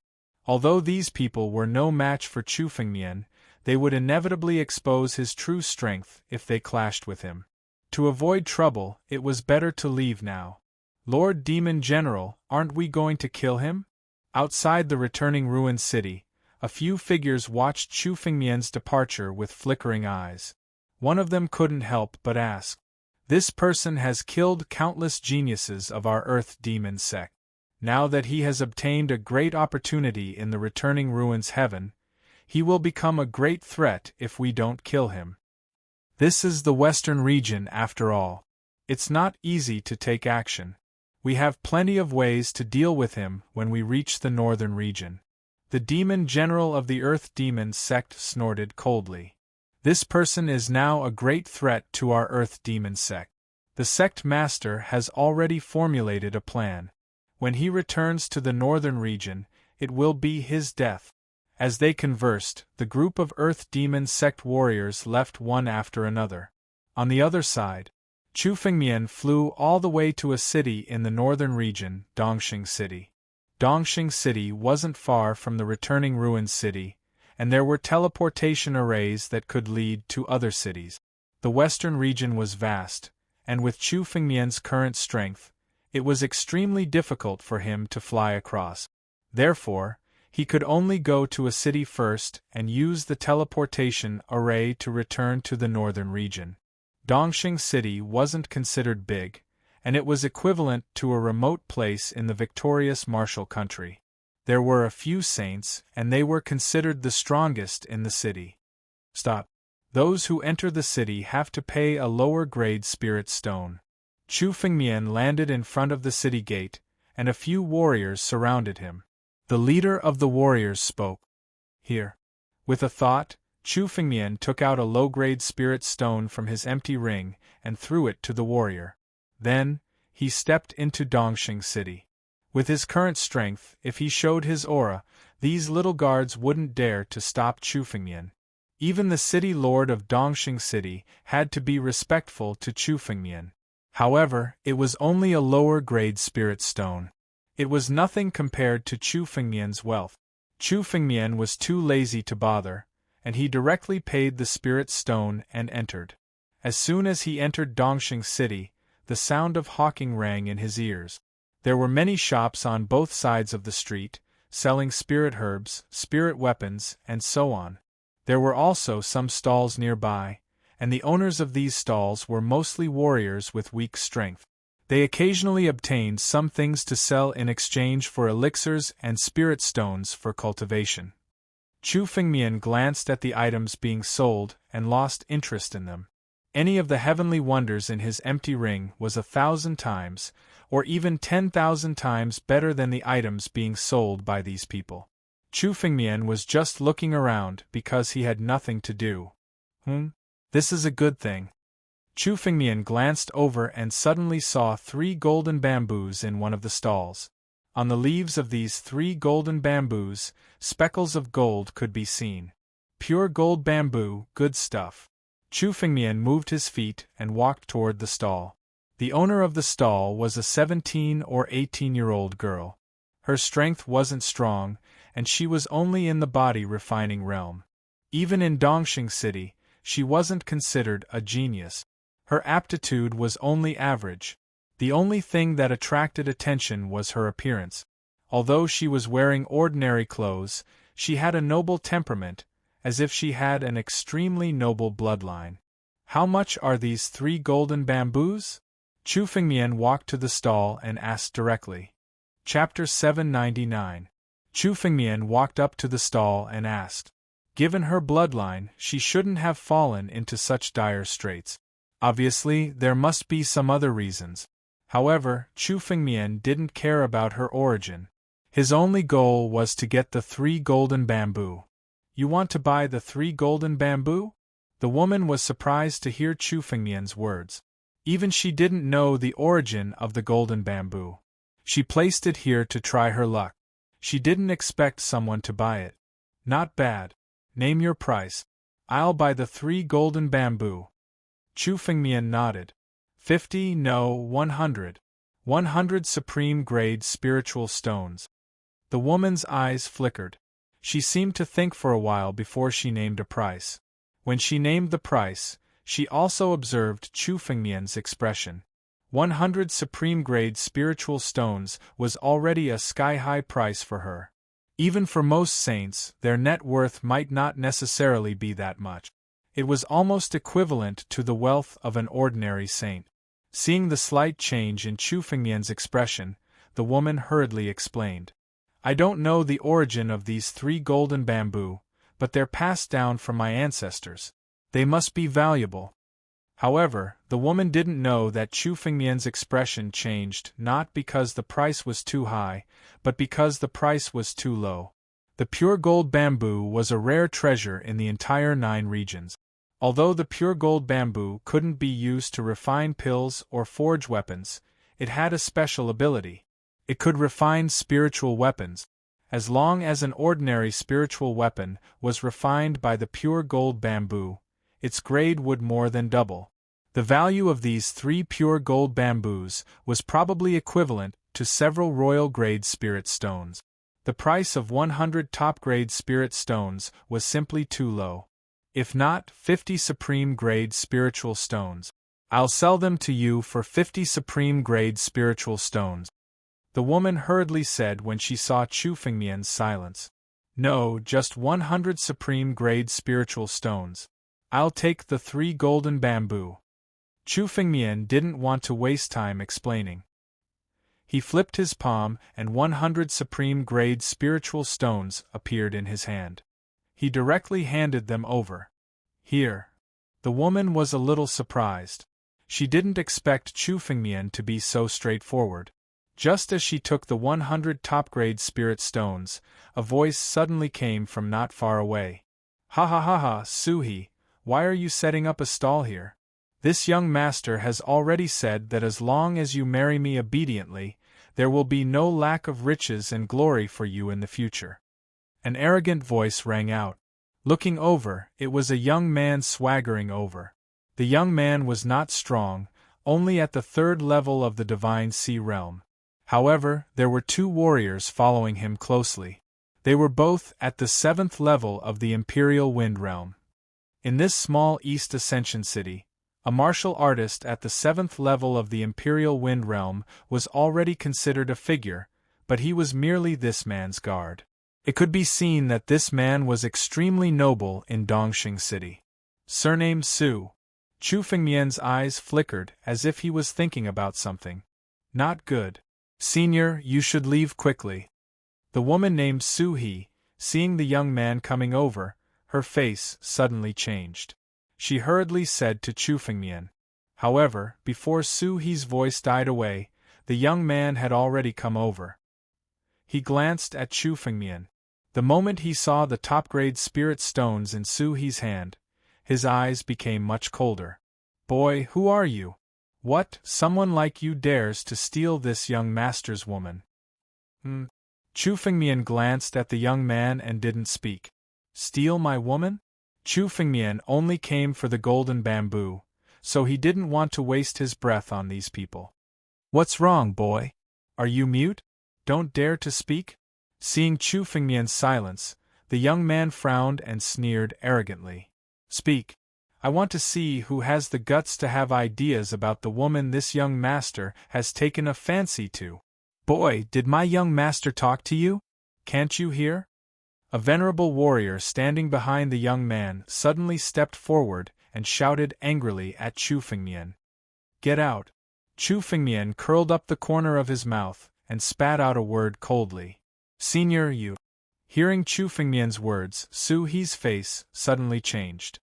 Although these people were no match for Chu Fengmian, they would inevitably expose his true strength if they clashed with him. To avoid trouble, it was better to leave now. Lord Demon General, aren't we going to kill him? Outside the returning ruined city, a few figures watched Chu Fengmian's departure with flickering eyes. One of them couldn't help but ask. This person has killed countless geniuses of our Earth Demon sect. Now that he has obtained a great opportunity in the returning ruins heaven, he will become a great threat if we don't kill him. This is the Western region after all. It's not easy to take action. We have plenty of ways to deal with him when we reach the northern region. The demon general of the Earth Demon sect snorted coldly. This person is now a great threat to our Earth Demon sect. The sect master has already formulated a plan. When he returns to the northern region, it will be his death. As they conversed, the group of Earth Demon sect warriors left one after another. On the other side, Chu Fengmian flew all the way to a city in the northern region, Dongxing City. Dongxing City wasn't far from the returning ruins city, and there were teleportation arrays that could lead to other cities. The western region was vast, and with Chu Fengmian's current strength, It was extremely difficult for him to fly across. Therefore, he could only go to a city first and use the teleportation array to return to the northern region. Dongxing City wasn't considered big, and it was equivalent to a remote place in the victorious martial country. There were a few saints, and they were considered the strongest in the city. Stop. Those who enter the city have to pay a lower-grade spirit stone. Chu Fengmian landed in front of the city gate, and a few warriors surrounded him. The leader of the warriors spoke. Here. With a thought, Chu Fengmian took out a low-grade spirit stone from his empty ring and threw it to the warrior. Then, he stepped into Dongxing City. With his current strength, if he showed his aura, these little guards wouldn't dare to stop Chu Fengmian. Even the city lord of Dongxing City had to be respectful to Chu Fengmian. However, it was only a lower-grade spirit stone. It was nothing compared to Chu Fengmian's wealth. Chu Fengmian was too lazy to bother, and he directly paid the spirit stone and entered. As soon as he entered Dongxing City, the sound of hawking rang in his ears. There were many shops on both sides of the street, selling spirit herbs, spirit weapons, and so on. There were also some stalls nearby, and the owners of these stalls were mostly warriors with weak strength. They occasionally obtained some things to sell in exchange for elixirs and spirit stones for cultivation. Chu Fengmian glanced at the items being sold and lost interest in them. Any of the heavenly wonders in his empty ring was 1,000 times, or even 10,000 times better than the items being sold by these people. Chu Fengmian was just looking around because he had nothing to do. This is a good thing. Chu Fengmian glanced over and suddenly saw 3 golden bamboos in one of the stalls. On the leaves of these 3 golden bamboos, speckles of gold could be seen. Pure gold bamboo, good stuff. Chu Fengmian moved his feet and walked toward the stall. The owner of the stall was a 17 or 18-year-old girl. Her strength wasn't strong, and she was only in the body refining realm. Even in Dongxing City, she wasn't considered a genius. Her aptitude was only average. The only thing that attracted attention was her appearance. Although she was wearing ordinary clothes, she had a noble temperament, as if she had an extremely noble bloodline. How much are these 3 golden bamboos? Chu Fengmian walked to the stall and asked directly. Chapter 799. Chu Fengmian walked up to the stall and asked. Given her bloodline, she shouldn't have fallen into such dire straits. Obviously, there must be some other reasons. However, Chu Fengmian didn't care about her origin. His only goal was to get the 3 golden bamboo. You want to buy the 3 golden bamboo? The woman was surprised to hear Chu Fengmian's words. Even she didn't know the origin of the golden bamboo. She placed it here to try her luck. She didn't expect someone to buy it. Not bad. Name your price. I'll buy the 3 golden bamboo. Chu Fengmian nodded. 50, no, 100. 100 supreme-grade spiritual stones. The woman's eyes flickered. She seemed to think for a while before she named a price. When she named the price, she also observed Chu Fengmian's expression. 100 supreme-grade spiritual stones was already a sky-high price for her. Even for most saints, their net worth might not necessarily be that much. It was almost equivalent to the wealth of an ordinary saint. Seeing the slight change in Chu Fengmian's expression, the woman hurriedly explained. I don't know the origin of these 3 golden bamboo, but they're passed down from my ancestors. They must be valuable. However, the woman didn't know that Chu Fengmian's expression changed not because the price was too high, but because the price was too low. The pure gold bamboo was a rare treasure in the entire 9 regions. Although the pure gold bamboo couldn't be used to refine pills or forge weapons, it had a special ability. It could refine spiritual weapons. As long as an ordinary spiritual weapon was refined by the pure gold bamboo, its grade would more than double. The value of these 3 pure gold bamboos was probably equivalent to several royal-grade spirit stones. The price of 100 top-grade spirit stones was simply too low. If not 50 supreme-grade spiritual stones. I'll sell them to you for 50 supreme-grade spiritual stones. The woman hurriedly said when she saw Chu Fengmian's silence. No, just 100 supreme-grade spiritual stones. I'll take the 3 golden bamboo. Chu Fengmian didn't want to waste time explaining. He flipped his palm and 100 supreme-grade spiritual stones appeared in his hand. He directly handed them over. Here. The woman was a little surprised. She didn't expect Chu Fengmian to be so straightforward. Just as she took the 100 top-grade spirit stones, a voice suddenly came from not far away. Ha ha ha ha, Suhi, why are you setting up a stall here? This young master has already said that as long as you marry me obediently, there will be no lack of riches and glory for you in the future. An arrogant voice rang out. Looking over, it was a young man swaggering over. The young man was not strong, only at the 3rd level of the Divine Sea Realm. However, there were 2 warriors following him closely. They were both at the 7th level of the Imperial Wind Realm. In this small East Ascension city, a martial artist at the 7th level of the Imperial Wind Realm was already considered a figure, but he was merely this man's guard. It could be seen that this man was extremely noble in Dongxing City. Surname Su. Chu Fengmian's eyes flickered as if he was thinking about something. Not good. Senior, you should leave quickly. The woman named Su He, seeing the young man coming over, her face suddenly changed. She hurriedly said to Chu Fengmian. However, before Su He's voice died away, the young man had already come over. He glanced at Chu Fengmian. The moment he saw the top-grade spirit stones in Su He's hand, his eyes became much colder. Boy, who are you? What, someone like you dares to steal this young master's woman? Chu Fengmian glanced at the young man and didn't speak. Steal my woman? Chu Fengmian only came for the golden bamboo, so he didn't want to waste his breath on these people. What's wrong, boy? Are you mute? Don't dare to speak? Seeing Chu Fengmian's silence, the young man frowned and sneered arrogantly. Speak. I want to see who has the guts to have ideas about the woman this young master has taken a fancy to. Boy, did my young master talk to you? Can't you hear? A venerable warrior standing behind the young man suddenly stepped forward and shouted angrily at Chu Fengmian. Get out. Chu Fengmian curled up the corner of his mouth and spat out a word coldly. Senior, you. Hearing Chu Fengmian's words, Su He's face suddenly changed.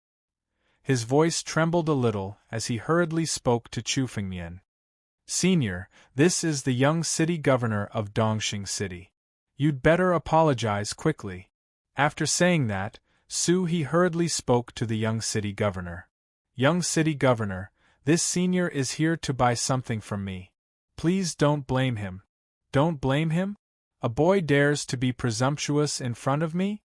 His voice trembled a little as he hurriedly spoke to Chu Fengmian. Senior, this is the young city governor of Dongxing City. You'd better apologize quickly. After saying that, Su He hurriedly spoke to the young city governor. Young city governor, this senior is here to buy something from me. Please don't blame him. Don't blame him? A boy dares to be presumptuous in front of me?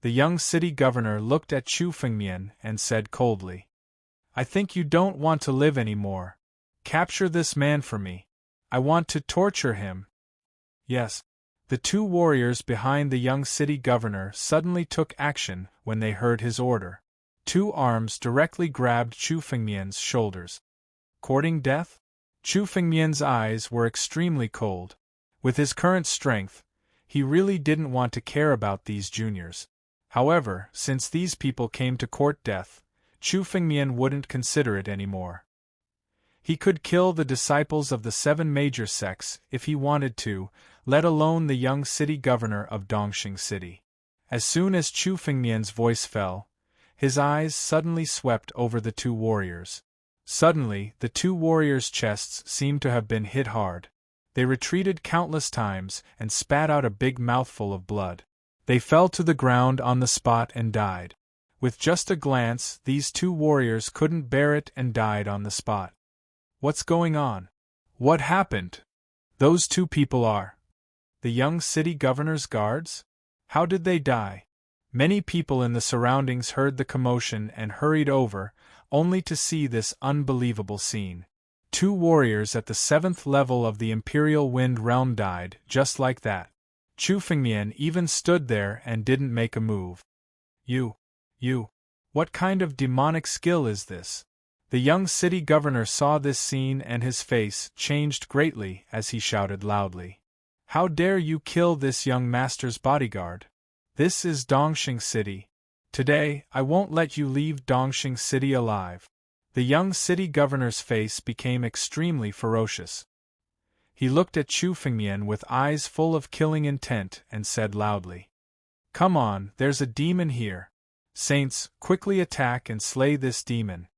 The young city governor looked at Chu Fengmian and said coldly. I think you don't want to live anymore. Capture this man for me. I want to torture him. Yes. The 2 warriors behind the young city governor suddenly took action when they heard his order. 2 arms directly grabbed Chu Fengmian's shoulders. Courting death? Chu Fengmian's eyes were extremely cold. With his current strength, he really didn't want to care about these juniors. However, since these people came to court death, Chu Fengmian wouldn't consider it anymore. He could kill the disciples of the 7 major sects if he wanted to, let alone the young city governor of Dongxing City. As soon as Chu Fengmian's voice fell, his eyes suddenly swept over the 2 warriors. Suddenly, the 2 warriors' chests seemed to have been hit hard. They retreated countless times and spat out a big mouthful of blood. They fell to the ground on the spot and died. With just a glance, these 2 warriors couldn't bear it and died on the spot. What's going on? What happened? Those 2 people are the young city governor's guards? How did they die? Many people in the surroundings heard the commotion and hurried over, only to see this unbelievable scene. 2 warriors at the 7th level of the Imperial Wind Realm died, just like that. Chu Fengmian even stood there and didn't make a move. You, what kind of demonic skill is this? The young city governor saw this scene and his face changed greatly as he shouted loudly. How dare you kill this young master's bodyguard? This is Dongxing City. Today, I won't let you leave Dongxing City alive. The young city governor's face became extremely ferocious. He looked at Chu Fengmian with eyes full of killing intent and said loudly, Come on, there's a demon here. Saints, quickly attack and slay this demon.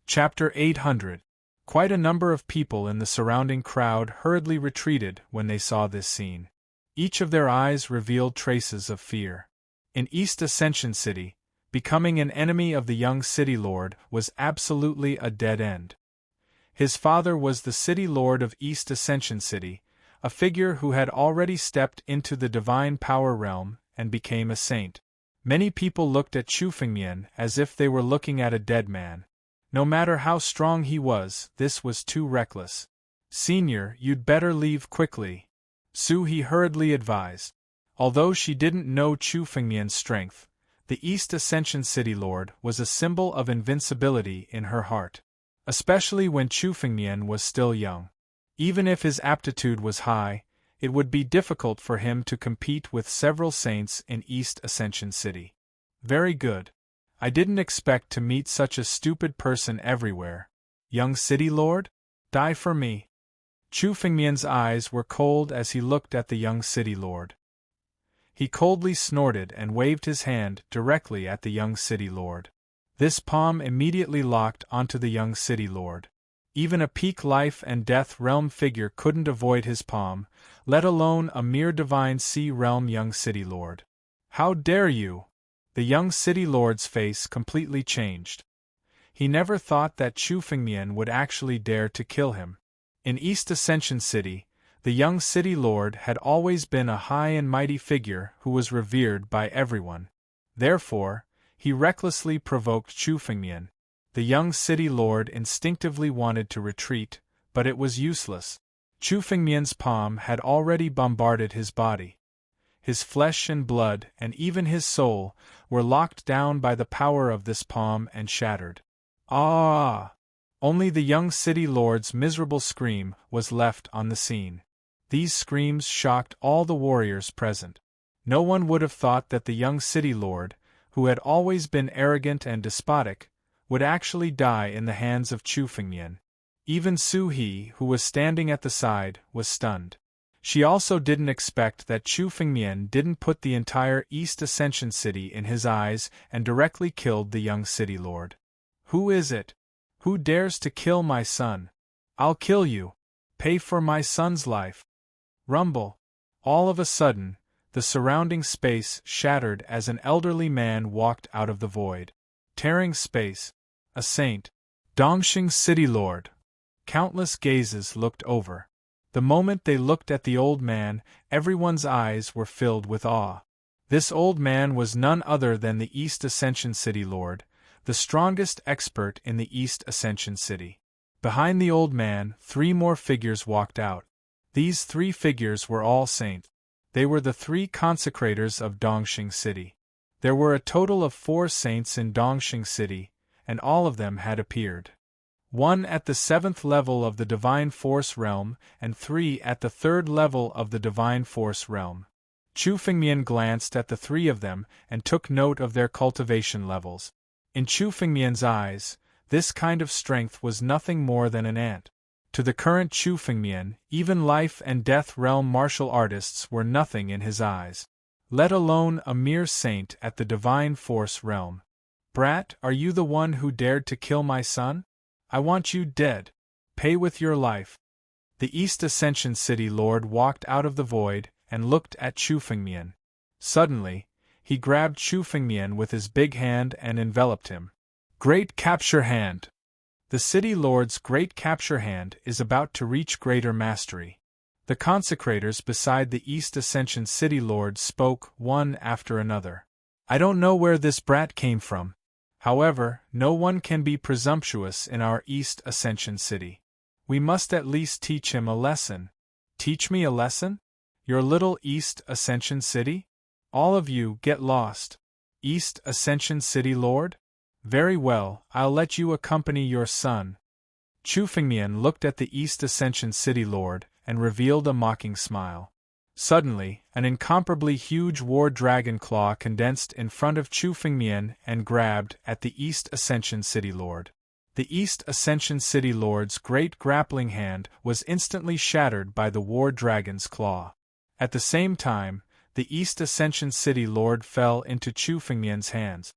Chapter 800. Quite a number of people in the surrounding crowd hurriedly retreated when they saw this scene. Each of their eyes revealed traces of fear. In East Ascension City, becoming an enemy of the young city lord was absolutely a dead end. His father was the city lord of East Ascension City, a figure who had already stepped into the divine power realm and became a saint. Many people looked at Chu Fengmian as if they were looking at a dead man. No matter how strong he was, this was too reckless. Senior, you'd better leave quickly, Su He hurriedly advised. Although she didn't know Chu Fengmian's strength, the East Ascension City Lord was a symbol of invincibility in her heart. Especially when Chu Fengmian was still young. Even if his aptitude was high, it would be difficult for him to compete with several saints in East Ascension City. Very good. I didn't expect to meet such a stupid person everywhere. Young city lord? Die for me. Chu Fengmian's eyes were cold as he looked at the young city lord. He coldly snorted and waved his hand directly at the young city lord. This palm immediately locked onto the young city lord. Even a peak life and death realm figure couldn't avoid his palm, let alone a mere divine sea realm young city lord. How dare you! The young city lord's face completely changed. He never thought that Chu Fengmian would actually dare to kill him. In East Ascension City, the young city lord had always been a high and mighty figure who was revered by everyone. Therefore, he recklessly provoked Chu Fengmian. The young city lord instinctively wanted to retreat, but it was useless. Chu Fengmian's palm had already bombarded his body. His flesh and blood, and even his soul, were locked down by the power of this palm and shattered. Ah! Only the young city lord's miserable scream was left on the scene. These screams shocked all the warriors present. No one would have thought that the young city lord, who had always been arrogant and despotic, would actually die in the hands of Chu Fengmian. Even Su He, who was standing at the side, was stunned. She also didn't expect that Chu Fengmian didn't put the entire East Ascension City in his eyes and directly killed the young city lord. Who is it? Who dares to kill my son? I'll kill you. Pay for my son's life. Rumble. All of a sudden, the surrounding space shattered as an elderly man walked out of the void. Tearing space. A saint. Dongxing City Lord. Countless gazes looked over. The moment they looked at the old man, everyone's eyes were filled with awe. This old man was none other than the East Ascension City Lord, the strongest expert in the East Ascension City. Behind the old man, 3 more figures walked out. These 3 figures were all saints. They were the 3 consecrators of Dongxing City. There were a total of 4 saints in Dongxing City, and all of them had appeared. 1 at the 7th level of the Divine Force Realm, and 3 at the 3rd level of the Divine Force Realm. Chu Fengmian glanced at the 3 of them and took note of their cultivation levels. In Chu Fengmian's eyes, this kind of strength was nothing more than an ant. To the current Chu Fengmian, even life and death realm martial artists were nothing in his eyes. Let alone a mere saint at the Divine Force Realm. Brat, are you the one who dared to kill my son? I want you dead. Pay with your life. The East Ascension City Lord walked out of the void and looked at Chu Fengmian. Suddenly, he grabbed Chu Fengmian with his big hand and enveloped him. Great Capture Hand! The City Lord's Great Capture Hand is about to reach greater mastery. The consecrators beside the East Ascension City Lord spoke one after another. I don't know where this brat came from. However, no one can be presumptuous in our East Ascension City. We must at least teach him a lesson. Teach me a lesson? Your little East Ascension City? All of you get lost. East Ascension City Lord? Very well, I'll let you accompany your son. Chu Fengmian looked at the East Ascension City Lord and revealed a mocking smile. Suddenly, an incomparably huge war dragon claw condensed in front of Chu Fengmian and grabbed at the East Ascension City Lord. The East Ascension City Lord's great grappling hand was instantly shattered by the war dragon's claw. At the same time, the East Ascension City Lord fell into Chu Fengmian's hands.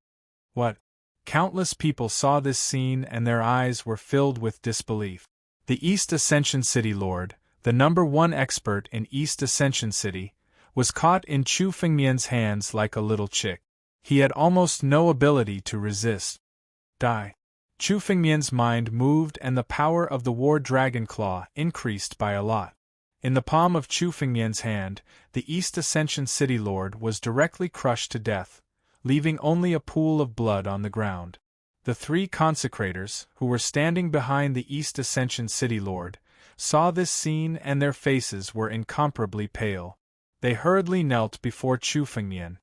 What? Countless people saw this scene and their eyes were filled with disbelief. The East Ascension City Lord, the #1 expert in East Ascension City, was caught in Chu Fengmian's hands like a little chick. He had almost no ability to resist. Die. Chu Fengmian's mind moved and the power of the War Dragon Claw increased by a lot. In the palm of Chu Fengmian's hand, the East Ascension City Lord was directly crushed to death, leaving only a pool of blood on the ground. The 3 consecrators, who were standing behind the East Ascension City Lord, saw this scene and their faces were incomparably pale. They hurriedly knelt before Chu Fengmian.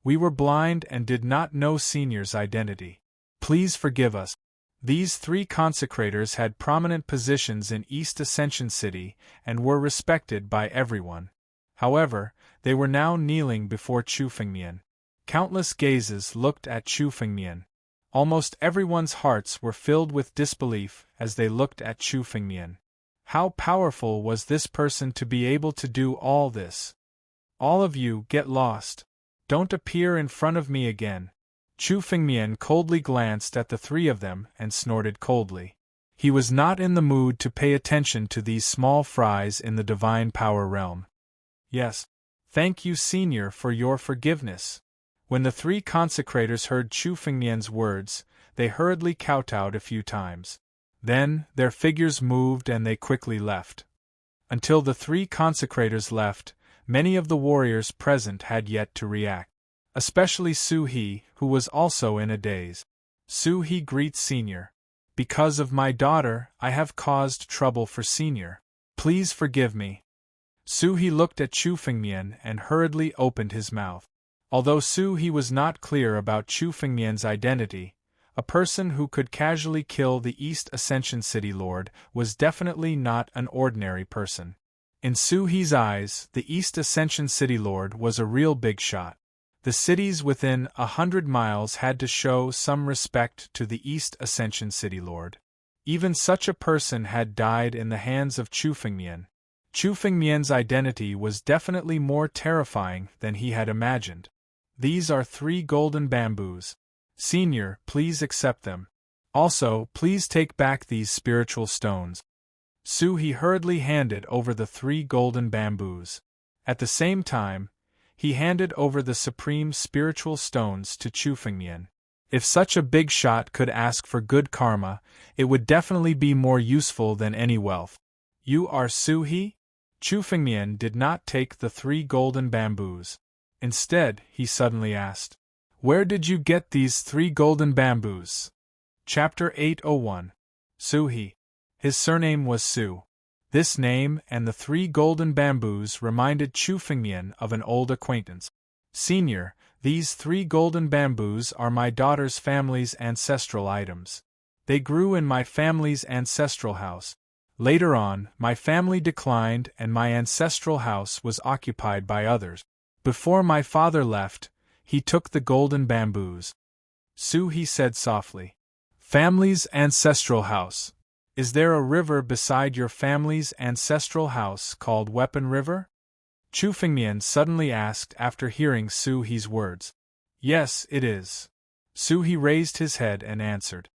We were blind and did not know Senior's identity. Please forgive us. These 3 consecrators had prominent positions in East Ascension City and were respected by everyone. However, they were now kneeling before Chu Fengmian. Countless gazes looked at Chu Fengmian. Almost everyone's hearts were filled with disbelief as they looked at Chu Fengmian. How powerful was this person to be able to do all this? All of you get lost. Don't appear in front of me again. Chu Fengmian coldly glanced at the 3 of them and snorted coldly. He was not in the mood to pay attention to these small fries in the divine power realm. Yes. Thank you, Senior, for your forgiveness. When the 3 consecrators heard Chu Fengmian's words, they hurriedly kowtowed a few times. Then, their figures moved and they quickly left. Until the 3 consecrators left, many of the warriors present had yet to react. Especially Su He, who was also in a daze. Su He greets Senior. Because of my daughter, I have caused trouble for Senior. Please forgive me. Su He looked at Chu Fengmian and hurriedly opened his mouth. Although Su He was not clear about Chu Fengmian's identity, a person who could casually kill the East Ascension City Lord was definitely not an ordinary person. In Su He's eyes, the East Ascension City Lord was a real big shot. The cities within 100 miles had to show some respect to the East Ascension City Lord. Even such a person had died in the hands of Chu Fengmian. Chu Fengmian's identity was definitely more terrifying than he had imagined. These are 3 golden bamboos. Senior, please accept them. Also, please take back these spiritual stones. Su He hurriedly handed over the 3 golden bamboos. At the same time, he handed over the supreme spiritual stones to Chu Fengmian. If such a big shot could ask for good karma, it would definitely be more useful than any wealth. You are Su He? Chu Fengmian did not take the 3 golden bamboos. Instead, he suddenly asked, "Where did you get these 3 golden bamboos?" Chapter 801. Su He. His surname was Su. This name and the 3 golden bamboos reminded Chu Fengmian of an old acquaintance. Senior, these 3 golden bamboos are my daughter's family's ancestral items. They grew in my family's ancestral house. Later on, my family declined and my ancestral house was occupied by others. Before my father left, he took the golden bamboos. Su He said softly. Family's ancestral house. Is there a river beside your family's ancestral house called Weapon River? Chu Fengmian suddenly asked after hearing Su He's words. Yes, it is. Su He raised his head and answered.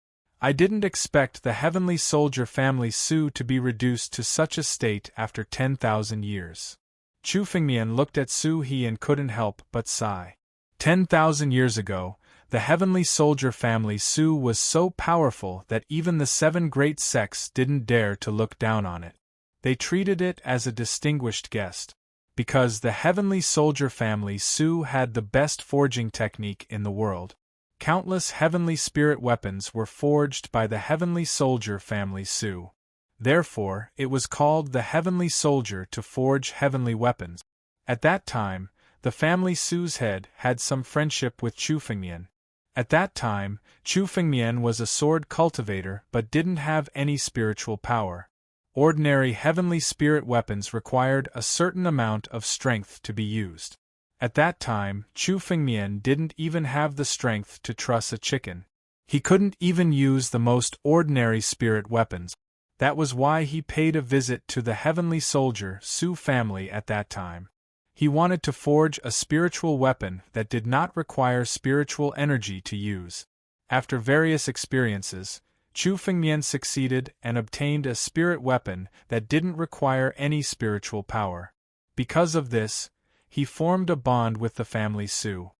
I didn't expect the Heavenly Soldier family Su to be reduced to such a state after 10,000 years. Chu Fengmian looked at Su He and couldn't help but sigh. 10,000 years ago, the Heavenly Soldier family Su was so powerful that even the 7 great sects didn't dare to look down on it. They treated it as a distinguished guest. Because the Heavenly Soldier family Su had the best forging technique in the world. Countless heavenly spirit weapons were forged by the Heavenly Soldier family Su. Therefore, it was called the Heavenly Soldier to forge heavenly weapons. At that time, the family Su's head had some friendship with Chu Fengmian. At that time, Chu Fengmian was a sword cultivator but didn't have any spiritual power. Ordinary heavenly spirit weapons required a certain amount of strength to be used. At that time, Chu Fengmian didn't even have the strength to truss a chicken. He couldn't even use the most ordinary spirit weapons. That was why he paid a visit to the heavenly soldier Su family at that time. He wanted to forge a spiritual weapon that did not require spiritual energy to use. After various experiences, Chu Fengmian succeeded and obtained a spirit weapon that didn't require any spiritual power. Because of this, he formed a bond with the family Su.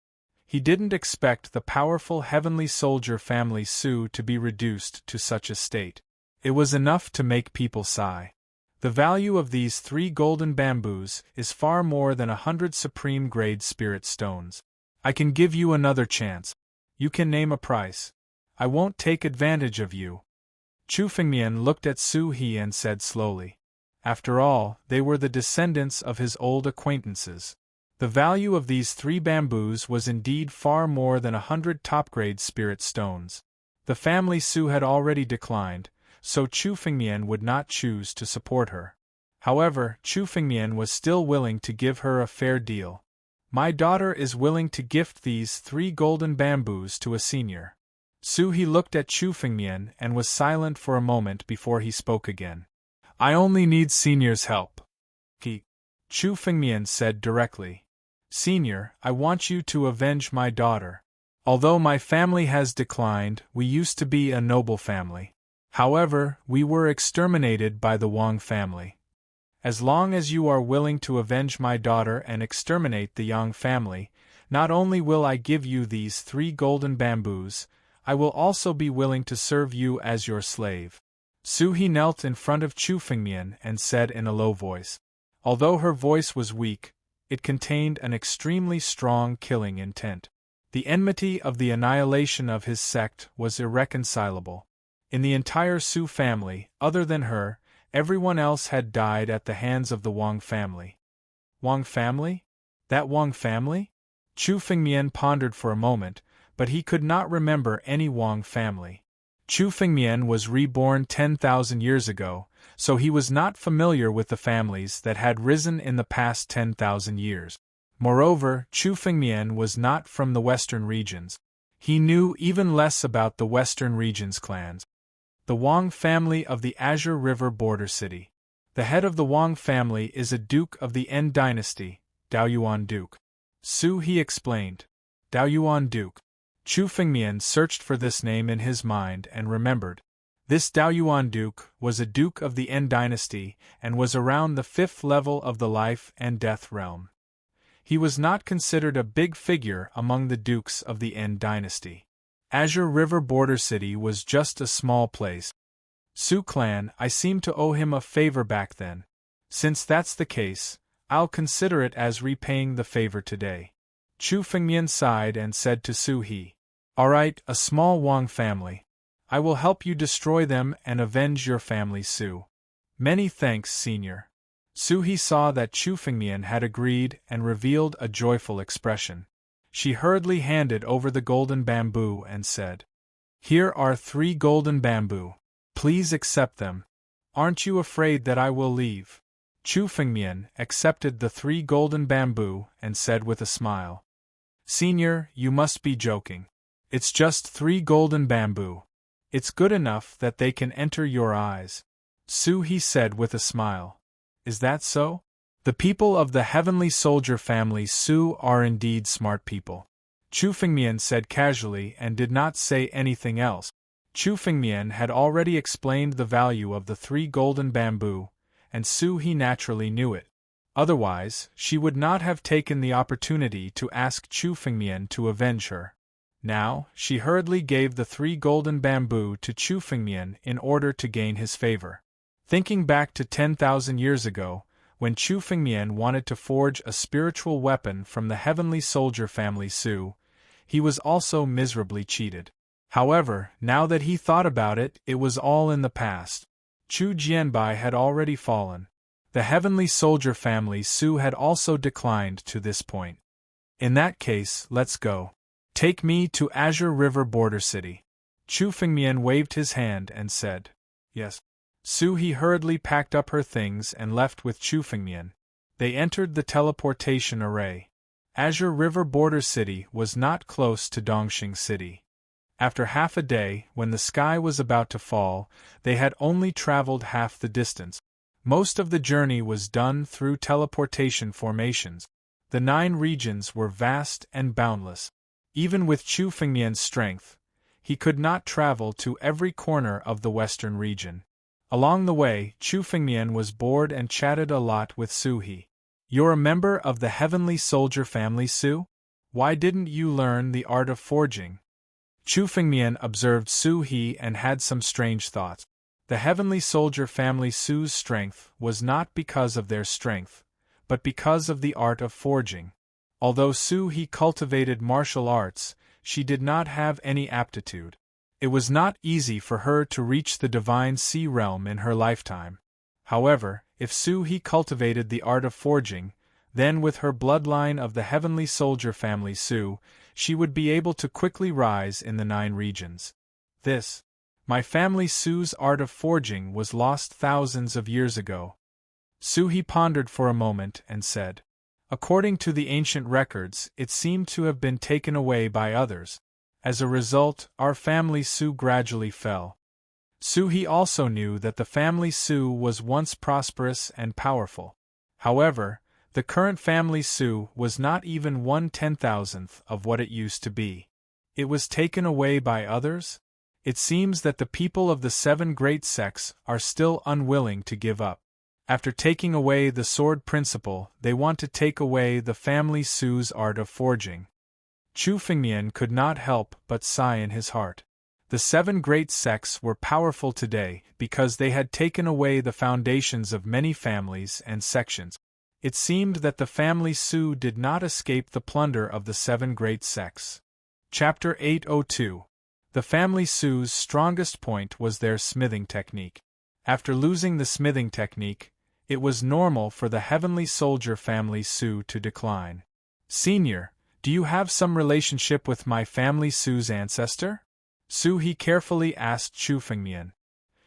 He didn't expect the powerful heavenly soldier family Su to be reduced to such a state. It was enough to make people sigh. The value of these 3 golden bamboos is far more than 100 supreme-grade spirit stones. I can give you another chance. You can name a price. I won't take advantage of you. Chu Fengmian looked at Su He and said slowly. After all, they were the descendants of his old acquaintances. The value of these 3 bamboos was indeed far more than 100 top-grade spirit stones. The family Su had already declined, so Chu Fengmian would not choose to support her. However, Chu Fengmian was still willing to give her a fair deal. My daughter is willing to gift these 3 golden bamboos to a senior. Su He looked at Chu Fengmian and was silent for a moment before he spoke again. I only need senior's help. Chu Fengmian said directly. Senior, I want you to avenge my daughter. Although my family has declined, we used to be a noble family. However, we were exterminated by the Wang family. As long as you are willing to avenge my daughter and exterminate the Yang family, not only will I give you these 3 golden bamboos, I will also be willing to serve you as your slave. Su He knelt in front of Chu Fengmian and said in a low voice. Although her voice was weak, it contained an extremely strong killing intent. The enmity of the annihilation of his sect was irreconcilable. In the entire Su family, other than her, everyone else had died at the hands of the Wang family. Wang family? That Wang family? Chu Fengmian pondered for a moment, but he could not remember any Wang family. Chu Fengmian was reborn 10,000 years ago, so he was not familiar with the families that had risen in the past 10,000 years. Moreover, Chu Fengmian was not from the western regions. He knew even less about the western regions' clans. The Wang family of the Azure River border city. The head of the Wang family is a duke of the N dynasty, Daoyuan Duke. Su He explained. Daoyuan Duke. Chu Fengmian searched for this name in his mind and remembered. This Daoyuan Duke was a duke of the N dynasty and was around the 5th level of the life and death realm. He was not considered a big figure among the dukes of the N dynasty. Azure River border city was just a small place. Su clan, I seem to owe him a favor back then. Since that's the case, I'll consider it as repaying the favor today. Chu Fengmian sighed and said to Su He. Alright, a small Wang family. I will help you destroy them and avenge your family Su. Many thanks, senior. Su He saw that Chu Fengmian had agreed and revealed a joyful expression. She hurriedly handed over the golden bamboo and said, Here are 3 golden bamboo. Please accept them. Aren't you afraid that I will leave? Chu Fengmian accepted the 3 golden bamboo and said with a smile. Senior, you must be joking. It's just 3 golden bamboo. It's good enough that they can enter your eyes. Su He said with a smile. Is that so? The people of the heavenly soldier family Su are indeed smart people. Chu Fengmian said casually and did not say anything else. Chu Fengmian had already explained the value of the 3 golden bamboo, and Su He naturally knew it. Otherwise, she would not have taken the opportunity to ask Chu Fengmian to avenge her. Now, she hurriedly gave the 3 golden bamboo to Chu Fengmian in order to gain his favor. Thinking back to 10,000 years ago, when Chu Fengmian wanted to forge a spiritual weapon from the heavenly soldier family Su, he was also miserably cheated. However, now that he thought about it, it was all in the past. Chu Jianbai had already fallen. The heavenly soldier family Su had also declined to this point. In that case, let's go. Take me to Azure River Border City. Chu Fengmian waved his hand and said, Yes. Su-He hurriedly packed up her things and left with Chu Fengmian. They entered the teleportation array. Azure River Border City was not close to Dongxing City. After half a day, when the sky was about to fall, they had only traveled half the distance. Most of the journey was done through teleportation formations. The 9 regions were vast and boundless. Even with Chu Fengmian's strength, he could not travel to every corner of the western region. Along the way, Chu Fengmian was bored and chatted a lot with Su-He. You're a member of the Heavenly Soldier family, Su? Why didn't you learn the art of forging? Chu Fengmian observed Su-He and had some strange thoughts. The Heavenly Soldier family Su's strength was not because of their strength, but because of the art of forging. Although Su-He cultivated martial arts, she did not have any aptitude. It was not easy for her to reach the Divine Sea Realm in her lifetime. However, if Su-He cultivated the art of forging, then with her bloodline of the Heavenly Soldier family Su, she would be able to quickly rise in the 9 regions. My family Su's art of forging was lost thousands of years ago. Su-He pondered for a moment and said, According to the ancient records, it seemed to have been taken away by others. As a result, our family Su gradually fell. Su-He also knew that the family Su was once prosperous and powerful. However, the current family Su was not even 1/10,000th of what it used to be. It was taken away by others? It seems that the people of the 7 great sects are still unwilling to give up. After taking away the sword principle, they want to take away the family Su's art of forging. Chu Fengmian could not help but sigh in his heart. The 7 great sects were powerful today because they had taken away the foundations of many families and sections. It seemed that the family Su did not escape the plunder of the 7 great sects. Chapter 802. The family Su's strongest point was their smithing technique. After losing the smithing technique, it was normal for the Heavenly Soldier family Su to decline. Senior, do you have some relationship with my family Su's ancestor? Su-He carefully asked Chu Fengmian.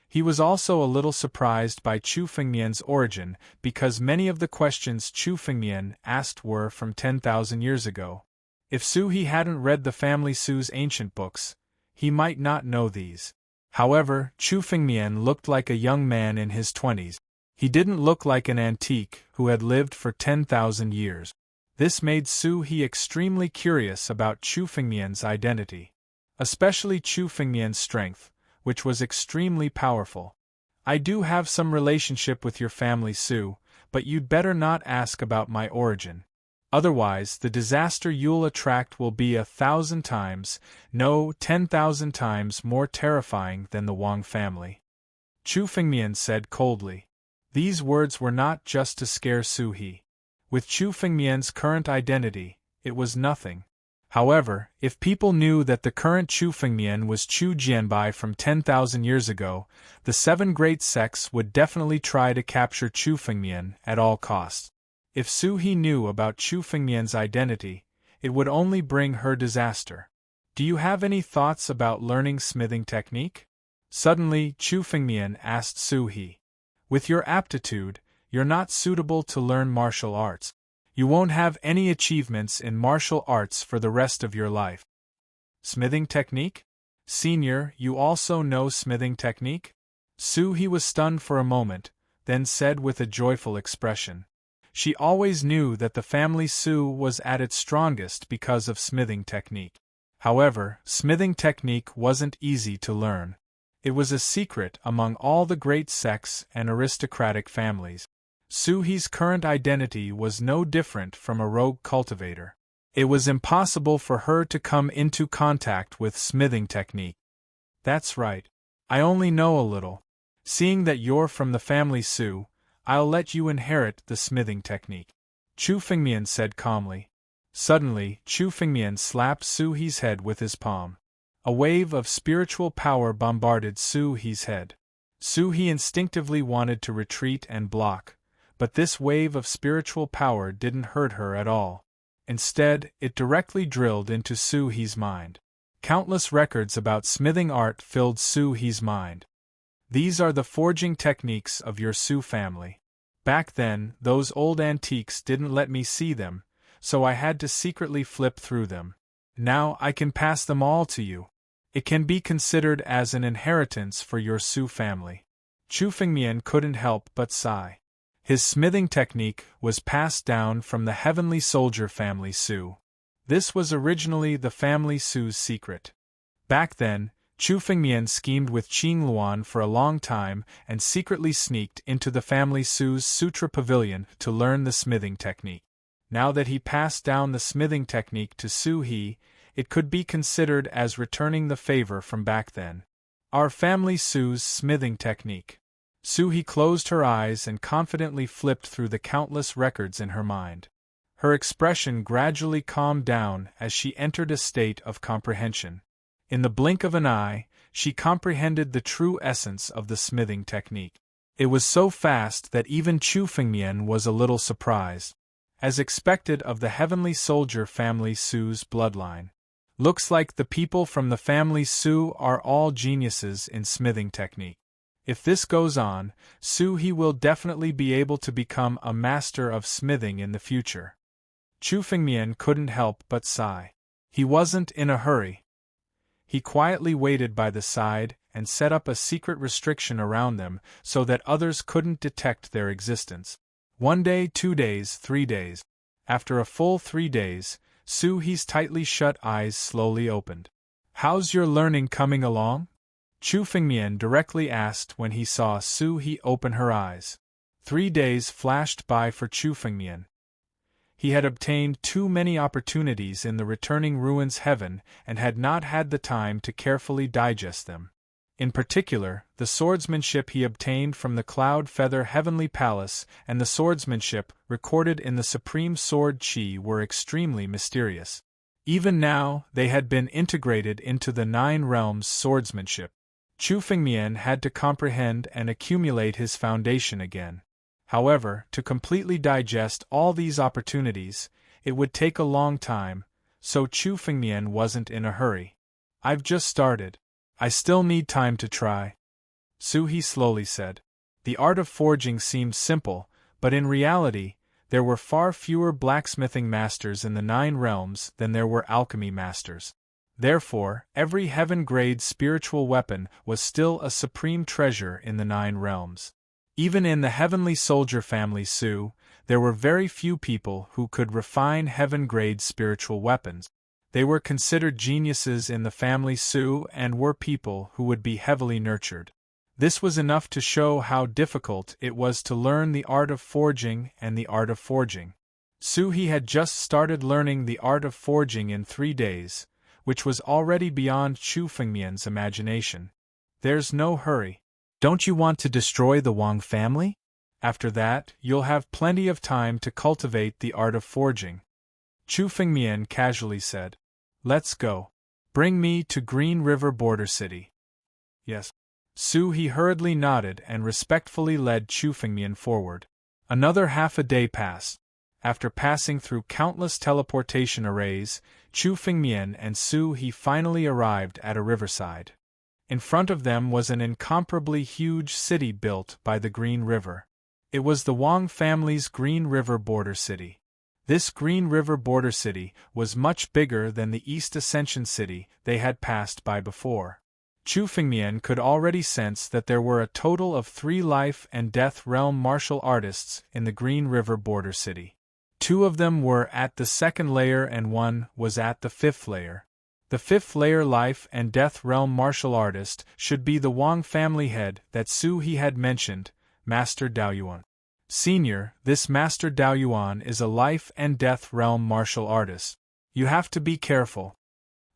He was also a little surprised by Chu Fengmian's origin because many of the questions Chu Fengmian asked were from 10,000 years ago. If Su-He hadn't read the family Su's ancient books, he might not know these. However, Chu Fengmian looked like a young man in his 20s. He didn't look like an antique who had lived for 10,000 years. This made Su-He extremely curious about Chu Fengmian's identity, especially Chu Fengmian's strength, which was extremely powerful. I do have some relationship with your family Su, but you'd better not ask about my origin. Otherwise, the disaster you'll attract will be 1,000 times, no, 10,000 times more terrifying than the Wang family. Chu Fengmian said coldly. These words were not just to scare Su-He. With Chu Fengmian's current identity, it was nothing. However, if people knew that the current Chu Fengmian was Chu Jianbai from 10,000 years ago, the 7 great sects would definitely try to capture Chu Fengmian at all costs. If Su-He knew about Chu Fengmian's identity, it would only bring her disaster. Do you have any thoughts about learning smithing technique? Suddenly, Chu Fengmian asked Su-He. With your aptitude, you're not suitable to learn martial arts. You won't have any achievements in martial arts for the rest of your life. Smithing technique? Senior, you also know smithing technique? Su-He was stunned for a moment, then said with a joyful expression. She always knew that the family Su was at its strongest because of smithing technique. However, smithing technique wasn't easy to learn. It was a secret among all the great sects and aristocratic families. Su-He's current identity was no different from a rogue cultivator. It was impossible for her to come into contact with smithing technique. That's right. I only know a little. Seeing that you're from the family Su, I'll let you inherit the smithing technique. Chu Fengmian said calmly. Suddenly, Chu Fengmian slapped Su-He's head with his palm. A wave of spiritual power bombarded Su-He's head. Su-He instinctively wanted to retreat and block, but this wave of spiritual power didn't hurt her at all. Instead, it directly drilled into Su He's mind. Countless records about smithing art filled Su He's mind. These are the forging techniques of your Su family. Back then, those old antiques didn't let me see them, so I had to secretly flip through them. Now I can pass them all to you. It can be considered as an inheritance for your Su family. Chu Fengmian couldn't help but sigh. His smithing technique was passed down from the Heavenly Soldier family Su. This was originally the family Su's secret. Back then, Chu Fengmian schemed with Qing Luan for a long time and secretly sneaked into the family Su's Sutra Pavilion to learn the smithing technique. Now that he passed down the smithing technique to Su He, it could be considered as returning the favor from back then. Our family Su's smithing technique. Su He closed her eyes and confidently flipped through the countless records in her mind. Her expression gradually calmed down as she entered a state of comprehension. In the blink of an eye, she comprehended the true essence of the smithing technique. It was so fast that even Chu Fengmian was a little surprised. As expected of the Heavenly Soldier family Su's bloodline. Looks like the people from the family Su are all geniuses in smithing technique. If this goes on, Su He will definitely be able to become a master of smithing in the future. Chu Fengmian couldn't help but sigh. He wasn't in a hurry. He quietly waited by the side and set up a secret restriction around them so that others couldn't detect their existence. 1 day, 2 days, 3 days. After a full 3 days, Su He's tightly shut eyes slowly opened. "How's your learning coming along?" Chu Fengmian directly asked when he saw Su He open her eyes. 3 days flashed by for Chu Fengmian. He had obtained too many opportunities in the returning ruins heaven and had not had the time to carefully digest them. In particular, the swordsmanship he obtained from the Cloud Feather Heavenly Palace and the swordsmanship recorded in the Supreme Sword Qi were extremely mysterious. Even now, they had been integrated into the 9 realms swordsmanship. Chu Fengmian had to comprehend and accumulate his foundation again. However, to completely digest all these opportunities, it would take a long time, so Chu Fengmian wasn't in a hurry. "I've just started. I still need time to try," Su He slowly said. The art of forging seemed simple, but in reality, there were far fewer blacksmithing masters in the 9 realms than there were alchemy masters. Therefore, every heaven-grade spiritual weapon was still a supreme treasure in the 9 realms. Even in the Heavenly Soldier family Su, there were very few people who could refine heaven-grade spiritual weapons. They were considered geniuses in the family Su and were people who would be heavily nurtured. This was enough to show how difficult it was to learn the art of forging and the art of forging. Su He had just started learning the art of forging in 3 days, which was already beyond Chu Fengmian's imagination. "There's no hurry. Don't you want to destroy the Wang family? After that, you'll have plenty of time to cultivate the art of forging," Chu Fengmian casually said. "Let's go. Bring me to Green River Border City." "Yes." Su He hurriedly nodded and respectfully led Chu Fengmian forward. Another half a day passed. After passing through countless teleportation arrays, Chu Fengmian and Su He finally arrived at a riverside. In front of them was an incomparably huge city built by the Green River. It was the Wang family's Green River Border City. This Green River Border City was much bigger than the East Ascension City they had passed by before. Chu Fengmian could already sense that there were a total of 3 life and death realm martial artists in the Green River Border City. 2 of them were at the 2nd layer and 1 was at the 5th layer. The 5th layer life and death realm martial artist should be the Wang family head that Su He had mentioned, Master Daoyuan. Senior, this Master Daoyuan is a life and death realm martial artist. You have to be careful.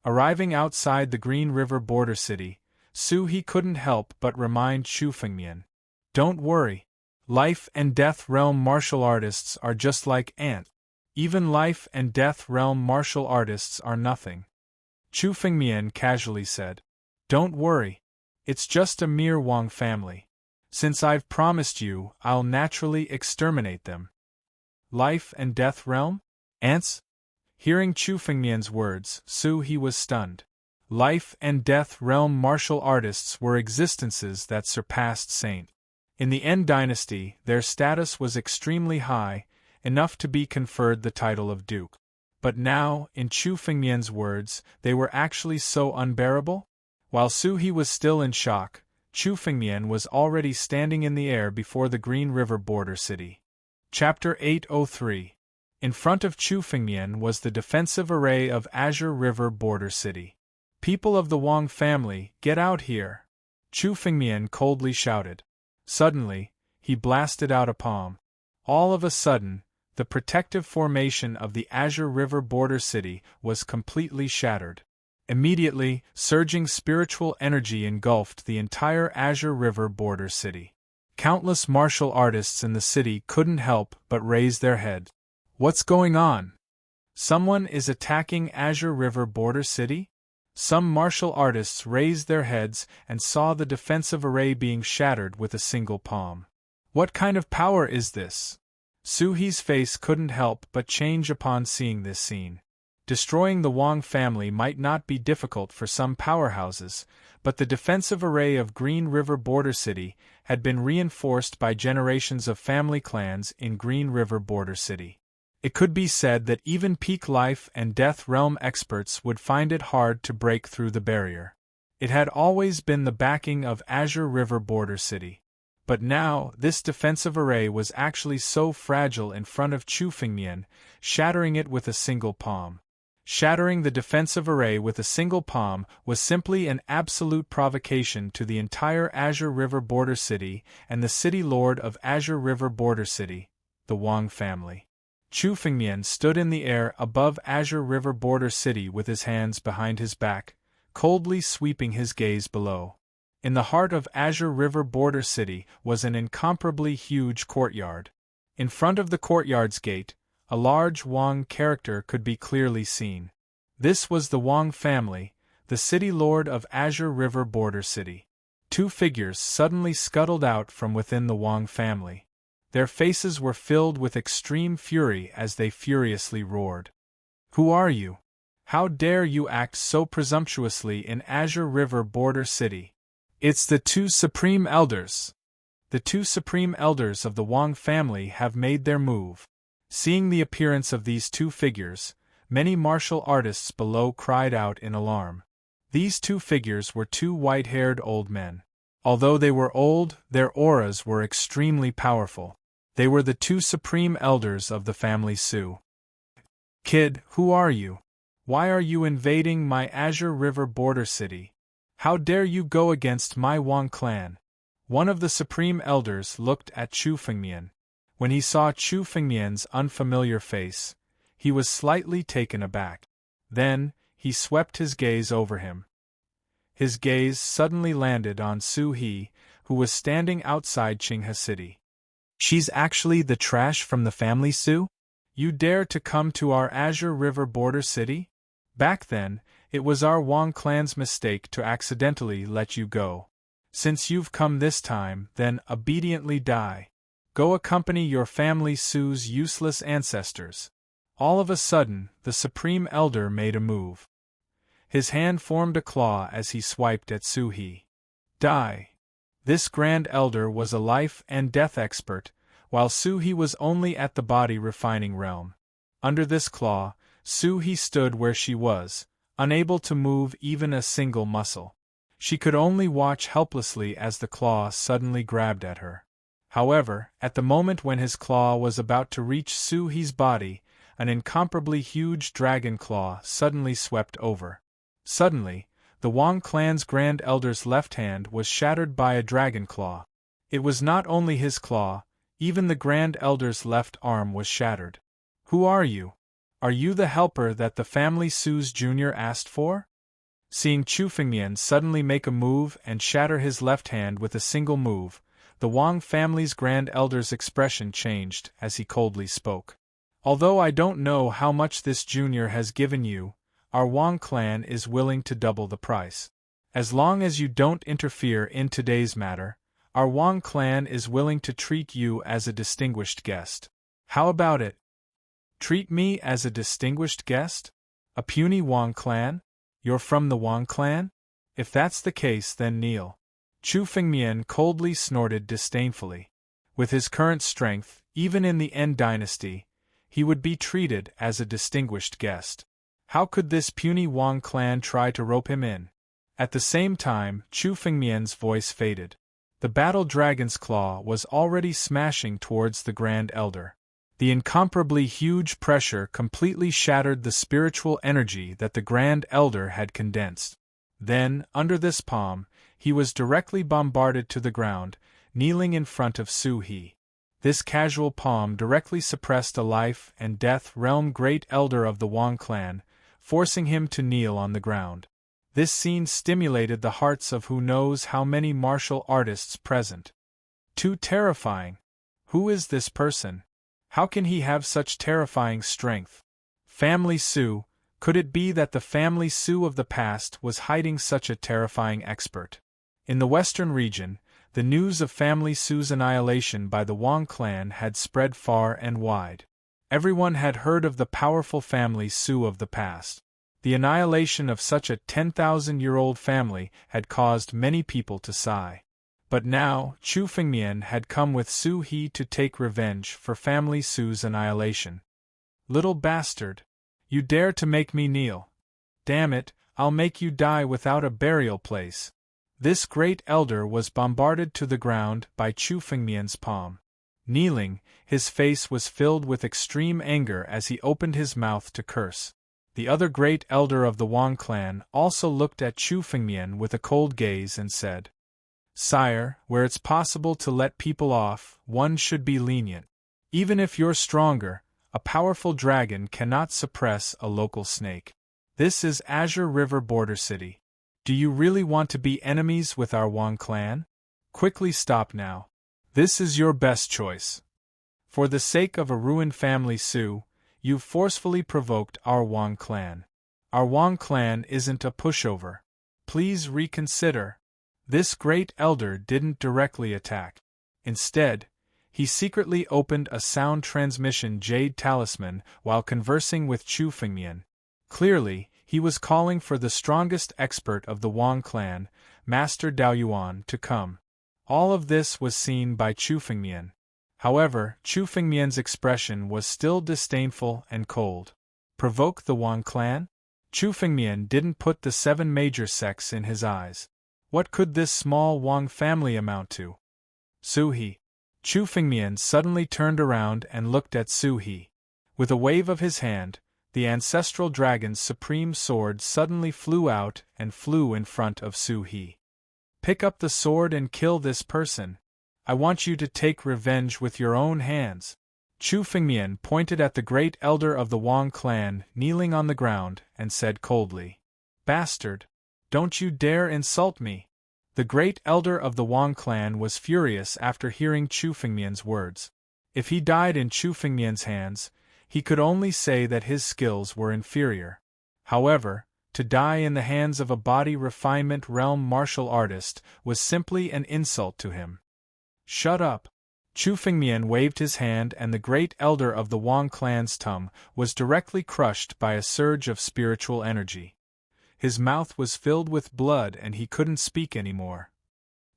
Arriving outside the Green River Border City, Su He couldn't help but remind Chu Fengmian. "Don't worry. Life and death realm martial artists are just like ants. Even life and death realm martial artists are nothing," Chu Fengmian casually said. "Don't worry. It's just a mere Wang family. Since I've promised you, I'll naturally exterminate them." "Life and death realm? Ants?" Hearing Chu Fengmian's words, Su He was stunned. Life and death realm martial artists were existences that surpassed Saint. In the N dynasty, their status was extremely high, enough to be conferred the title of duke. But now, in Chu Fengmian's words, they were actually so unbearable? While Su He was still in shock, Chu Fengmian was already standing in the air before the Green River border city. Chapter 803. In front of Chu Fengmian was the defensive array of Azure River border city. People of the Wang family, get out here! Chu Fengmian coldly shouted. Suddenly, he blasted out a palm. All of a sudden, the protective formation of the Azure River border city was completely shattered. Immediately, surging spiritual energy engulfed the entire Azure River border city. Countless martial artists in the city couldn't help but raise their heads. What's going on? Someone is attacking Azure River border city? Some martial artists raised their heads and saw the defensive array being shattered with a single palm. What kind of power is this? Su He's face couldn't help but change upon seeing this scene. Destroying the Wang family might not be difficult for some powerhouses, but the defensive array of Green River border city had been reinforced by generations of family clans in Green River border city. It could be said that even peak life and death realm experts would find it hard to break through the barrier. It had always been the backing of Azure River border city. But now, this defensive array was actually so fragile in front of Chu Fengmian, shattering it with a single palm. Shattering the defensive array with a single palm was simply an absolute provocation to the entire Azure River border city and the city lord of Azure River border city, the Wang family. Chu Fengmian stood in the air above Azure River border city with his hands behind his back, coldly sweeping his gaze below. In the heart of Azure River border city was an incomparably huge courtyard. In front of the courtyard's gate, a large Wang character could be clearly seen. This was the Wang family, the city lord of Azure River border city. Two figures suddenly scuttled out from within the Wang family. Their faces were filled with extreme fury as they furiously roared. Who are you? How dare you act so presumptuously in Azure River border city? It's the two Supreme Elders. The two Supreme Elders of the Wang family have made their move. Seeing the appearance of these two figures, many martial artists below cried out in alarm. These two figures were two white-haired old men. Although they were old, their auras were extremely powerful. They were the two Supreme Elders of the family Su. Kid, who are you? Why are you invading my Azure River border city? How dare you go against my Wang clan? One of the Supreme Elders looked at Chu Fengmian. When he saw Chu Fengmian's unfamiliar face, he was slightly taken aback. Then, he swept his gaze over him. His gaze suddenly landed on Su He, who was standing outside Qinghe City. She's actually the trash from the family Su? You dare to come to our Azure River border city? Back then, it was our Wang clan's mistake to accidentally let you go. Since you've come this time, then obediently die. Go accompany your family Su's useless ancestors. All of a sudden, the Supreme Elder made a move. His hand formed a claw as he swiped at Su He. Die. This Grand Elder was a life and death expert, while Su He was only at the body refining realm. Under this claw, Su He stood where she was, unable to move even a single muscle. She could only watch helplessly as the claw suddenly grabbed at her. However, at the moment when his claw was about to reach Su He's body, an incomparably huge dragon claw suddenly swept over. Suddenly, the Wang clan's Grand Elder's left hand was shattered by a dragon claw. It was not only his claw, even the Grand Elder's left arm was shattered. Who are you? Are you the helper that the family Su's junior asked for? Seeing Chu Fengmian suddenly make a move and shatter his left hand with a single move, the Wang family's Grand Elder's expression changed as he coldly spoke. Although I don't know how much this junior has given you, our Wang clan is willing to double the price. As long as you don't interfere in today's matter, our Wang clan is willing to treat you as a distinguished guest. How about it? Treat me as a distinguished guest? A puny Wang clan? You're from the Wang clan? If that's the case, then kneel. Chu Fengmian coldly snorted disdainfully. With his current strength, even in the N dynasty, he would be treated as a distinguished guest. How could this puny Wang clan try to rope him in? At the same time, Chu Fengmian's voice faded. The battle dragon's claw was already smashing towards the Grand Elder. The incomparably huge pressure completely shattered the spiritual energy that the Grand Elder had condensed. Then, under this palm, he was directly bombarded to the ground, kneeling in front of Su He. This casual palm directly suppressed a life and death realm Great Elder of the Wang clan, forcing him to kneel on the ground. This scene stimulated the hearts of who knows how many martial artists present. Too terrifying. Who is this person? How can he have such terrifying strength? Family Su, could it be that the family Su of the past was hiding such a terrifying expert? In the western region, the news of family Su's annihilation by the Wang clan had spread far and wide. Everyone had heard of the powerful family Su of the past. The annihilation of such a 10,000-year-old family had caused many people to sigh. But now, Chu Fengmian had come with Su He to take revenge for family Su's annihilation. Little bastard! You dare to make me kneel! Damn it, I'll make you die without a burial place! This great elder was bombarded to the ground by Chu Fengmian's palm. Kneeling, his face was filled with extreme anger as he opened his mouth to curse. The other great elder of the Wang clan also looked at Chu Fengmian with a cold gaze and said, Sire, where it's possible to let people off, one should be lenient. Even if you're stronger, a powerful dragon cannot suppress a local snake. This is Azure River Border City. Do you really want to be enemies with our Wang clan? Quickly stop now. This is your best choice. For the sake of a ruined family Su, you've forcefully provoked our Wang clan. Our Wang clan isn't a pushover. Please reconsider. This great elder didn't directly attack. Instead, he secretly opened a sound transmission jade talisman while conversing with Chu Fengmian. Clearly, he was calling for the strongest expert of the Wang clan, Master Daoyuan, to come. All of this was seen by Chu Fengmian. However, Chu Fengmian's expression was still disdainful and cold. Provoke the Wang clan? Chu Fengmian didn't put the 7 major sects in his eyes. What could this small Wang family amount to? Su He. Chu Fengmian suddenly turned around and looked at Su He. With a wave of his hand, the ancestral dragon's supreme sword suddenly flew out and flew in front of Su He. Pick up the sword and kill this person. I want you to take revenge with your own hands. Chu Fengmian pointed at the great elder of the Wang clan kneeling on the ground and said coldly, Bastard! Don't you dare insult me! The great elder of the Wang clan was furious after hearing Chu Fengmian's words. If he died in Chu Fengmian's hands, he could only say that his skills were inferior. However, to die in the hands of a body refinement realm martial artist was simply an insult to him. Shut up! Chu Fengmian waved his hand and the great elder of the Wang clan's tongue was directly crushed by a surge of spiritual energy. His mouth was filled with blood and he couldn't speak anymore.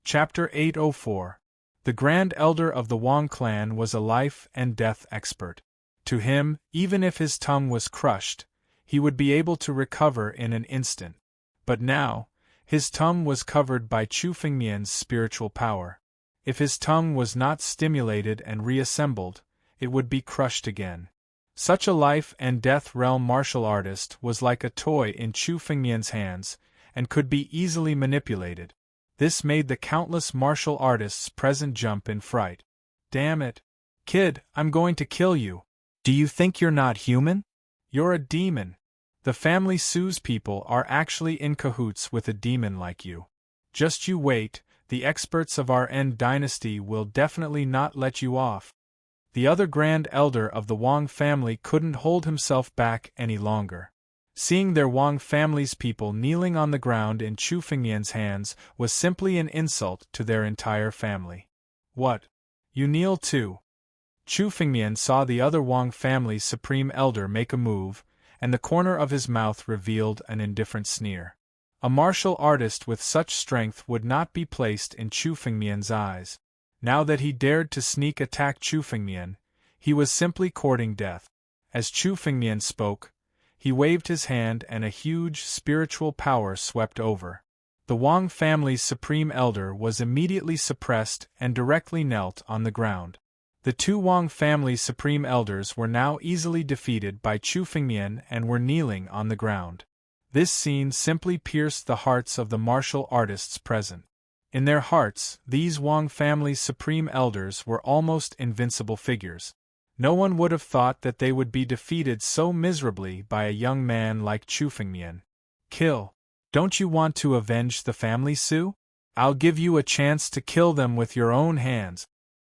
Chapter 804. The Grand Elder of the Wang clan was a life and death expert. To him, even if his tongue was crushed, he would be able to recover in an instant. But now, his tongue was covered by Chu Fengmian's spiritual power. If his tongue was not stimulated and reassembled, it would be crushed again. Such a life and death realm martial artist was like a toy in Chu Fengmian's hands, and could be easily manipulated. This made the countless martial artists present jump in fright. Damn it! Kid, I'm going to kill you! Do you think you're not human? You're a demon! The family Su's people are actually in cahoots with a demon like you. Just you wait, the experts of our N dynasty will definitely not let you off. The other Grand Elder of the Wang family couldn't hold himself back any longer. Seeing their Wang family's people kneeling on the ground in Chu Fengmian's hands was simply an insult to their entire family. What? You kneel too? Chu Fengmian saw the other Wang family's supreme elder make a move, and the corner of his mouth revealed an indifferent sneer. A martial artist with such strength would not be placed in Chu Fengmian's eyes. Now that he dared to sneak attack Chu Fengmian, he was simply courting death. As Chu Fengmian spoke, he waved his hand and a huge spiritual power swept over. The Wang family's supreme elder was immediately suppressed and directly knelt on the ground. The two Wang family's supreme elders were now easily defeated by Chu Fengmian and were kneeling on the ground. This scene simply pierced the hearts of the martial artists present. In their hearts, these Wang family's supreme elders were almost invincible figures. No one would have thought that they would be defeated so miserably by a young man like Chu Fengmian. Kill. Don't you want to avenge the family, Su? I'll give you a chance to kill them with your own hands.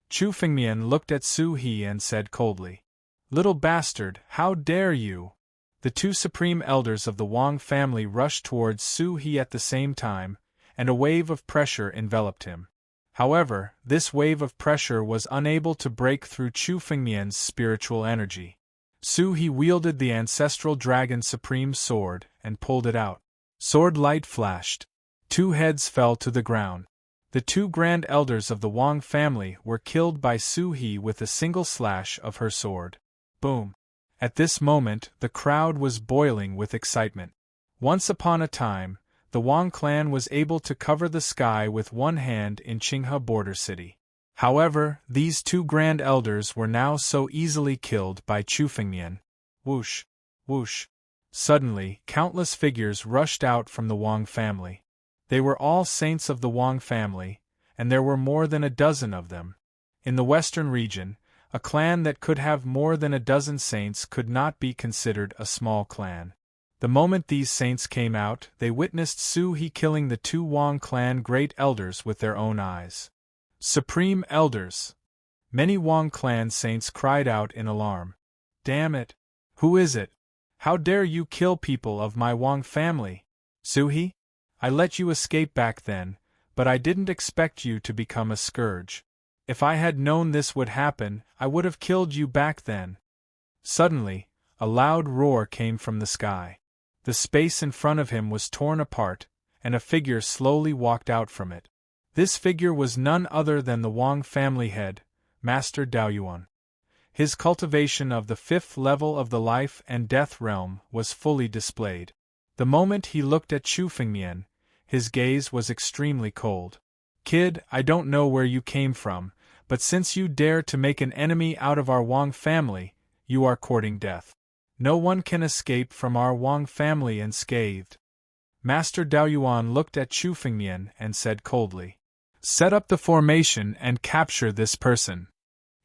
Chu Fengmian looked at Su He and said coldly, "Little bastard, how dare you?" The two supreme elders of the Wang family rushed towards Su He at the same time, and a wave of pressure enveloped him. However, this wave of pressure was unable to break through Chu Fengmian's spiritual energy. Su He wielded the ancestral dragon supreme sword and pulled it out. Sword light flashed. Two heads fell to the ground. The two grand elders of the Wang family were killed by Su He with a single slash of her sword. Boom! At this moment, the crowd was boiling with excitement. Once upon a time, the Wang clan was able to cover the sky with one hand in Qinghe border city. However, these two grand elders were now so easily killed by Chu Fengmian. Whoosh! Whoosh! Suddenly, countless figures rushed out from the Wang family. They were all saints of the Wang family, and there were more than a dozen of them. In the western region, a clan that could have more than a dozen saints could not be considered a small clan. The moment these saints came out, they witnessed Su He killing the two Wang clan great elders with their own eyes. Supreme elders! Many Wang clan saints cried out in alarm. Damn it! Who is it? How dare you kill people of my Wang family? Su He? I let you escape back then, but I didn't expect you to become a scourge. If I had known this would happen, I would have killed you back then. Suddenly, a loud roar came from the sky. The space in front of him was torn apart, and a figure slowly walked out from it. This figure was none other than the Wang family head, Master Daoyuan. His cultivation of the 5th level of the life and death realm was fully displayed. The moment he looked at Chu Fengmian, his gaze was extremely cold. Kid, I don't know where you came from, but since you dare to make an enemy out of our Wang family, you are courting death. No one can escape from our Wang family unscathed. Master Daoyuan looked at Chu Fengmian and said coldly, "Set up the formation and capture this person."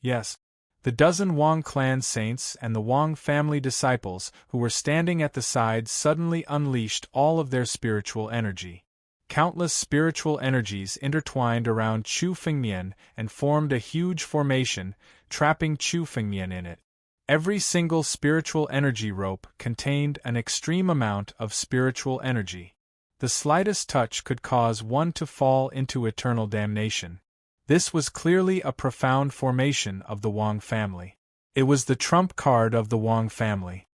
Yes. The dozen Wang clan saints and the Wang family disciples who were standing at the side suddenly unleashed all of their spiritual energy. Countless spiritual energies intertwined around Chu Fengmian and formed a huge formation, trapping Chu Fengmian in it. Every single spiritual energy rope contained an extreme amount of spiritual energy. The slightest touch could cause one to fall into eternal damnation. This was clearly a profound formation of the Wang family. It was the trump card of the Wang family.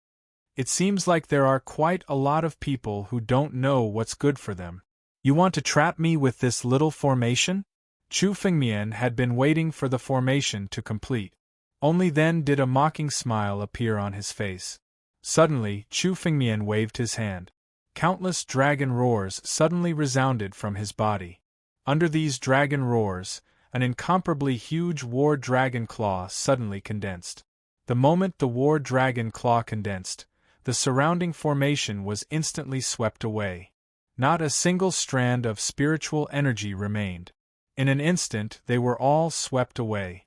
It seems like there are quite a lot of people who don't know what's good for them. You want to trap me with this little formation? Chu Fengmian had been waiting for the formation to complete. Only then did a mocking smile appear on his face. Suddenly, Chu Fengmian waved his hand. Countless dragon roars suddenly resounded from his body. Under these dragon roars, an incomparably huge war dragon claw suddenly condensed. The moment the war dragon claw condensed, the surrounding formation was instantly swept away. Not a single strand of spiritual energy remained. In an instant they were all swept away.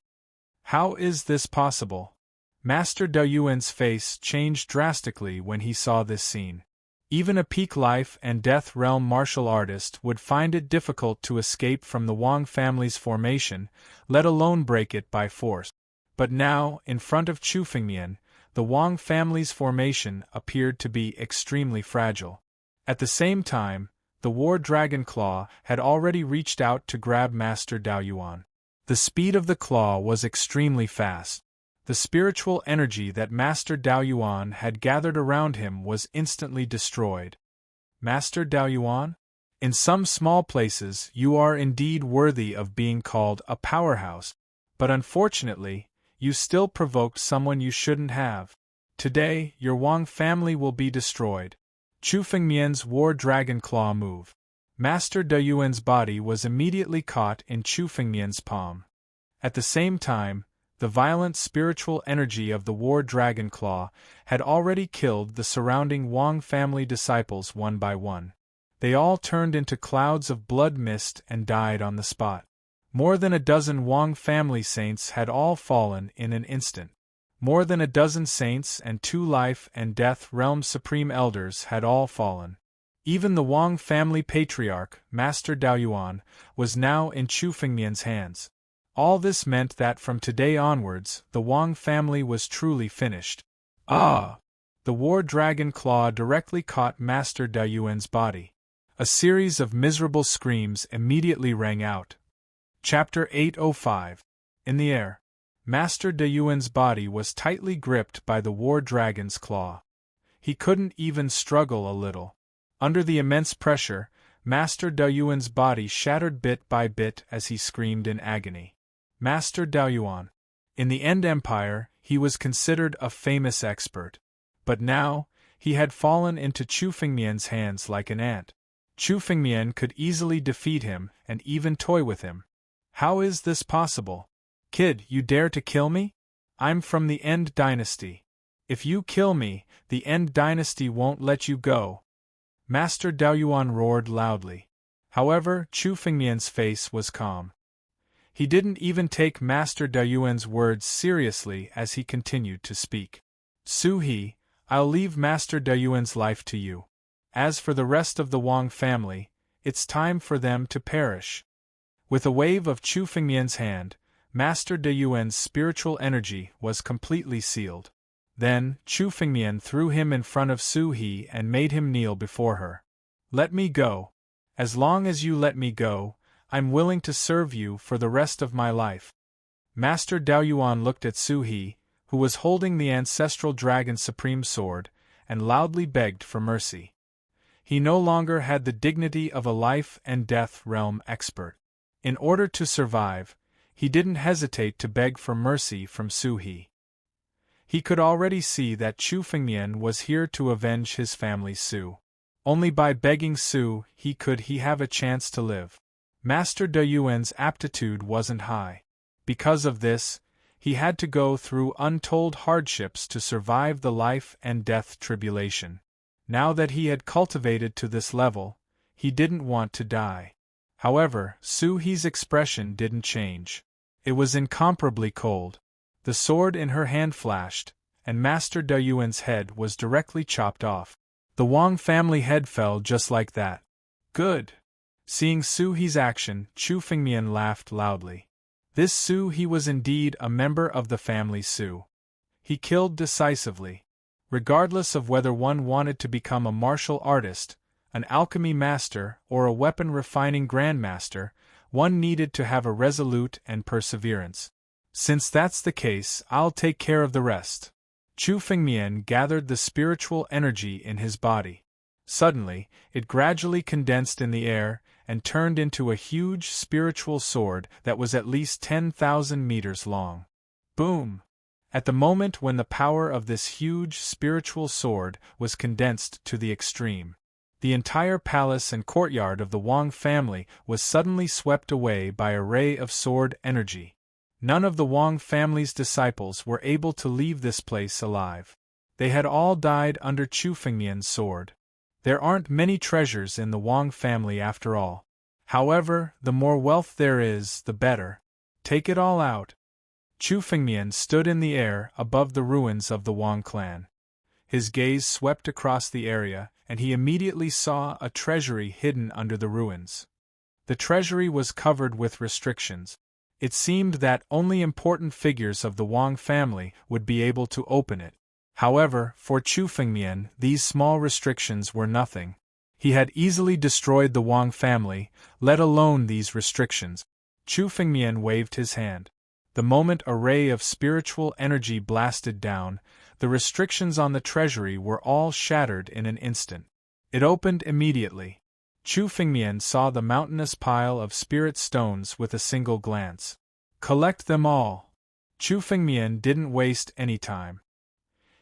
How is this possible? Master Daoyuan's face changed drastically when he saw this scene. Even a peak life and death realm martial artist would find it difficult to escape from the Wang family's formation, let alone break it by force. But now, in front of Chu Fengmian, the Wang family's formation appeared to be extremely fragile. At the same time, the War Dragon Claw had already reached out to grab Master Daoyuan. The speed of the claw was extremely fast. The spiritual energy that Master Dao Yuan had gathered around him was instantly destroyed. Master Dao Yuan? In some small places you are indeed worthy of being called a powerhouse, but unfortunately, you still provoked someone you shouldn't have. Today, your Wang family will be destroyed. Chu Fengmian's War Dragon Claw move. Master De Yuan's body was immediately caught in Chu Fengmian's palm. At the same time, the violent spiritual energy of the War Dragon Claw had already killed the surrounding Wang family disciples one by one. They all turned into clouds of blood mist and died on the spot. More than a dozen Wang family saints had all fallen in an instant. More than a dozen saints and 2 life and death realm supreme elders had all fallen. Even the Wang family patriarch, Master Dao Yuan, was now in Chu Fengmian's hands. All this meant that from today onwards, the Wang family was truly finished. Ah! The War Dragon Claw directly caught Master Dao Yuan's body. A series of miserable screams immediately rang out. Chapter 805. In the air. Master De Yuan's body was tightly gripped by the War Dragon's claw. He couldn't even struggle a little. Under the immense pressure, Master Dao Yuan's body shattered bit by bit as he screamed in agony. Master Dao Yuan. In the End Empire, he was considered a famous expert. But now, he had fallen into Chu Fengmian's hands like an ant. Chu Fengmian could easily defeat him and even toy with him. How is this possible? Kid, you dare to kill me? I'm from the End Dynasty. If you kill me, the End Dynasty won't let you go. Master Dao Yuan roared loudly. However, Chu Fengmian's face was calm. He didn't even take Master Dao Yuan's words seriously as he continued to speak. Su He, I'll leave Master Dao Yuan's life to you. As for the rest of the Wang family, it's time for them to perish. With a wave of Chu Fengmian's hand, Master De Yuan's spiritual energy was completely sealed. Then, Chu Fengmian threw him in front of Su He and made him kneel before her. Let me go. As long as you let me go, I'm willing to serve you for the rest of my life. Master Dao Yuan looked at Su He, who was holding the ancestral dragon supreme sword, and loudly begged for mercy. He no longer had the dignity of a life and death realm expert. In order to survive, he didn't hesitate to beg for mercy from Su He. He could already see that Chu Fengmian was here to avenge his family's Su. Only by begging Su He could he have a chance to live. Master De Yuan's aptitude wasn't high. Because of this, he had to go through untold hardships to survive the life and death tribulation. Now that he had cultivated to this level, he didn't want to die. However, Su He's expression didn't change. It was incomparably cold. The sword in her hand flashed, and Master Dao Yuan's head was directly chopped off. The Wang family head fell just like that. Good. Seeing Su He's action, Chu Fengmian laughed loudly. This Su He was indeed a member of the family Su. He killed decisively. Regardless of whether one wanted to become a martial artist, an alchemy master, or a weapon refining grandmaster, one needed to have a resolute and perseverance. Since that's the case, I'll take care of the rest. Chu Fengmian gathered the spiritual energy in his body. Suddenly, it gradually condensed in the air and turned into a huge spiritual sword that was at least 10,000 meters long. Boom! At the moment when the power of this huge spiritual sword was condensed to the extreme, the entire palace and courtyard of the Wang family was suddenly swept away by a ray of sword energy. None of the Wang family's disciples were able to leave this place alive. They had all died under Chu Fengmian's sword. There aren't many treasures in the Wang family after all. However, the more wealth there is, the better. Take it all out. Chu Fengmian stood in the air above the ruins of the Wang clan. His gaze swept across the area, and he immediately saw a treasury hidden under the ruins. The treasury was covered with restrictions. It seemed that only important figures of the Wang family would be able to open it. However, for Chu Fengmian, these small restrictions were nothing. He had easily destroyed the Wang family, let alone these restrictions. Chu Fengmian waved his hand. The moment a ray of spiritual energy blasted down, the restrictions on the treasury were all shattered in an instant. It opened immediately. Chu Fengmian saw the mountainous pile of spirit stones with a single glance. Collect them all. Chu Fengmian didn't waste any time.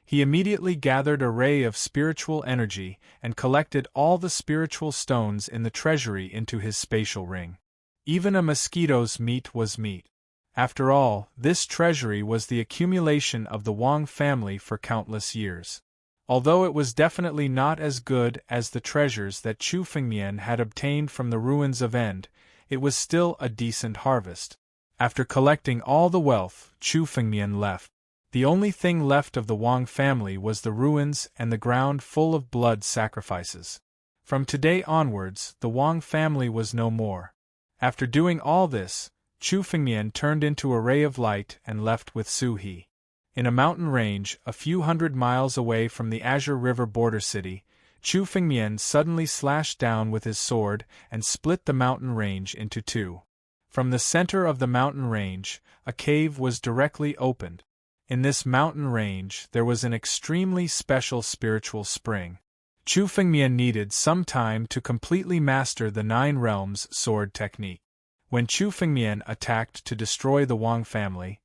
He immediately gathered a ray of spiritual energy and collected all the spiritual stones in the treasury into his spatial ring. Even a mosquito's meat was meat. After all, this treasury was the accumulation of the Wang family for countless years. Although it was definitely not as good as the treasures that Chu Fengmian had obtained from the ruins of End, it was still a decent harvest. After collecting all the wealth, Chu Fengmian left. The only thing left of the Wang family was the ruins and the ground full of blood sacrifices. From today onwards, the Wang family was no more. After doing all this, Chu Fengmian turned into a ray of light and left with Su He. In a mountain range, a few hundred miles away from the Azure River border city, Chu Fengmian suddenly slashed down with his sword and split the mountain range into two. From the center of the mountain range, a cave was directly opened. In this mountain range, there was an extremely special spiritual spring. Chu Fengmian needed some time to completely master the Nine Realms sword technique. When Chu Fengmian attacked to destroy the Wang family,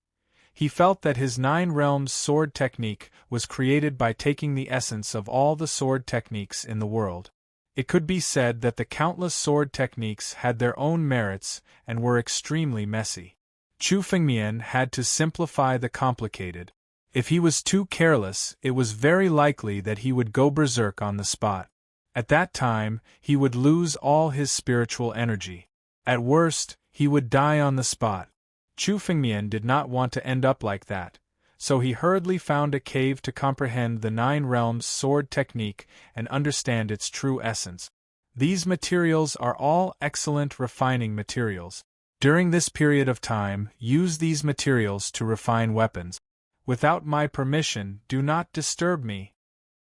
he felt that his Nine Realms sword technique was created by taking the essence of all the sword techniques in the world. It could be said that the countless sword techniques had their own merits and were extremely messy. Chu Fengmian had to simplify the complicated. If he was too careless, it was very likely that he would go berserk on the spot. At that time, he would lose all his spiritual energy. At worst, he would die on the spot. Chu Fengmian did not want to end up like that, so he hurriedly found a cave to comprehend the Nine Realms sword technique and understand its true essence. These materials are all excellent refining materials. During this period of time, use these materials to refine weapons. Without my permission, do not disturb me.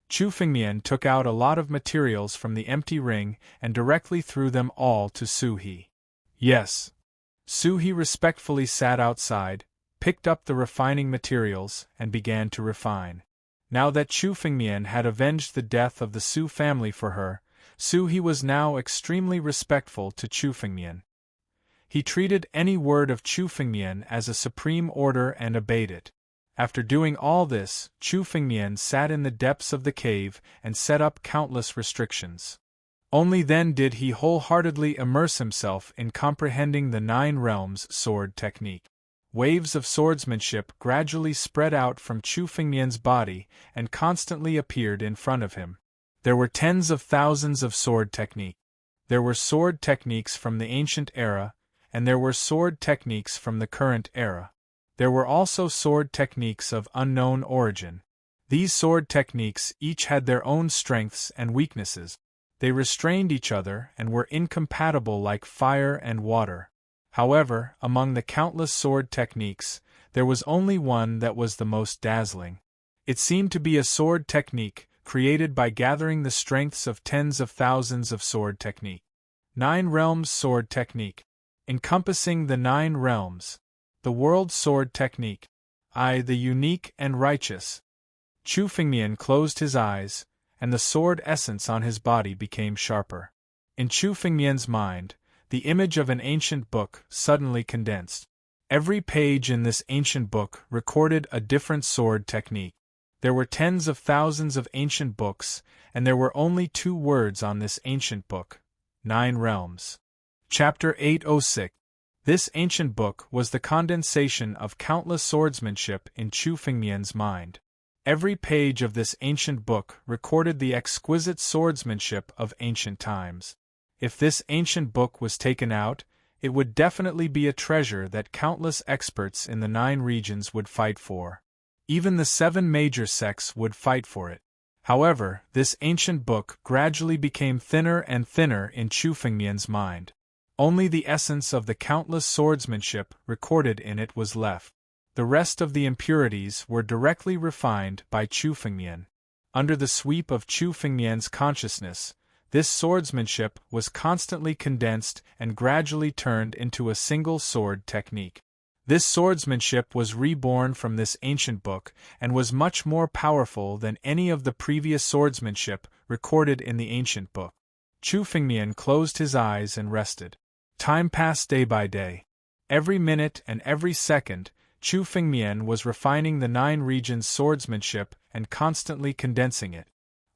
Chu Fengmian took out a lot of materials from the empty ring and directly threw them all to Su He. Yes. Su He respectfully sat outside, picked up the refining materials, and began to refine. Now that Chu Fengmian had avenged the death of the Su family for her, Su He was now extremely respectful to Chu Fengmian. He treated any word of Chu Fengmian as a supreme order and obeyed it. After doing all this, Chu Fengmian sat in the depths of the cave and set up countless restrictions. Only then did he wholeheartedly immerse himself in comprehending the Nine Realms sword technique. Waves of swordsmanship gradually spread out from Chu Fengmian's body and constantly appeared in front of him. There were tens of thousands of sword technique. There were sword techniques from the ancient era, and there were sword techniques from the current era. There were also sword techniques of unknown origin. These sword techniques each had their own strengths and weaknesses. They restrained each other and were incompatible like fire and water. However, among the countless sword techniques, there was only one that was the most dazzling. It seemed to be a sword technique created by gathering the strengths of tens of thousands of sword technique. Nine Realms sword technique. Encompassing the Nine Realms. The World Sword Technique. The unique and righteous. Chu Fengmian closed his eyes, and the sword essence on his body became sharper. In Chu Fengmian's mind, the image of an ancient book suddenly condensed. Every page in this ancient book recorded a different sword technique. There were tens of thousands of ancient books, and there were only 2 words on this ancient book: Nine Realms. Chapter 806. This ancient book was the condensation of countless swordsmanship in Chu Fengmian's mind. Every page of this ancient book recorded the exquisite swordsmanship of ancient times. If this ancient book was taken out, it would definitely be a treasure that countless experts in the 9 regions would fight for. Even the 7 major sects would fight for it. However, this ancient book gradually became thinner and thinner in Chu Fengmian's mind. Only the essence of the countless swordsmanship recorded in it was left. The rest of the impurities were directly refined by Chu Fengmian. Under the sweep of Chu Fengmian's consciousness, this swordsmanship was constantly condensed and gradually turned into a single sword technique. This swordsmanship was reborn from this ancient book and was much more powerful than any of the previous swordsmanship recorded in the ancient book. Chu Fengmian closed his eyes and rested. Time passed day by day. Every minute and every second, Chu Fengmian was refining the 9 regions swordsmanship and constantly condensing it.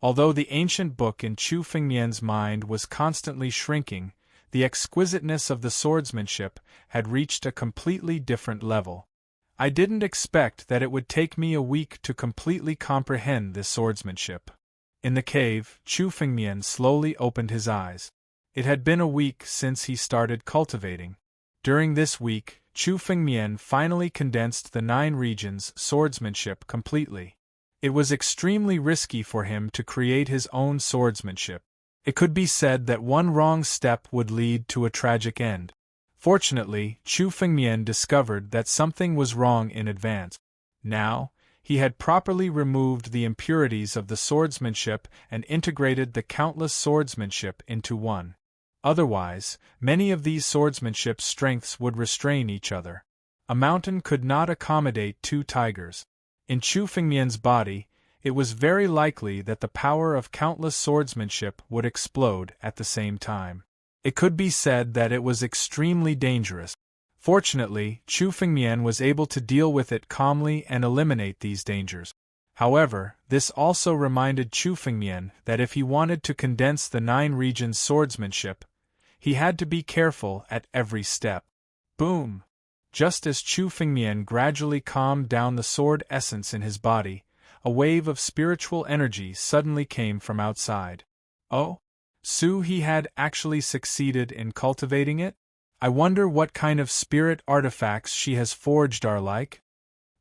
Although the ancient book in Chu Fengmian's mind was constantly shrinking, the exquisiteness of the swordsmanship had reached a completely different level. I didn't expect that it would take me a week to completely comprehend this swordsmanship. In the cave, Chu Fengmian slowly opened his eyes. It had been a week since he started cultivating. During this week, Chu Fengmian finally condensed the 9 regions swordsmanship completely. It was extremely risky for him to create his own swordsmanship. It could be said that one wrong step would lead to a tragic end. Fortunately, Chu Fengmian discovered that something was wrong in advance. Now, he had properly removed the impurities of the swordsmanship and integrated the countless swordsmanship into one. Otherwise, many of these swordsmanship strengths would restrain each other. A mountain could not accommodate 2 tigers. In Chu Fengmian's body, it was very likely that the power of countless swordsmanship would explode at the same time. It could be said that it was extremely dangerous. Fortunately, Chu Fengmian was able to deal with it calmly and eliminate these dangers. However, this also reminded Chu Fengmian that if he wanted to condense the 9 regions swordsmanship, he had to be careful at every step. Boom! Just as Chu Fengmian gradually calmed down the sword essence in his body, a wave of spiritual energy suddenly came from outside. Oh? So he had actually succeeded in cultivating it? I wonder what kind of spirit artifacts she has forged are like?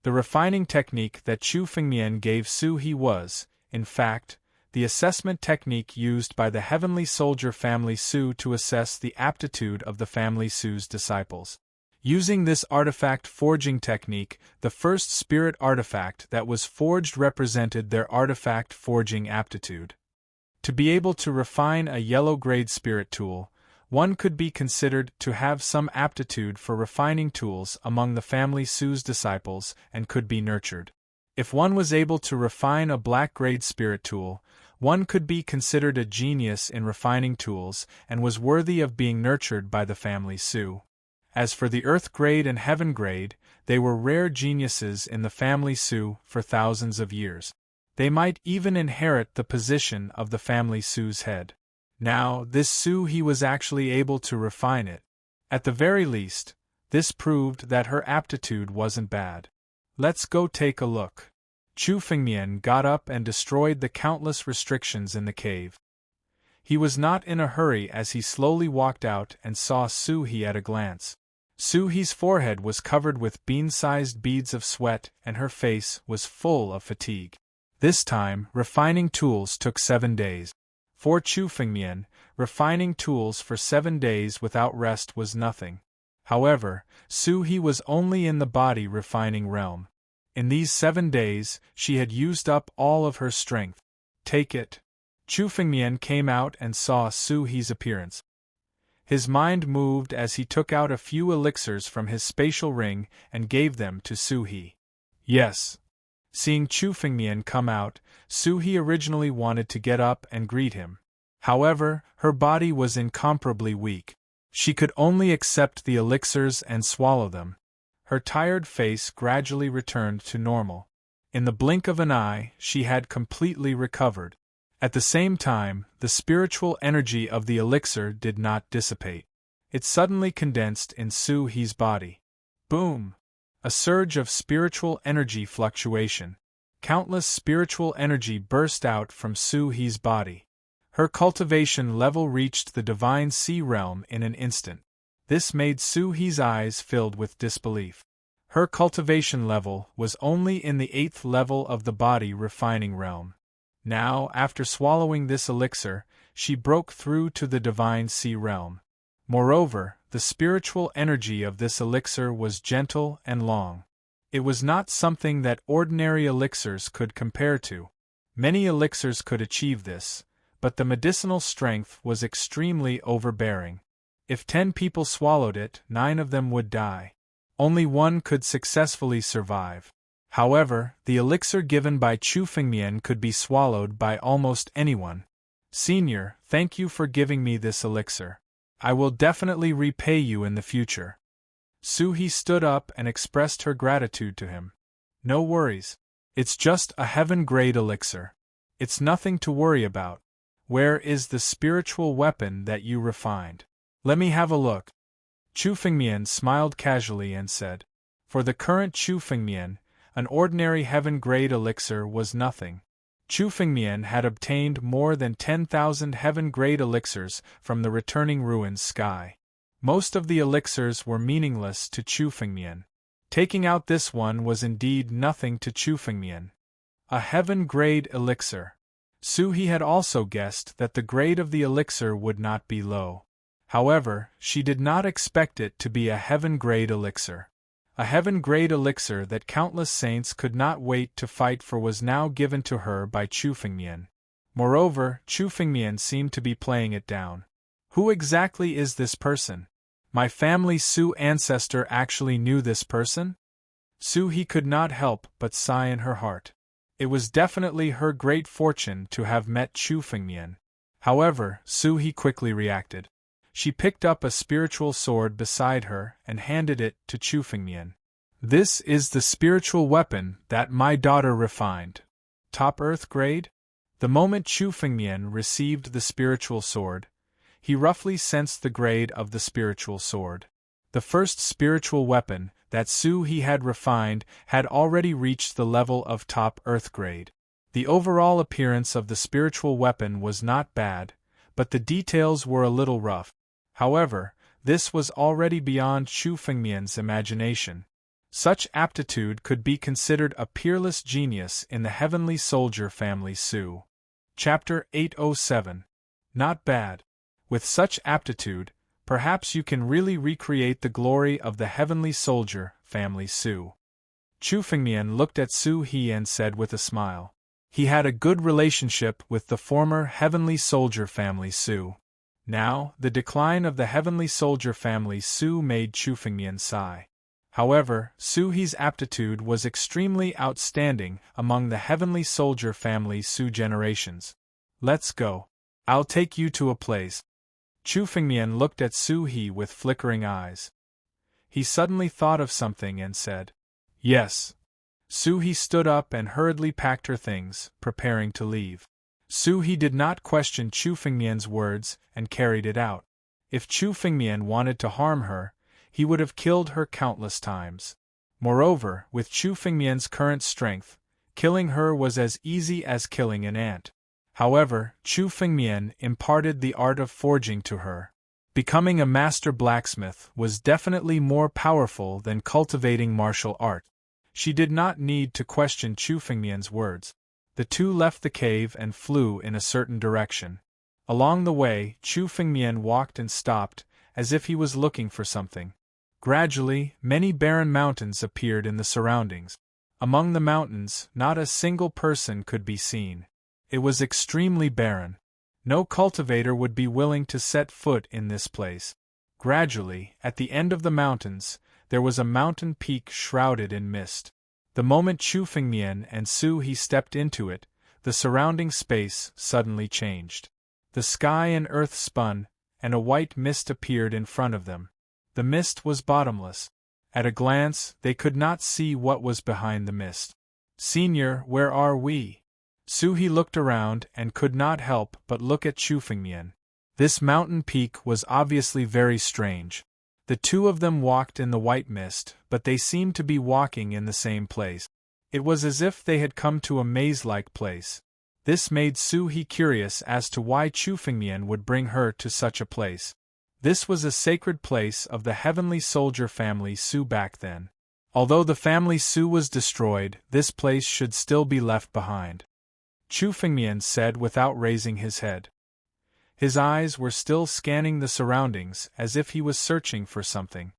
The refining technique that Chu Fengmian gave Su-He was, in fact, the assessment technique used by the Heavenly Soldier family Su to assess the aptitude of the family Su's disciples. Using this artifact forging technique, the first spirit artifact that was forged represented their artifact forging aptitude. To be able to refine a yellow-grade spirit tool, one could be considered to have some aptitude for refining tools among the family Su's disciples and could be nurtured. If one was able to refine a black-grade spirit tool, one could be considered a genius in refining tools and was worthy of being nurtured by the family Su. As for the Earth grade and Heaven grade, they were rare geniuses in the family Su for thousands of years. They might even inherit the position of the family Su's head. Now, this Su-He was actually able to refine it. At the very least, this proved that her aptitude wasn't bad. Let's go take a look. Chu Fengmian got up and destroyed the countless restrictions in the cave. He was not in a hurry as he slowly walked out and saw Su-He at a glance. Su-He's forehead was covered with bean-sized beads of sweat and her face was full of fatigue. This time, refining tools took 7 days. For Chu Fengmian, refining tools for 7 days without rest was nothing. However, Su-He was only in the body refining realm. In these 7 days, she had used up all of her strength. Take it. Chu Fengmian came out and saw Su-He's appearance. His mind moved as he took out a few elixirs from his spatial ring and gave them to Su-He. Yes. Seeing Chu Fengmian come out, Su-He originally wanted to get up and greet him. However, her body was incomparably weak. She could only accept the elixirs and swallow them. Her tired face gradually returned to normal. In the blink of an eye, she had completely recovered. At the same time, the spiritual energy of the elixir did not dissipate. It suddenly condensed in Su-He's body. Boom! A surge of spiritual energy fluctuation. Countless spiritual energy burst out from Su-He's body. Her cultivation level reached the divine sea realm in an instant. This made Su-He's eyes filled with disbelief. Her cultivation level was only in the 8th level of the body refining realm. Now, after swallowing this elixir, she broke through to the divine sea realm. Moreover, the spiritual energy of this elixir was gentle and long. It was not something that ordinary elixirs could compare to. Many elixirs could achieve this, but the medicinal strength was extremely overbearing. If 10 people swallowed it, 9 of them would die. Only one could successfully survive. However, the elixir given by Chu Fengmian could be swallowed by almost anyone. Senior, thank you for giving me this elixir. I will definitely repay you in the future. Su He stood up and expressed her gratitude to him. No worries. It's just a heaven-grade elixir. It's nothing to worry about. Where is the spiritual weapon that you refined? Let me have a look. Chu Fengmian smiled casually and said, for the current Chu Fengmian, an ordinary heaven-grade elixir was nothing. Chu Fengmian had obtained more than 10,000 heaven-grade elixirs from the returning ruins sky. Most of the elixirs were meaningless to Chu Fengmian. Taking out this one was indeed nothing to Chu Fengmian. A heaven-grade elixir. Su He had also guessed that the grade of the elixir would not be low. However, she did not expect it to be a heaven-grade elixir. A heaven-grade elixir that countless saints could not wait to fight for was now given to her by Chu Fengmian. Moreover, Chu Fengmian seemed to be playing it down. Who exactly is this person? My family Su ancestor actually knew this person? Su He could not help but sigh in her heart. It was definitely her great fortune to have met Chu Fengmian. However, Su He quickly reacted. She picked up a spiritual sword beside her and handed it to Chu Fengmian. This is the spiritual weapon that my daughter refined. Top Earth grade? The moment Chu Fengmian received the spiritual sword, he roughly sensed the grade of the spiritual sword. The first spiritual weapon that Su He had refined had already reached the level of top Earth grade. The overall appearance of the spiritual weapon was not bad, but the details were a little rough. However, this was already beyond Chu Fengmian's imagination. Such aptitude could be considered a peerless genius in the Heavenly Soldier family Su. Chapter 807. Not bad. With such aptitude, perhaps you can really recreate the glory of the Heavenly Soldier family Su. Chu Fengmian looked at Su He and said with a smile. He had a good relationship with the former Heavenly Soldier family Su. Now, the decline of the Heavenly Soldier family Su made Chu Fengmian sigh. However, Su He's aptitude was extremely outstanding among the Heavenly Soldier family Su generations. Let's go. I'll take you to a place. Chu Fengmian looked at Su He with flickering eyes. He suddenly thought of something and said, yes. Su He stood up and hurriedly packed her things, preparing to leave. Su He did not question Chu Fengmian's words and carried it out. If Chu Fengmian wanted to harm her, he would have killed her countless times. Moreover, with Chu Fengmian's current strength, killing her was as easy as killing an ant. However, Chu Fengmian imparted the art of forging to her. Becoming a master blacksmith was definitely more powerful than cultivating martial art. She did not need to question Chu Fengmian's words. The two left the cave and flew in a certain direction. Along the way, Chu Fengmian walked and stopped, as if he was looking for something. Gradually, many barren mountains appeared in the surroundings. Among the mountains, not a single person could be seen. It was extremely barren. No cultivator would be willing to set foot in this place. Gradually, at the end of the mountains, there was a mountain peak shrouded in mist. The moment Chu Fengmian and Su He stepped into it, the surrounding space suddenly changed. The sky and earth spun, and a white mist appeared in front of them. The mist was bottomless. At a glance, they could not see what was behind the mist. Senior, where are we? Su He looked around and could not help but look at Chu Fengmian. This mountain peak was obviously very strange. The two of them walked in the white mist, but they seemed to be walking in the same place. It was as if they had come to a maze-like place. This made Su He curious as to why Chu Fengmian would bring her to such a place. This was a sacred place of the Heavenly Soldier family Su back then. Although the family Su was destroyed, this place should still be left behind. Chu Fengmian said without raising his head. His eyes were still scanning the surroundings as if he was searching for something.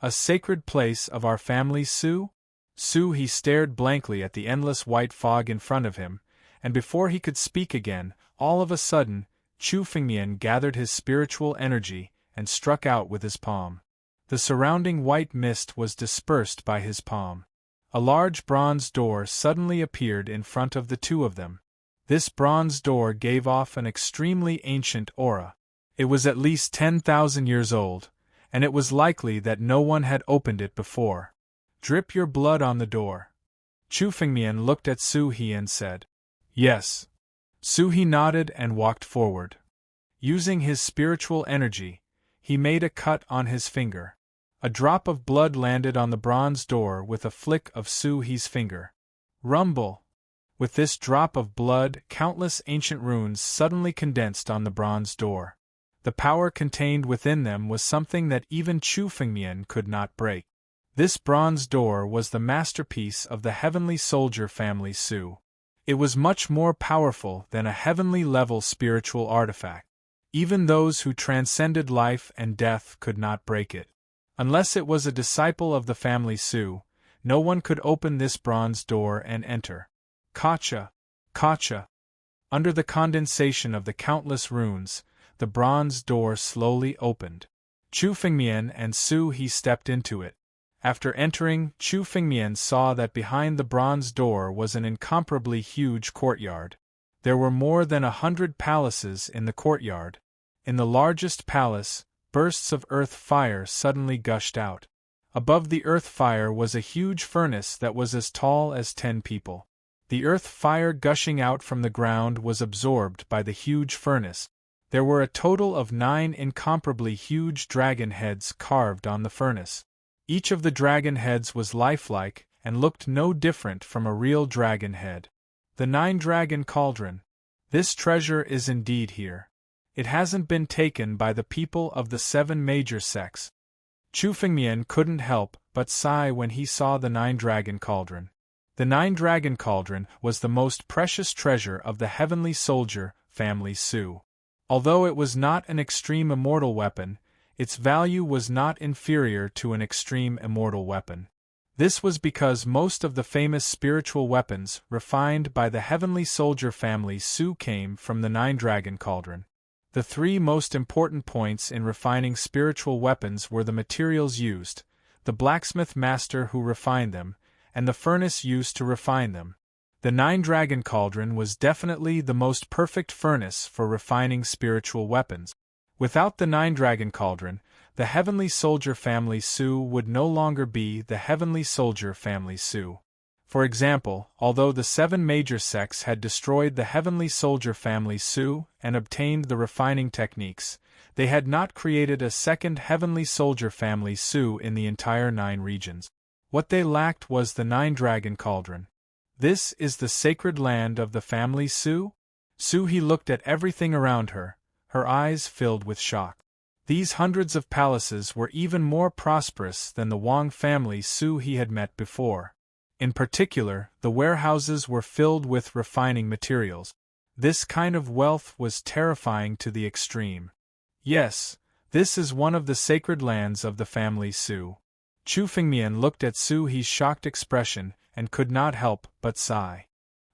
A sacred place of our family Su? Su He stared blankly at the endless white fog in front of him, and before he could speak again, all of a sudden, Chu Fengmian gathered his spiritual energy and struck out with his palm. The surrounding white mist was dispersed by his palm. A large bronze door suddenly appeared in front of the two of them. This bronze door gave off an extremely ancient aura. It was at least 10,000 years old, and it was likely that no one had opened it before. "Drip your blood on the door." Chu Fengmian looked at Su He and said, "Yes." Su He nodded and walked forward. Using his spiritual energy, he made a cut on his finger. A drop of blood landed on the bronze door with a flick of Su He's finger. Rumble! With this drop of blood, countless ancient runes suddenly condensed on the bronze door. The power contained within them was something that even Chu Fengmian could not break. This bronze door was the masterpiece of the Heavenly Soldier family Su. It was much more powerful than a heavenly-level spiritual artifact. Even those who transcended life and death could not break it. Unless it was a disciple of the family Su, no one could open this bronze door and enter. Kacha! Kacha! Under the condensation of the countless runes, the bronze door slowly opened. Chu Fengmian and Su He stepped into it. After entering, Chu Fengmian saw that behind the bronze door was an incomparably huge courtyard. There were more than 100 palaces in the courtyard. In the largest palace, bursts of earth fire suddenly gushed out. Above the earth fire was a huge furnace that was as tall as 10 people. The earth fire gushing out from the ground was absorbed by the huge furnace. There were a total of 9 incomparably huge dragon heads carved on the furnace. Each of the dragon heads was lifelike and looked no different from a real dragon head. The 9-dragon cauldron. This treasure is indeed here. It hasn't been taken by the people of the 7 major sects. Chu Fengmian couldn't help but sigh when he saw the 9-dragon cauldron. The 9-dragon cauldron was the most precious treasure of the Heavenly Soldier family Su. Although it was not an extreme immortal weapon, its value was not inferior to an extreme immortal weapon. This was because most of the famous spiritual weapons refined by the Heavenly Soldier family Su came from the 9-dragon cauldron. The 3 most important points in refining spiritual weapons were the materials used, the blacksmith master who refined them, and the furnace used to refine them. The 9-dragon cauldron was definitely the most perfect furnace for refining spiritual weapons. Without the 9-dragon cauldron, the Heavenly Soldier family Su would no longer be the Heavenly Soldier family Su. For example, although the 7 major sects had destroyed the Heavenly Soldier family Su and obtained the refining techniques, they had not created a second Heavenly Soldier family Su in the entire 9 regions. What they lacked was the 9-dragon cauldron. This is the sacred land of the family Su? Su He looked at everything around her, her eyes filled with shock. These hundreds of palaces were even more prosperous than the Wang family Su he had met before. In particular, the warehouses were filled with refining materials. This kind of wealth was terrifying to the extreme. Yes, this is one of the sacred lands of the family Su. Chu Fengmian looked at Su He's shocked expression and could not help but sigh.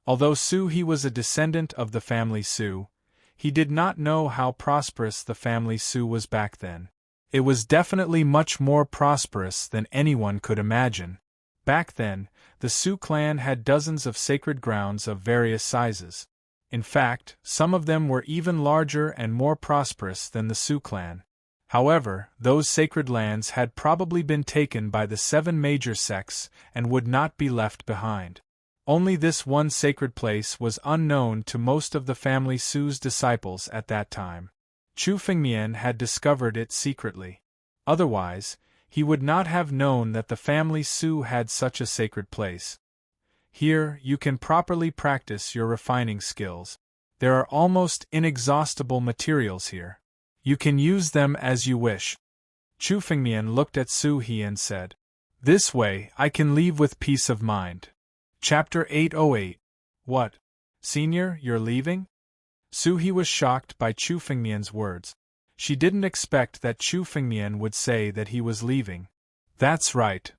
Although Su He was a descendant of the family Su, he did not know how prosperous the family Su was back then. It was definitely much more prosperous than anyone could imagine. Back then, the Su clan had dozens of sacred grounds of various sizes. In fact, some of them were even larger and more prosperous than the Su clan. However, those sacred lands had probably been taken by the 7 major sects and would not be left behind. Only this one sacred place was unknown to most of the family Su's disciples at that time. Chu Fengmian had discovered it secretly. Otherwise, he would not have known that the family Su had such a sacred place. Here, you can properly practice your refining skills. There are almost inexhaustible materials here. You can use them as you wish. Chu Fengmian looked at Su He and said, "This way I can leave with peace of mind." Chapter 808. What? Senior, you're leaving? Su He was shocked by Chu Fengmian's words. She didn't expect that Chu Fengmian would say that he was leaving. That's right.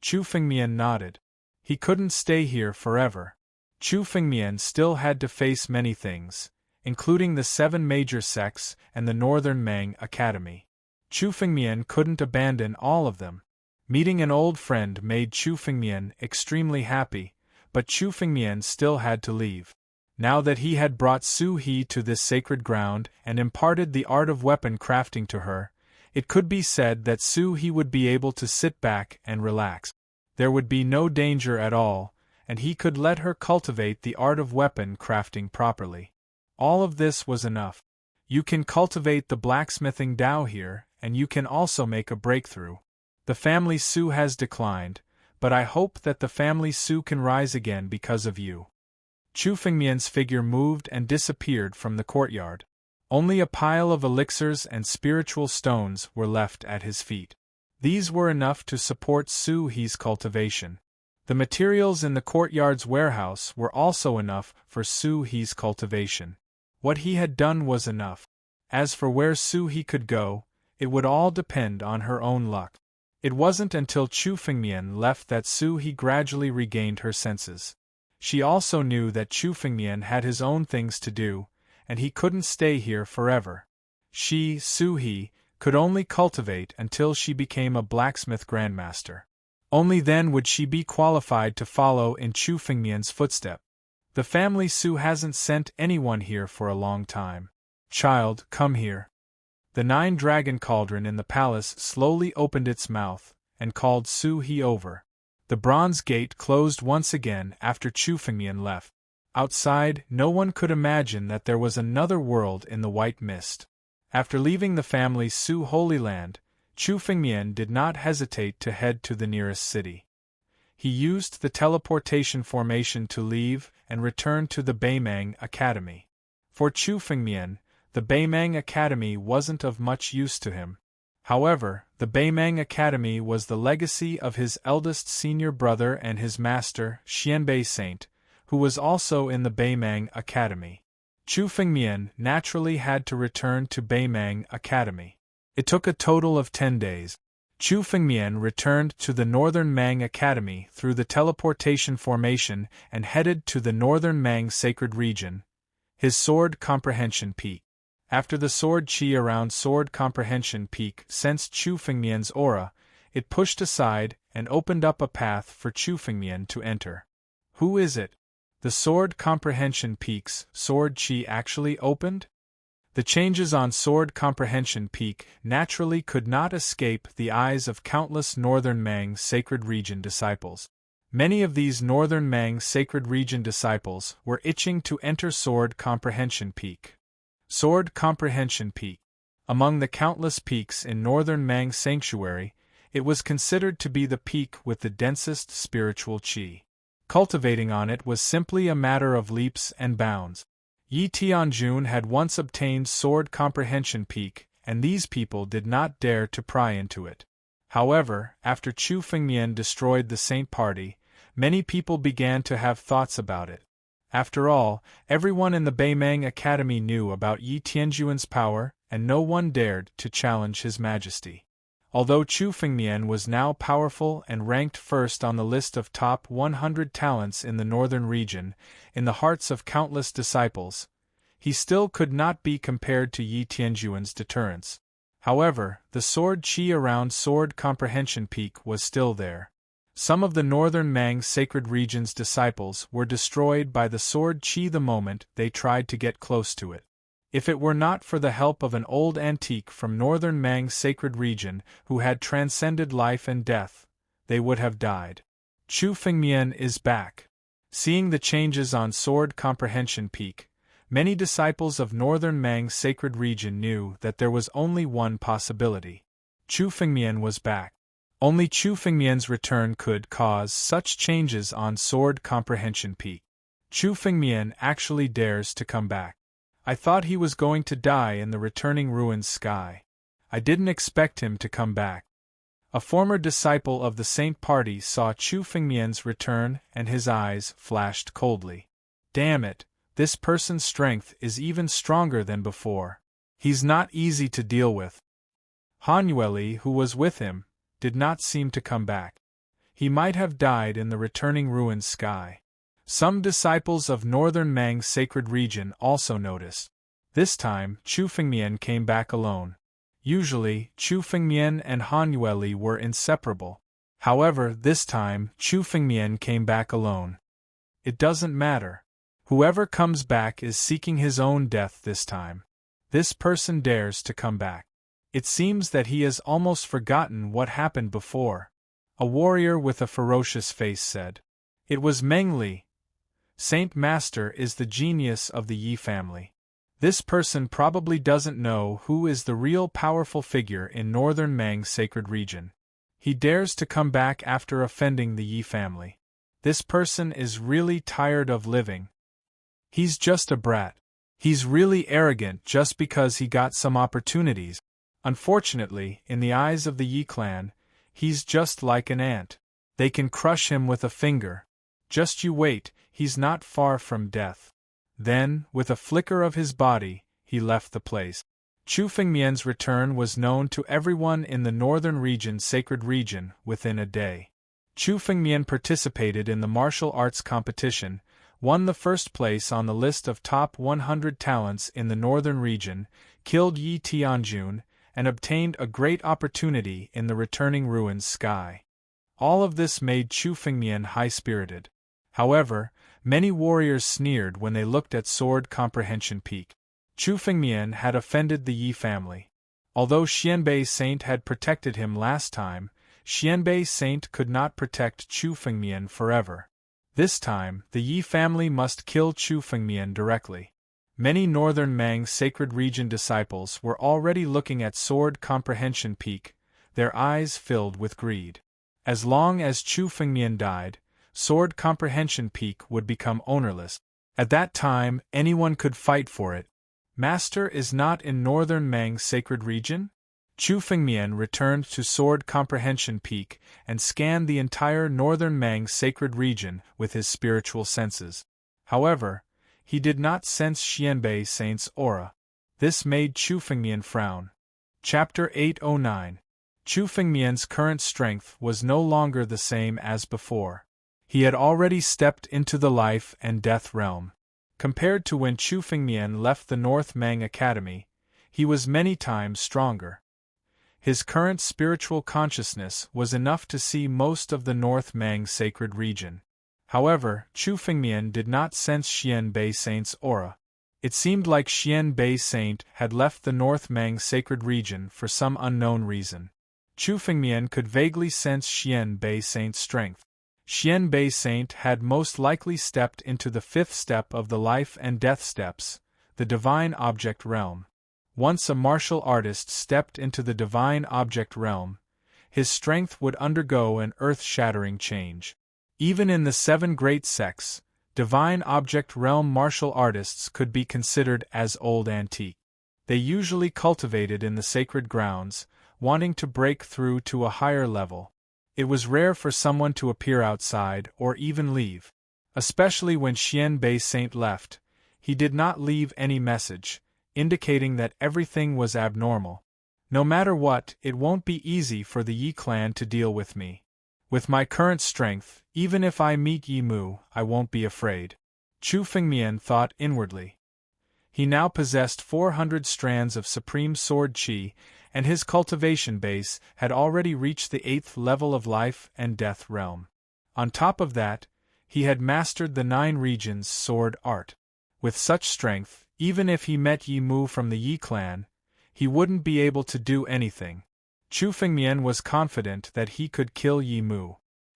Chu Fengmian nodded. He couldn't stay here forever. Chu Fengmian still had to face many things, including the 7 major sects and the Northern Mang Academy. Chu Fengmian couldn't abandon all of them. Meeting an old friend made Chu Fengmian extremely happy, but Chu Fengmian still had to leave. Now that he had brought Su He to this sacred ground and imparted the art of weapon crafting to her, it could be said that Su He would be able to sit back and relax. There would be no danger at all, and he could let her cultivate the art of weapon crafting properly. All of this was enough. You can cultivate the blacksmithing Tao here, and you can also make a breakthrough. The family Su has declined, but I hope that the family Su can rise again because of you. Chu Fengmian's figure moved and disappeared from the courtyard. Only a pile of elixirs and spiritual stones were left at his feet. These were enough to support Su He's cultivation. The materials in the courtyard's warehouse were also enough for Su He's cultivation. What he had done was enough. As for where Su He could go, it would all depend on her own luck. It wasn't until Chu Fengmian left that Su He gradually regained her senses. She also knew that Chu Fengmian had his own things to do, and he couldn't stay here forever. She, Su He, could only cultivate until she became a blacksmith grandmaster. Only then would she be qualified to follow in Chu Fengmian's footstep. The family Su hasn't sent anyone here for a long time. Child, come here. The 9-dragon cauldron in the palace slowly opened its mouth and called Su He over. The bronze gate closed once again after Chu Fengmian left. Outside, no one could imagine that there was another world in the white mist. After leaving the family Su Holy Land, Chu Fengmian did not hesitate to head to the nearest city. He used the teleportation formation to leave and return to the Beimang Academy. For Chu Fengmian, the Beimang Academy wasn't of much use to him. However, the Beimang Academy was the legacy of his eldest senior brother and his master, Xianbei Saint, who was also in the Beimang Academy. Chu Fengmian naturally had to return to Beimang Academy. It took a total of 10 days. Chu Fengmian returned to the Northern Mang Academy through the teleportation formation and headed to the Northern Mang Sacred Region, his Sword Comprehension Peak. After the sword chi around Sword Comprehension Peak sensed Chu Fengmian's aura, it pushed aside and opened up a path for Chu Fengmian to enter. Who is it? The Sword Comprehension Peak's sword chi actually opened? The changes on Sword Comprehension Peak naturally could not escape the eyes of countless Northern Mang Sacred Region disciples. Many of these Northern Mang Sacred Region disciples were itching to enter Sword Comprehension Peak. Sword Comprehension Peak. Among the countless peaks in Northern Mang Sanctuary, it was considered to be the peak with the densest spiritual chi. Cultivating on it was simply a matter of leaps and bounds. Yi Tianjun had once obtained Sword Comprehension Peak, and these people did not dare to pry into it. However, after Chu Fengmian destroyed the Saint Party, many people began to have thoughts about it. After all, everyone in the Beimang Academy knew about Yi Tianjuan's power, and no one dared to challenge his majesty. Although Chu Fengmian was now powerful and ranked first on the list of top 100 talents in the northern region, in the hearts of countless disciples, he still could not be compared to Yi Tianjuan's deterrence. However, the sword chi around Sword Comprehension Peak was still there. Some of the Northern Mang Sacred Region's disciples were destroyed by the sword chi the moment they tried to get close to it. If it were not for the help of an old antique from Northern Mang Sacred Region who had transcended life and death, they would have died. Chu Fengmian is back. Seeing the changes on Sword Comprehension Peak, many disciples of Northern Mang Sacred Region knew that there was only one possibility. Chu Fengmian was back. Only Chu Fengmian's return could cause such changes on Sword Comprehension Peak. Chu Fengmian actually dares to come back. I thought he was going to die in the returning ruins sky. I didn't expect him to come back. A former disciple of the Saint Party saw Chu Fengmian's return and his eyes flashed coldly. Damn it, this person's strength is even stronger than before. He's not easy to deal with. Han Yueli, who was with him, did not seem to come back. He might have died in the returning ruins sky. Some disciples of Northern Mang Sacred Region also noticed. This time, Chu Fengmian came back alone. Usually, Chu Fengmian and Han Yueli were inseparable. However, this time, Chu Fengmian came back alone. It doesn't matter. Whoever comes back is seeking his own death this time. This person dares to come back. It seems that he has almost forgotten what happened before. A warrior with a ferocious face said. It was Meng Li. Saint Master is the genius of the Yi family. This person probably doesn't know who is the real powerful figure in northern Mang's sacred region. He dares to come back after offending the Yi family. This person is really tired of living. He's just a brat. He's really arrogant just because he got some opportunities. Unfortunately, in the eyes of the Yi clan, he's just like an ant. They can crush him with a finger. Just you wait, he's not far from death. Then, with a flicker of his body, he left the place. Chu Fengmian's return was known to everyone in the northern region's sacred region within a day. Chu Fengmian participated in the martial arts competition, won the first place on the list of top 100 talents in the northern region, killed Yi Tianjun, and obtained a great opportunity in the returning ruins sky. All of this made Chu Fengmian high-spirited. However, many warriors sneered when they looked at Sword Comprehension Peak. Chu Fengmian had offended the Yi family. Although Xianbei Saint had protected him last time, Xianbei Saint could not protect Chu Fengmian forever. This time, the Yi family must kill Chu Fengmian directly. Many northern Mang's sacred region disciples were already looking at Sword Comprehension Peak, their eyes filled with greed. As long as Chu Fengmian died, Sword Comprehension Peak would become ownerless. At that time, anyone could fight for it. Master is not in northern Mang's sacred region? Chu Fengmian returned to Sword Comprehension Peak and scanned the entire northern Mang's sacred region with his spiritual senses. However, he did not sense Xianbei Saint's aura. This made Chu Fengmian frown. Chapter 809. Chu Fengmian's current strength was no longer the same as before. He had already stepped into the life and death realm. Compared to when Chu Fengmian left the North Mang Academy, he was many times stronger. His current spiritual consciousness was enough to see most of the North Mang sacred region. However, Chu Fengmian did not sense Xianbei Saint's aura. It seemed like Xianbei Saint had left the North Mang sacred region for some unknown reason. Chu Fengmian could vaguely sense Xianbei Saint's strength. Xianbei Saint had most likely stepped into the fifth step of the life and death steps, the divine object realm. Once a martial artist stepped into the divine object realm, his strength would undergo an earth-shattering change. Even in the 7 great sects, divine object realm martial artists could be considered as old antique. They usually cultivated in the sacred grounds, wanting to break through to a higher level. It was rare for someone to appear outside or even leave. Especially when Xianbei Saint left, he did not leave any message, indicating that everything was abnormal. No matter what, it won't be easy for the Yi clan to deal with me. With my current strength, even if I meet Yi Mu, I won't be afraid. Chu Fengmian thought inwardly. He now possessed 400 strands of supreme sword qi, and his cultivation base had already reached the 8th level of life and death realm. On top of that, he had mastered the 9 regions' sword art. With such strength, even if he met Yi Mu from the Yi clan, he wouldn't be able to do anything. Chu Fengmian was confident that he could kill Yi Mu.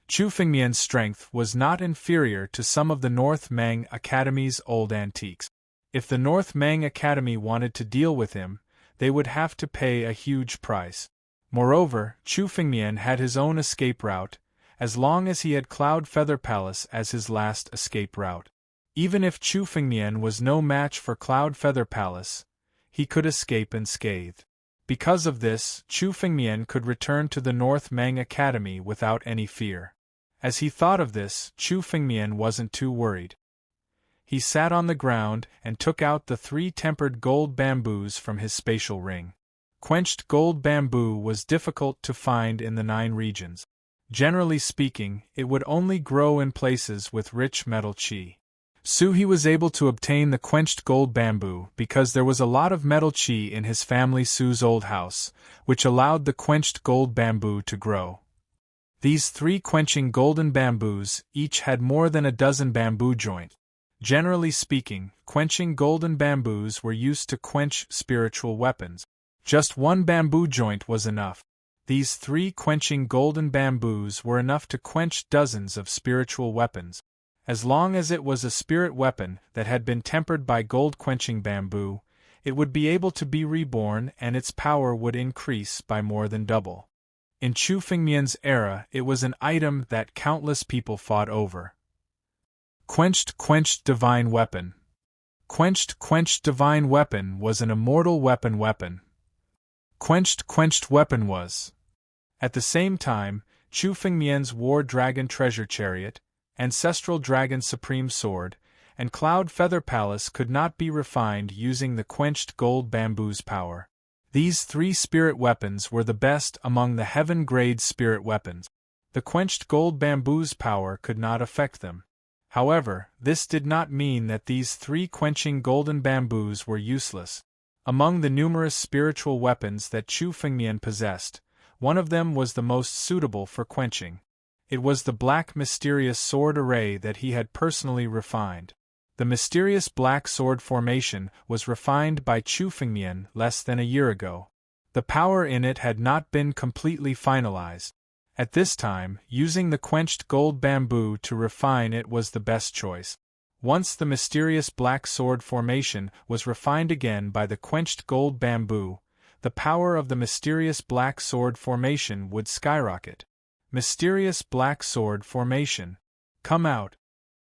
Chu Fengmian's strength was not inferior to some of the North Mang Academy's old antiques. If the North Mang Academy wanted to deal with him, they would have to pay a huge price. Moreover, Chu Fengmian had his own escape route, as long as he had Cloud Feather Palace as his last escape route. Even if Chu Fengmian was no match for Cloud Feather Palace, he could escape unscathed. Because of this, Chu Fengmian could return to the North Mang Academy without any fear. As he thought of this, Chu Fengmian wasn't too worried. He sat on the ground and took out the 3 tempered gold bamboos from his spatial ring. Quenched gold bamboo was difficult to find in the 9 regions. Generally speaking, it would only grow in places with rich metal qi. He was able to obtain the quenched gold bamboo because there was a lot of metal qi in his family Su's old house, which allowed the quenched gold bamboo to grow. These 3 quenching golden bamboos each had more than a dozen bamboo joints. Generally speaking, quenching golden bamboos were used to quench spiritual weapons. Just 1 bamboo joint was enough. These 3 quenching golden bamboos were enough to quench dozens of spiritual weapons. As long as it was a spirit weapon that had been tempered by gold-quenching bamboo, it would be able to be reborn and its power would increase by more than double. In Chu Fengmian's era, it was an item that countless people fought over. Quenched divine weapon. Quenched divine weapon was an immortal weapon. Quenched weapon was. At the same time, Chu Fengmian's war dragon treasure chariot, ancestral dragon supreme sword, and cloud feather palace could not be refined using the quenched gold bamboo's power. These 3 spirit weapons were the best among the heaven-grade spirit weapons. The quenched gold bamboo's power could not affect them. However, this did not mean that these 3 quenching golden bamboos were useless. Among the numerous spiritual weapons that Chu Fengmian possessed, one of them was the most suitable for quenching. It was the black mysterious sword array that he had personally refined. The mysterious black sword formation was refined by Chu Fengmian less than a year ago. The power in it had not been completely finalized. At this time, using the quenched gold bamboo to refine it was the best choice. Once the mysterious black sword formation was refined again by the quenched gold bamboo, the power of the mysterious black sword formation would skyrocket. Mysterious black sword formation. Come out!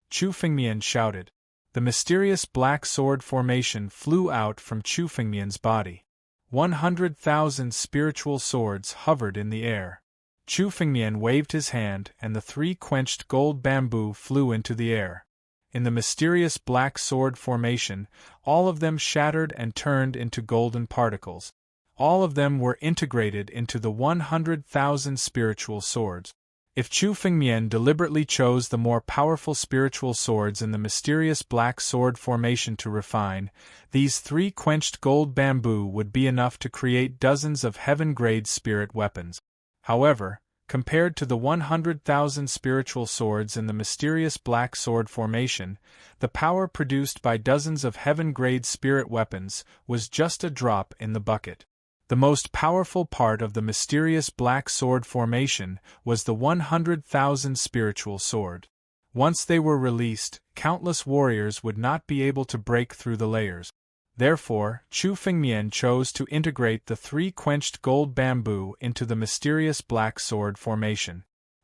Chu Fengmian shouted. The mysterious black sword formation flew out from Chu Fengmian's body. 100,000 spiritual swords hovered in the air. Chu Fengmian waved his hand and the 3 quenched gold bamboo flew into the air. In the mysterious black sword formation, all of them shattered and turned into golden particles. All of them were integrated into the 100,000 spiritual swords. If Chu Fengmian deliberately chose the more powerful spiritual swords in the mysterious black sword formation to refine, these 3 quenched gold bamboo would be enough to create dozens of heaven-grade spirit weapons. However, compared to the 100,000 spiritual swords in the mysterious black sword formation, the power produced by dozens of heaven-grade spirit weapons was just a drop in the bucket. The most powerful part of the mysterious black sword formation was the 100,000 spiritual sword. Once they were released, countless warriors would not be able to break through the layers. Therefore, Chu Fengmian chose to integrate the 3 quenched gold bamboo into the mysterious black sword formation.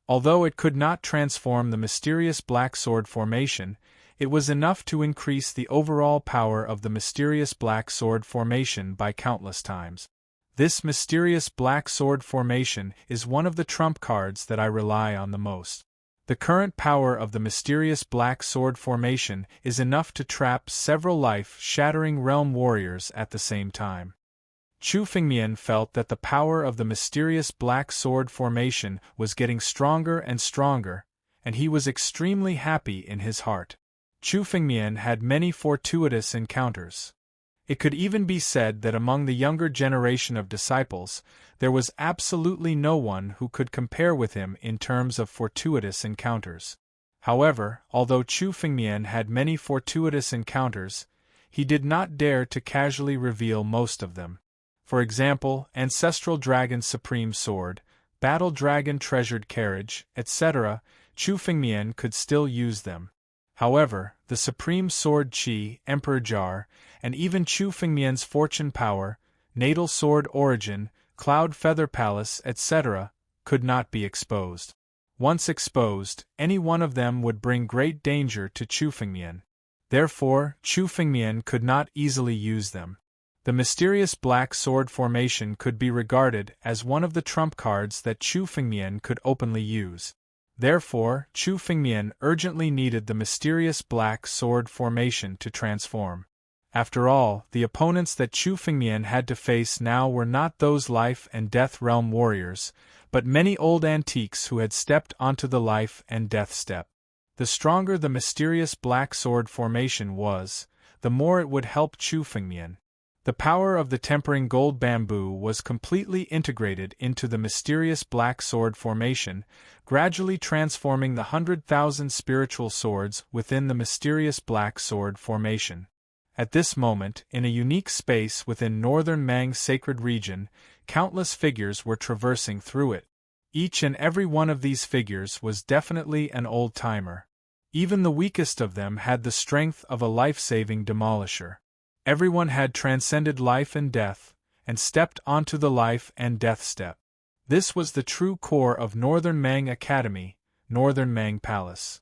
Although it could not transform the mysterious black sword formation, it was enough to increase the overall power of the mysterious black sword formation by countless times. This mysterious black sword formation is one of the trump cards that I rely on the most. The current power of the mysterious black sword formation is enough to trap several life-shattering realm warriors at the same time. Chu Fengmian felt that the power of the mysterious black sword formation was getting stronger and stronger, and he was extremely happy in his heart. Chu Fengmian had many fortuitous encounters. It could even be said that among the younger generation of disciples, there was absolutely no one who could compare with him in terms of fortuitous encounters. However, although Chu Fengmian had many fortuitous encounters, he did not dare to casually reveal most of them. For example, Ancestral Dragon Supreme Sword, Battle Dragon Treasured Carriage, etc., Chu Fengmian could still use them. However, the Supreme Sword Qi, Emperor Jar, and even Chu Fengmian's Fortune Power, Natal Sword Origin, Cloud Feather Palace, etc., could not be exposed. Once exposed, any one of them would bring great danger to Chu Fengmian. Therefore, Chu Fengmian could not easily use them. The mysterious black sword formation could be regarded as one of the trump cards that Chu Fengmian could openly use. Therefore, Chu Fengmian urgently needed the mysterious black sword formation to transform. After all, the opponents that Chu Fengmian had to face now were not those life and death realm warriors, but many old antiques who had stepped onto the life and death step. The stronger the mysterious black sword formation was, the more it would help Chu Fengmian. The power of the tempering gold bamboo was completely integrated into the mysterious black sword formation, gradually transforming the 100,000 spiritual swords within the mysterious black sword formation. At this moment, in a unique space within Northern Mang's sacred region, countless figures were traversing through it. Each and every one of these figures was definitely an old-timer. Even the weakest of them had the strength of a life-saving demolisher. Everyone had transcended life and death, and stepped onto the life and death step. This was the true core of Northern Mang Academy, Northern Mang Palace.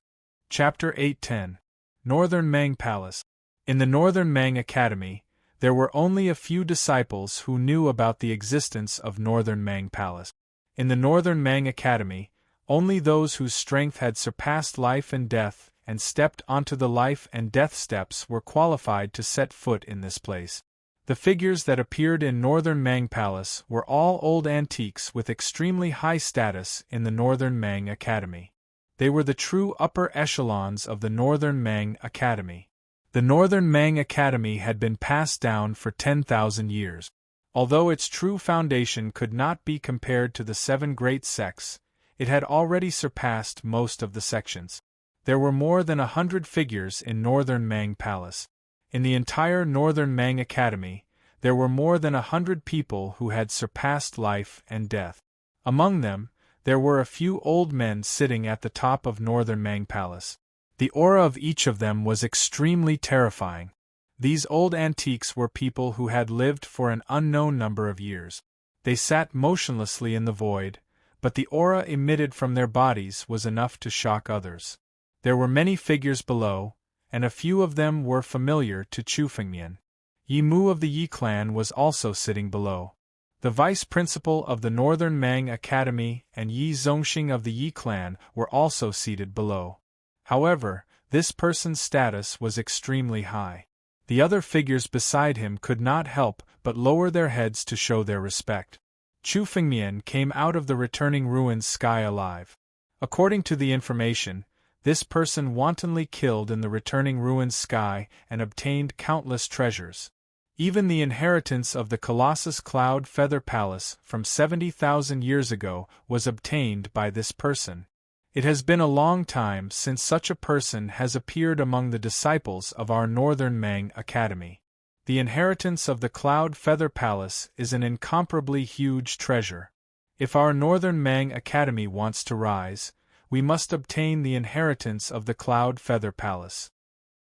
Chapter 810. Northern Mang Palace. In the Northern Mang Academy, there were only a few disciples who knew about the existence of Northern Mang Palace. In the Northern Mang Academy, only those whose strength had surpassed life and death and stepped onto the life and death steps were qualified to set foot in this place. The figures that appeared in Northern Mang Palace were all old antiques with extremely high status in the Northern Mang Academy. They were the true upper echelons of the Northern Mang Academy. The Northern Mang Academy had been passed down for 10,000 years. Although its true foundation could not be compared to the 7 great sects, it had already surpassed most of the sections. There were more than 100 figures in Northern Mang Palace. In the entire Northern Mang Academy, there were more than 100 people who had surpassed life and death. Among them, there were a few old men sitting at the top of Northern Mang Palace. The aura of each of them was extremely terrifying. These old antiques were people who had lived for an unknown number of years. They sat motionlessly in the void, but the aura emitted from their bodies was enough to shock others. There were many figures below, and a few of them were familiar to Chu Fengmian. Yi Mu of the Yi clan was also sitting below. The vice principal of the Northern Mang Academy and Yi Zongxing of the Yi clan were also seated below. However, this person's status was extremely high. The other figures beside him could not help but lower their heads to show their respect. Chu Fengmian came out of the returning ruins sky alive. According to the information, this person wantonly killed in the returning ruins sky and obtained countless treasures. Even the inheritance of the Colossus Cloud Feather Palace from 70,000 years ago was obtained by this person. It has been a long time since such a person has appeared among the disciples of our Northern Mang Academy. The inheritance of the Cloud Feather Palace is an incomparably huge treasure. If our Northern Mang Academy wants to rise, we must obtain the inheritance of the Cloud Feather Palace.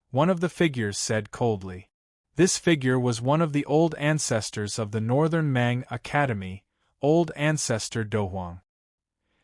One of the figures said coldly. This figure was one of the old ancestors of the Northern Mang Academy, Old Ancestor Dohuang.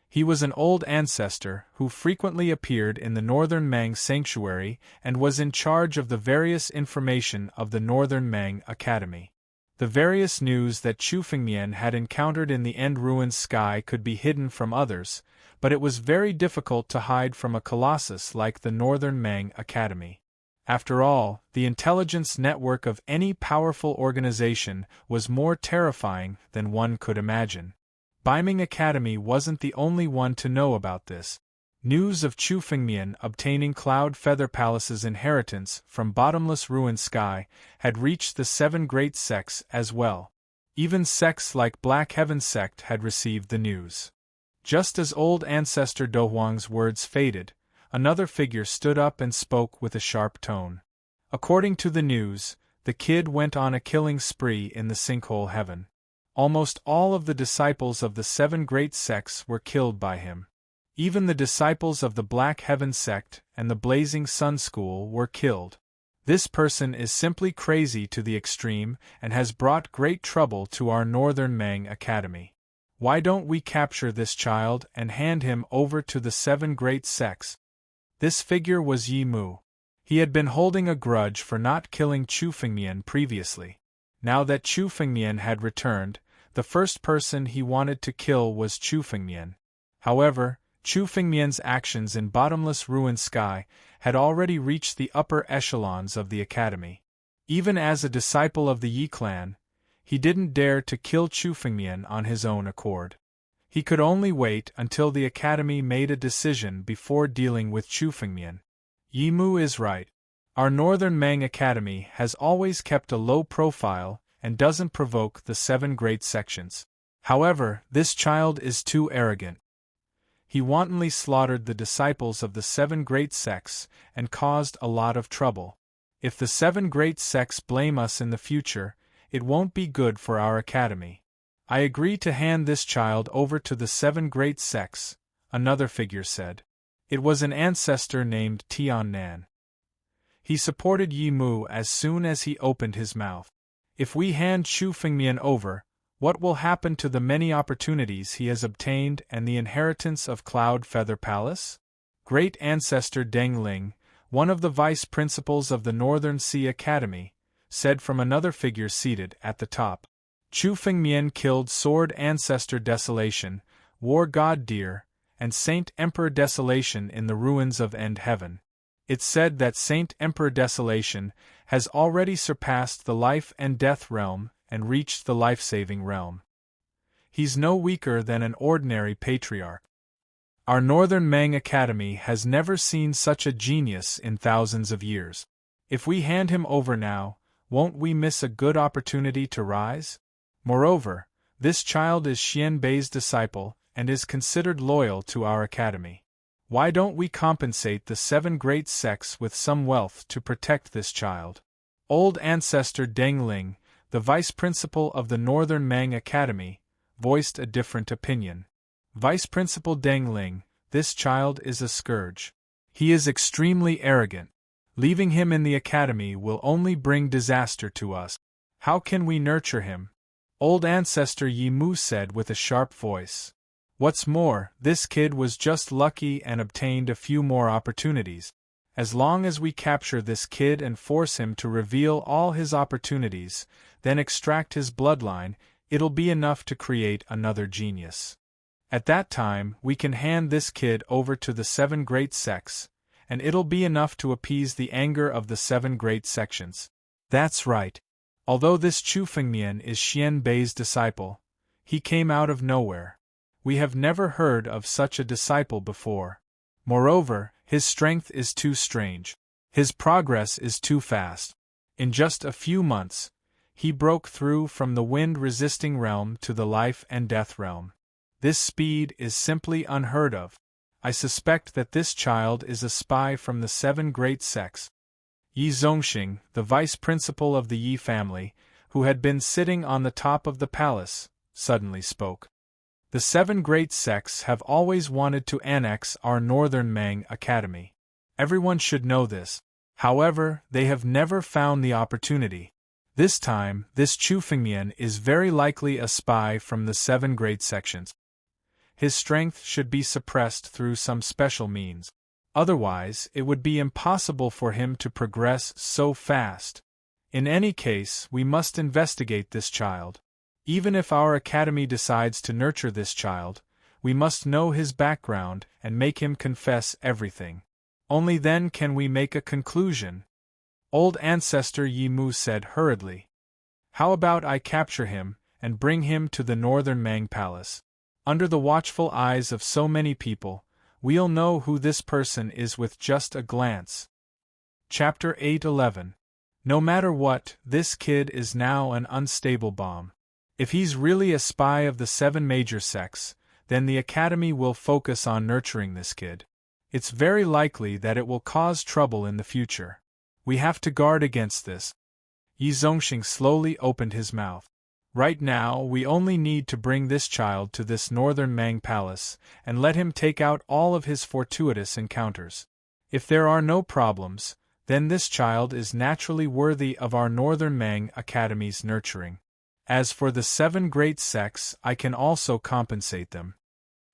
He was an old ancestor who frequently appeared in the Northern Mang Sanctuary and was in charge of the various information of the Northern Mang Academy. The various news that Chu Fengmian had encountered in the End Ruins sky could be hidden from others, but it was very difficult to hide from a colossus like the Northern Mang Academy. After all, the intelligence network of any powerful organization was more terrifying than one could imagine. Baiming Academy wasn't the only one to know about this. News of Chu Fengmian obtaining Cloud Feather Palace's inheritance from Bottomless Ruin Sky had reached the 7 great sects as well. Even sects like Black Heaven Sect had received the news. Just as old ancestor Dohuang's words faded, another figure stood up and spoke with a sharp tone. According to the news, the kid went on a killing spree in the Sinkhole Heaven. Almost all of the disciples of the 7 great sects were killed by him. Even the disciples of the Black Heaven Sect and the Blazing Sun School were killed. This person is simply crazy to the extreme and has brought great trouble to our Northern Mang Academy. Why don't we capture this child and hand him over to the 7 great sects? This figure was Yi Mu. He had been holding a grudge for not killing Chu Fengmian previously. Now that Chu Fengmian had returned, the first person he wanted to kill was Chu Fengmian. However, Chu Fengmian's actions in Bottomless Ruin Sky had already reached the upper echelons of the academy. Even as a disciple of the Yi clan, he didn't dare to kill Chu Fengmian on his own accord. He could only wait until the academy made a decision before dealing with Chu Fengmian. Yi Mu is right. Our Northern Mang Academy has always kept a low profile and doesn't provoke the 7 great sections. However, this child is too arrogant. He wantonly slaughtered the disciples of the 7 great sects and caused a lot of trouble. If the 7 great sects blame us in the future, it won't be good for our academy. I agree to hand this child over to the 7 great sects, another figure said. It was an ancestor named Tian Nan. He supported Yi Mu as soon as he opened his mouth. If we hand Chu Fengmian over, what will happen to the many opportunities he has obtained and the inheritance of Cloud Feather Palace? Great ancestor Deng Ling, one of the vice principals of the Northern Sea Academy, said from another figure seated at the top. Chu Fengmian killed Sword Ancestor Desolation, War God Deer, and Saint Emperor Desolation in the ruins of End Heaven. It's said that Saint Emperor Desolation has already surpassed the life and death realm and reached the life-saving realm. He's no weaker than an ordinary patriarch. Our Northern Mang Academy has never seen such a genius in thousands of years. If we hand him over now, won't we miss a good opportunity to rise? Moreover, this child is Xian Bei's disciple and is considered loyal to our academy. Why don't we compensate the 7 great sects with some wealth to protect this child? Old ancestor Deng Ling, the vice principal of the Northern Mang Academy, voiced a different opinion. Vice Principal Deng Ling, this child is a scourge. He is extremely arrogant. Leaving him in the academy will only bring disaster to us. How can we nurture him? Old ancestor Yi Mu said with a sharp voice. What's more, this kid was just lucky and obtained a few more opportunities. As long as we capture this kid and force him to reveal all his opportunities, then extract his bloodline, it'll be enough to create another genius. At that time, we can hand this kid over to the 7 great sects, and it'll be enough to appease the anger of the 7 great sections. That's right. Although this Chu Fengmian is Xian Bei's disciple, he came out of nowhere. We have never heard of such a disciple before. Moreover, his strength is too strange. His progress is too fast. In just a few months, he broke through from the wind-resisting realm to the life and death realm. This speed is simply unheard of. I suspect that this child is a spy from the 7 great sects. Yi Zongxing, the vice principal of the Yi family, who had been sitting on the top of the palace, suddenly spoke. The 7 great sects have always wanted to annex our Northern Mang Academy. Everyone should know this. However, they have never found the opportunity. This time, this Chu Fengmian is very likely a spy from the 7 great sections. His strength should be suppressed through some special means. Otherwise, it would be impossible for him to progress so fast. In any case, we must investigate this child. Even if our academy decides to nurture this child, we must know his background and make him confess everything. Only then can we make a conclusion. Old ancestor Yi Mu said hurriedly. How about I capture him and bring him to the Northern Mang Palace? Under the watchful eyes of so many people, we'll know who this person is with just a glance. Chapter 8:11. No matter what, this kid is now an unstable bomb. If he's really a spy of the 7 major sects, then the academy will focus on nurturing this kid. It's very likely that it will cause trouble in the future. We have to guard against this. Yi Zongxing slowly opened his mouth. Right now, we only need to bring this child to this Northern Mang Palace and let him take out all of his fortuitous encounters. If there are no problems, then this child is naturally worthy of our Northern Mang Academy's nurturing. As for the 7 great sects, I can also compensate them.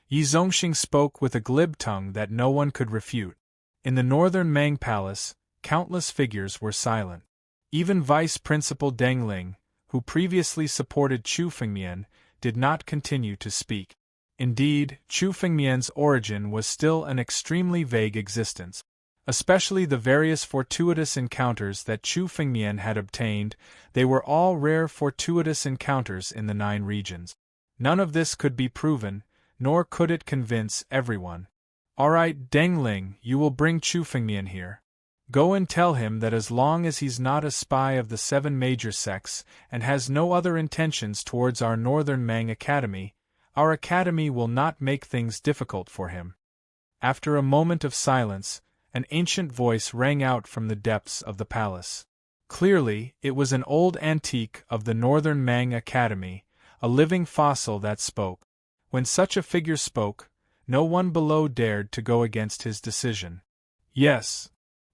Yi Zongxing spoke with a glib tongue that no one could refute. In the Northern Mang Palace, countless figures were silent. Even Vice Principal Deng Ling, who previously supported Chu Fengmian, did not continue to speak. Indeed, Chu Fengmian's origin was still an extremely vague existence. Especially the various fortuitous encounters that Chu Fengmian had obtained, they were all rare fortuitous encounters in the 9 regions. None of this could be proven, nor could it convince everyone. "Alright, Deng Ling, you will bring Chu Fengmian here. Go and tell him that as long as he's not a spy of the 7 major sects and has no other intentions towards our Northern Mang Academy, our academy will not make things difficult for him." After a moment of silence, an ancient voice rang out from the depths of the palace. Clearly, it was an old antique of the Northern Mang Academy, a living fossil that spoke. When such a figure spoke, no one below dared to go against his decision. "Yes."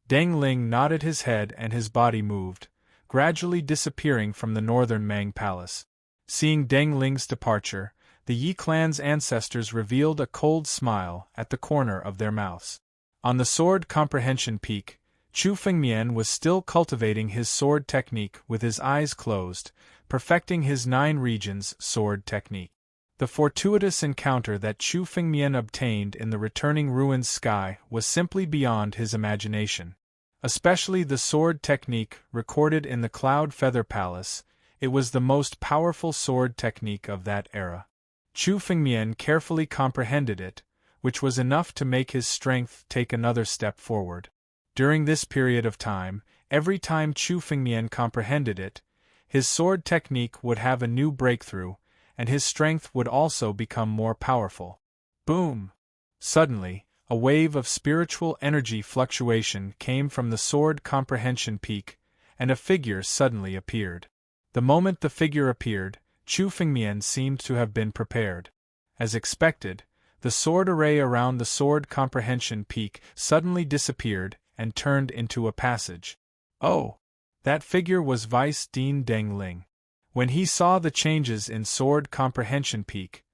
Deng Ling nodded his head and his body moved, gradually disappearing from the Northern Mang Palace. Seeing Deng Ling's departure, the Yi clan's ancestors revealed a cold smile at the corner of their mouths. On the Sword Comprehension Peak, Chu Fengmian was still cultivating his sword technique with his eyes closed, perfecting his 9 regions sword technique. The fortuitous encounter that Chu Fengmian obtained in the returning ruined sky was simply beyond his imagination. Especially the sword technique recorded in the Cloud Feather Palace, it was the most powerful sword technique of that era. Chu Fengmian carefully comprehended it, which was enough to make his strength take another step forward. During this period of time, every time Chu Fengmian comprehended it, his sword technique would have a new breakthrough, and his strength would also become more powerful. Boom! Suddenly, a wave of spiritual energy fluctuation came from the Sword Comprehension Peak, and a figure suddenly appeared. The moment the figure appeared, Chu Fengmian seemed to have been prepared. As expected, the sword array around the Sword Comprehension Peak suddenly disappeared and turned into a passage. Oh! That figure was Vice Dean Deng Ling. When he saw the changes in Sword Comprehension Peak,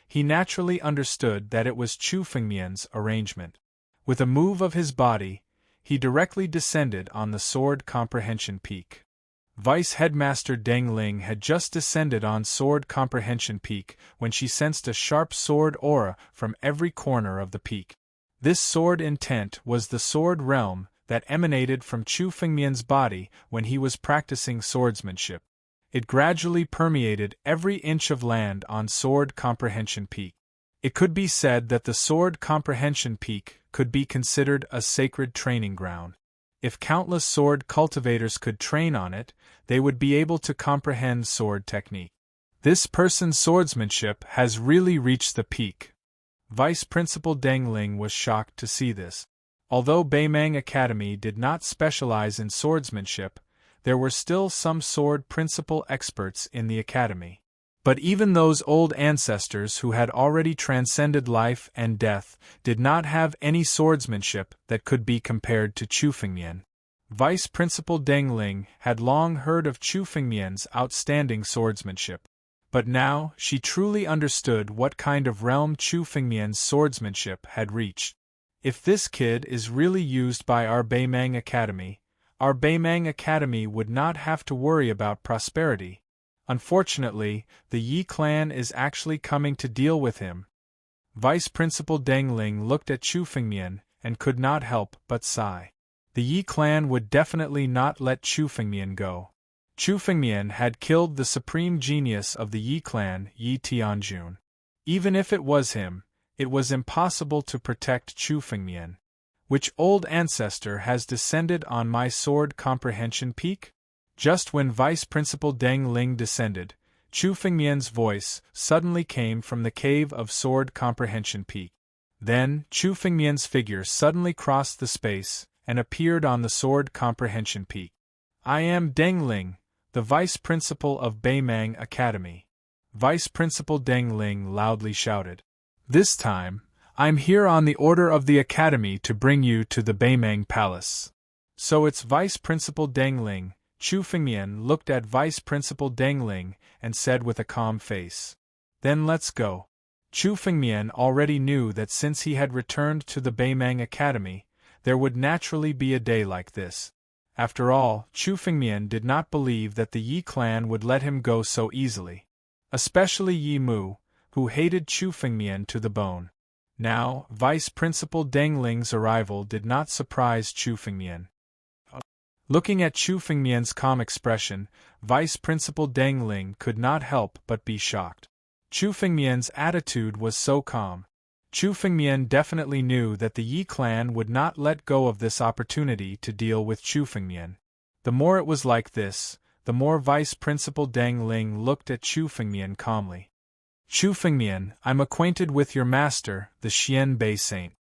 he naturally understood that it was Chu Fengmian's arrangement. With a move of his body, he directly descended on the Sword Comprehension Peak. Vice Headmaster Deng Ling had just descended on Sword Comprehension Peak when she sensed a sharp sword aura from every corner of the peak. This sword intent was the sword realm that emanated from Chu Fengmian's body when he was practicing swordsmanship. It gradually permeated every inch of land on Sword Comprehension Peak. It could be said that the Sword Comprehension Peak could be considered a sacred training ground. If countless sword cultivators could train on it, they would be able to comprehend sword technique. This person's swordsmanship has really reached the peak. Vice Principal Deng Ling was shocked to see this. Although Beimang Academy did not specialize in swordsmanship, there were still some sword principal experts in the academy. But even those old ancestors who had already transcended life and death did not have any swordsmanship that could be compared to Chu Fengmian. Vice Principal Deng Ling had long heard of Chu Fengmian's outstanding swordsmanship, but now she truly understood what kind of realm Chu Fengmian's swordsmanship had reached. If this kid is really used by our Beimang Academy, our Beimang Academy would not have to worry about prosperity. Unfortunately, the Yi clan is actually coming to deal with him. Vice Principal Deng Ling looked at Chu Fengmian and could not help but sigh. The Yi clan would definitely not let Chu Fengmian go. Chu Fengmian had killed the supreme genius of the Yi clan, Yi Tianjun. Even if it was him, it was impossible to protect Chu Fengmian. Which old ancestor has descended on my Sword Comprehension Peak? Just when Vice Principal Deng Ling descended, Chu Fengmian's voice suddenly came from the cave of Sword Comprehension Peak. Then, Chu Fengmian's figure suddenly crossed the space and appeared on the Sword Comprehension Peak. "I am Deng Ling, the Vice Principal of Beimang Academy," Vice Principal Deng Ling loudly shouted. "This time, I'm here on the order of the Academy to bring you to the Beimang Palace." "So it's Vice Principal Deng Ling." Chu Fengmian looked at Vice Principal Deng Ling and said with a calm face. "Then let's go." Chu Fengmian already knew that since he had returned to the Beimang Academy, there would naturally be a day like this. After all, Chu Fengmian did not believe that the Yi clan would let him go so easily. Especially Yi Mu, who hated Chu Fengmian to the bone. Now, Vice Principal Deng Ling's arrival did not surprise Chu Fengmian. Looking at Chu Fengmian's calm expression, Vice Principal Deng Ling could not help but be shocked. Chu Fengmian's attitude was so calm. Chu Fengmian definitely knew that the Yi clan would not let go of this opportunity to deal with Chu Fengmian. The more it was like this, the more Vice Principal Deng Ling looked at Chu Fengmian calmly. Chu Fengmian, I'm acquainted with your master, the Xian Bei Saint.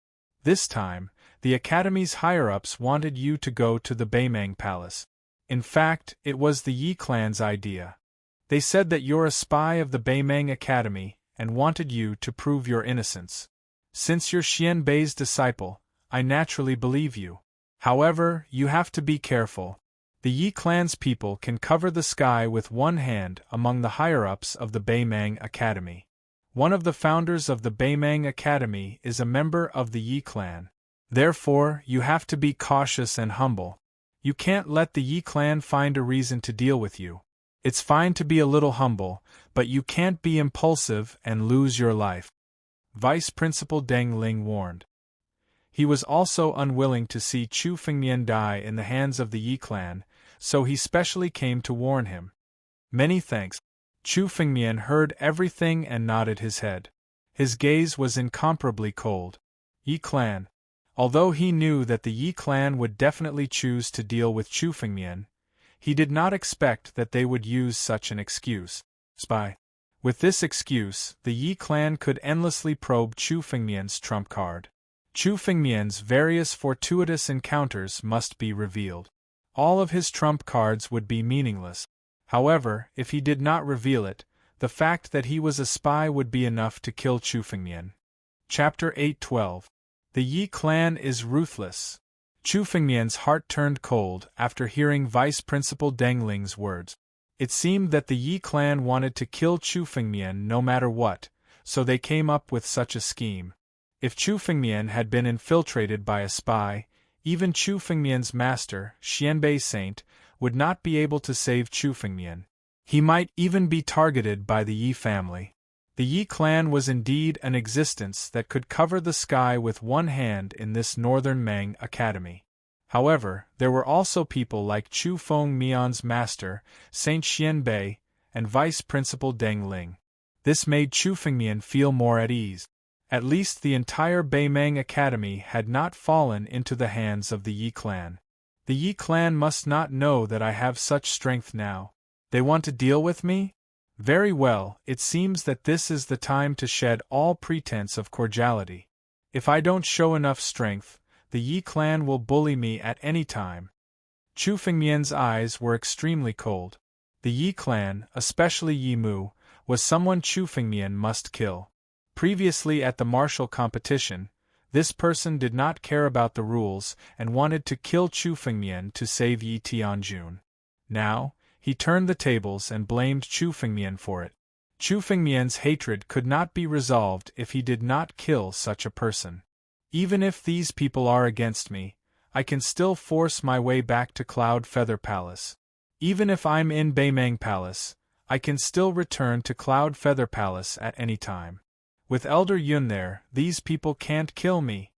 This time, the Academy's higher-ups wanted you to go to the Beimang Palace. In fact, it was the Yi clan's idea. They said that you're a spy of the Beimang Academy and wanted you to prove your innocence. Since you're Xian Bei's disciple, I naturally believe you. However, you have to be careful. The Yi clan's people can cover the sky with one hand among the higher-ups of the Beimang Academy. One of the founders of the Beimang Academy is a member of the Yi clan. Therefore, you have to be cautious and humble. You can't let the Yi clan find a reason to deal with you. It's fine to be a little humble, but you can't be impulsive and lose your life. Vice Principal Deng Ling warned. He was also unwilling to see Chu Fengmian die in the hands of the Yi clan, so he specially came to warn him. Many thanks. Chu Fengmian heard everything and nodded his head. His gaze was incomparably cold. Yi clan. Although he knew that the Yi clan would definitely choose to deal with Chu Fengmian, he did not expect that they would use such an excuse. Spy. With this excuse, the Yi clan could endlessly probe Chu Fengmian's trump card. Chu Fengmian's various fortuitous encounters must be revealed. All of his trump cards would be meaningless. However, if he did not reveal it, the fact that he was a spy would be enough to kill Chu Fengmian. Chapter 8:12. The Yi clan is ruthless. Chu Fengmian's heart turned cold after hearing Vice Principal Deng Ling's words. It seemed that the Yi clan wanted to kill Chu Fengmian no matter what, so they came up with such a scheme. If Chu Fengmian had been infiltrated by a spy, even Chu Fengmian's master, Xianbei Saint, would not be able to save Chu Fengmian. He might even be targeted by the Yi family. The Yi clan was indeed an existence that could cover the sky with one hand in this northern Mang Academy. However, there were also people like Chu Fengmian's master, Saint Xianbei, and Vice Principal Deng Ling. This made Chu Fengmian feel more at ease. At least the entire Beimang Academy had not fallen into the hands of the Yi clan. The Yi clan must not know that I have such strength now. They want to deal with me? Very well, it seems that this is the time to shed all pretense of cordiality. If I don't show enough strength, the Yi clan will bully me at any time. Chu Fengmian's eyes were extremely cold. The Yi clan, especially Yi Mu, was someone Chu Fengmian must kill. Previously at the martial competition, this person did not care about the rules and wanted to kill Chu Fengmian to save Yi Tianjun. Now, he turned the tables and blamed Chu Fengmian for it. Chu Fengmian's hatred could not be resolved if he did not kill such a person. Even if these people are against me, I can still force my way back to Cloud Feather Palace. Even if I'm in Beimang Palace, I can still return to Cloud Feather Palace at any time. With Elder Yun there, these people can't kill me.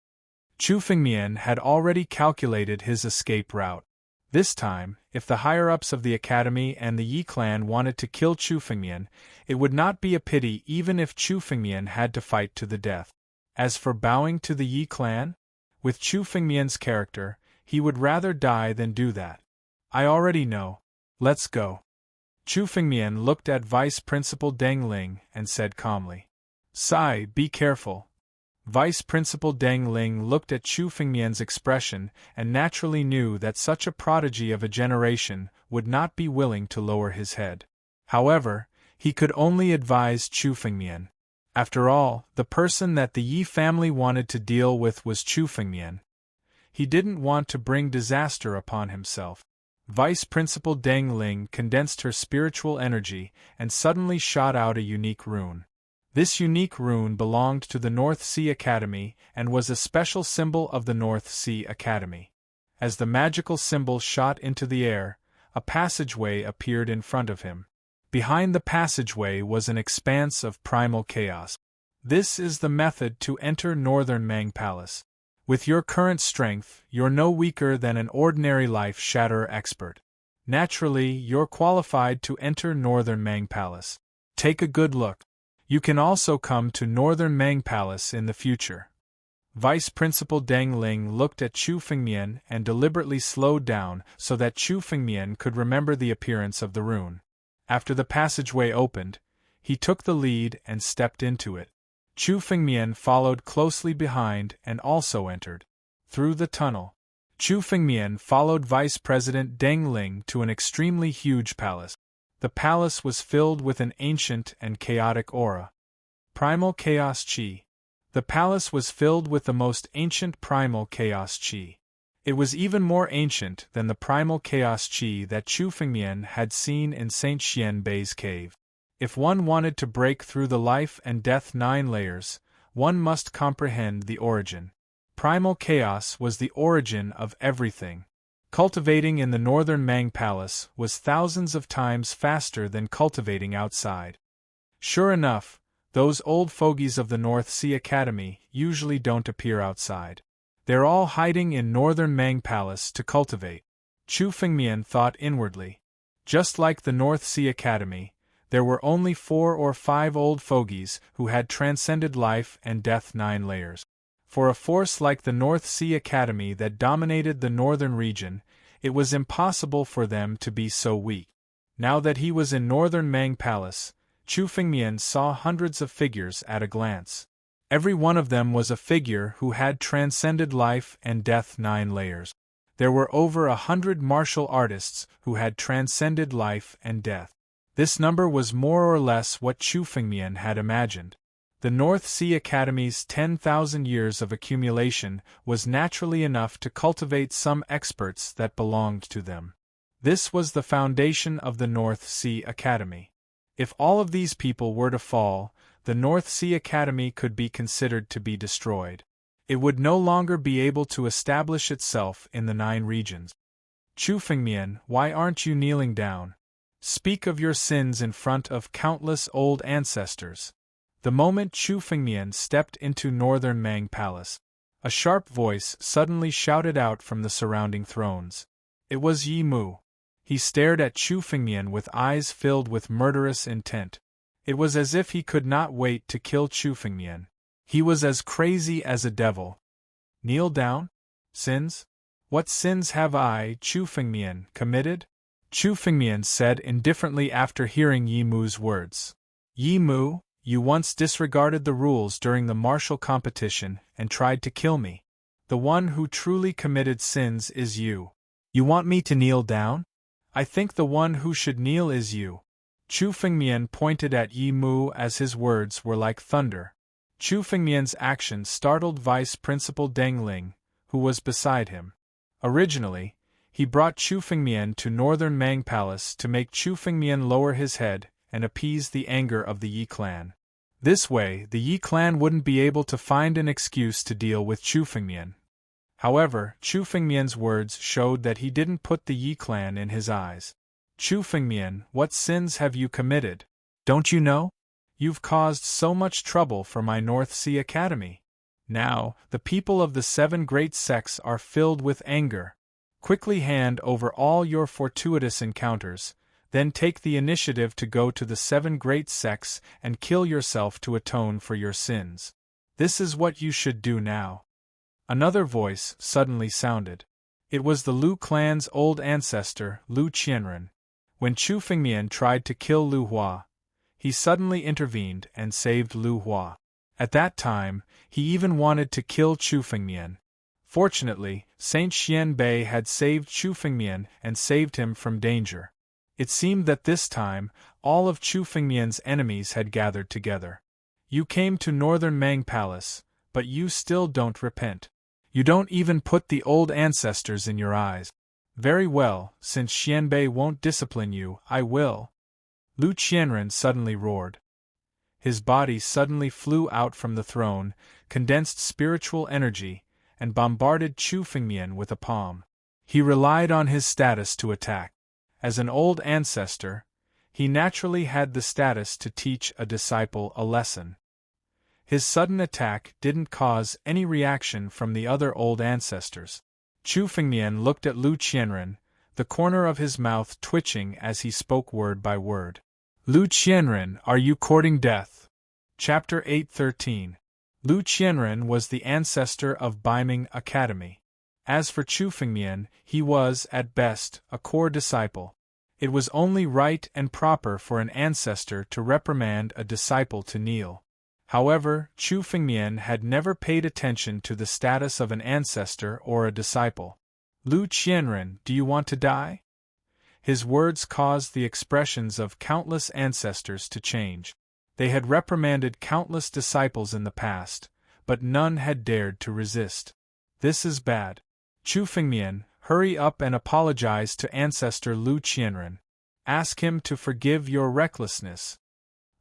Chu Fengmian had already calculated his escape route. This time, if the higher-ups of the Academy and the Yi clan wanted to kill Chu Fengmian, it would not be a pity even if Chu Fengmian had to fight to the death. As for bowing to the Yi clan? With Chu Fengmian's character, he would rather die than do that. I already know. Let's go. Chu Fengmian looked at Vice Principal Deng Ling and said calmly. Sai, be careful. Vice Principal Deng Ling looked at Chu Fengmian's expression and naturally knew that such a prodigy of a generation would not be willing to lower his head. However, he could only advise Chu Fengmian. After all, the person that the Yi family wanted to deal with was Chu Fengmian. He didn't want to bring disaster upon himself. Vice Principal Deng Ling condensed her spiritual energy and suddenly shot out a unique rune. This unique rune belonged to the North Sea Academy and was a special symbol of the North Sea Academy. As the magical symbol shot into the air, a passageway appeared in front of him. Behind the passageway was an expanse of primal chaos. This is the method to enter Northern Mang Palace. With your current strength, you're no weaker than an ordinary life shatterer expert. Naturally, you're qualified to enter Northern Mang Palace. Take a good look. You can also come to Northern Mang Palace in the future. Vice Principal Deng Ling looked at Chu Fengmian and deliberately slowed down so that Chu Fengmian could remember the appearance of the rune. After the passageway opened, he took the lead and stepped into it. Chu Fengmian followed closely behind and also entered. Through the tunnel, Chu Fengmian followed Vice President Deng Ling to an extremely huge palace. The palace was filled with an ancient and chaotic aura. Primal Chaos Chi. The palace was filled with the most ancient primal chaos chi. It was even more ancient than the primal chaos chi that Chu Fengmian had seen in Saint Xianbei's cave. If one wanted to break through the life and death 9 layers, one must comprehend the origin. Primal chaos was the origin of everything. Cultivating in the Northern Mang Palace was thousands of times faster than cultivating outside. Sure enough, those old fogies of the North Sea Academy usually don't appear outside. They're all hiding in Northern Mang Palace to cultivate. Chu Fengmian thought inwardly. Just like the North Sea Academy, there were only 4 or 5 old fogies who had transcended life and death 9 layers. For a force like the North Sea Academy that dominated the northern region, it was impossible for them to be so weak. Now that he was in Northern Mang Palace, Chu Fengmian saw hundreds of figures at a glance. Every one of them was a figure who had transcended life and death 9 layers. There were over 100 martial artists who had transcended life and death. This number was more or less what Chu Fengmian had imagined. The North Sea Academy's 10,000 years of accumulation was naturally enough to cultivate some experts that belonged to them. This was the foundation of the North Sea Academy. If all of these people were to fall, the North Sea Academy could be considered to be destroyed. It would no longer be able to establish itself in the 9 regions. Chu Fengmian, why aren't you kneeling down? Speak of your sins in front of countless old ancestors. The moment Chu Fengmian stepped into Northern Mang Palace, a sharp voice suddenly shouted out from the surrounding thrones. It was Yi Mu. He stared at Chu Fengmian with eyes filled with murderous intent. It was as if he could not wait to kill Chu Fengmian. He was as crazy as a devil. Kneel down? Sins? What sins have I, Chu Fengmian, committed? Chu Fengmian said indifferently after hearing Yi Mu's words. Yi Mu, you once disregarded the rules during the martial competition and tried to kill me. The one who truly committed sins is you. You want me to kneel down? I think the one who should kneel is you. Chu Fengmian pointed at Yi Mu as his words were like thunder. Chu Fengmian's action startled Vice Principal Deng Ling, who was beside him. Originally, he brought Chu Fengmian to Northern Mang Palace to make Chu Fengmian lower his head and appease the anger of the Yi clan. This way, the Yi clan wouldn't be able to find an excuse to deal with Chu Fengmian. However, Chu Fengmian's words showed that he didn't put the Yi clan in his eyes. Chu Fengmian, what sins have you committed? Don't you know? You've caused so much trouble for my North Sea Academy. Now, the people of the 7 great sects are filled with anger. Quickly hand over all your fortuitous encounters, then take the initiative to go to the 7 great sects and kill yourself to atone for your sins. This is what you should do now. Another voice suddenly sounded. It was the Lu clan's old ancestor, Lu Qianren. When Chu Fengmian tried to kill Lu Hua, he suddenly intervened and saved Lu Hua. At that time, he even wanted to kill Chu Fengmian. Fortunately, Saint Xianbei had saved Chu Fengmian and saved him from danger. It seemed that this time, all of Chu Fengmian's enemies had gathered together. You came to Northern Mang Palace, but you still don't repent. You don't even put the old ancestors in your eyes. Very well, since Xianbei won't discipline you, I will. Lu Qianren suddenly roared. His body suddenly flew out from the throne, condensed spiritual energy, and bombarded Chu Fengmian with a palm. He relied on his status to attack. As an old ancestor, he naturally had the status to teach a disciple a lesson. His sudden attack didn't cause any reaction from the other old ancestors. Chu Fengmian looked at Lu Qianren, the corner of his mouth twitching as he spoke word by word. Lu Qianren, are you courting death? Chapter 8:13. Lu Qianren was the ancestor of Baiming Academy. As for Chu Fengmian, he was, at best, a core disciple. It was only right and proper for an ancestor to reprimand a disciple to kneel. However, Chu Fengmian had never paid attention to the status of an ancestor or a disciple. Lu Qianren, do you want to die? His words caused the expressions of countless ancestors to change. They had reprimanded countless disciples in the past, but none had dared to resist. This is bad. Chu Fengmian, hurry up and apologize to ancestor Lu Qianren. Ask him to forgive your recklessness.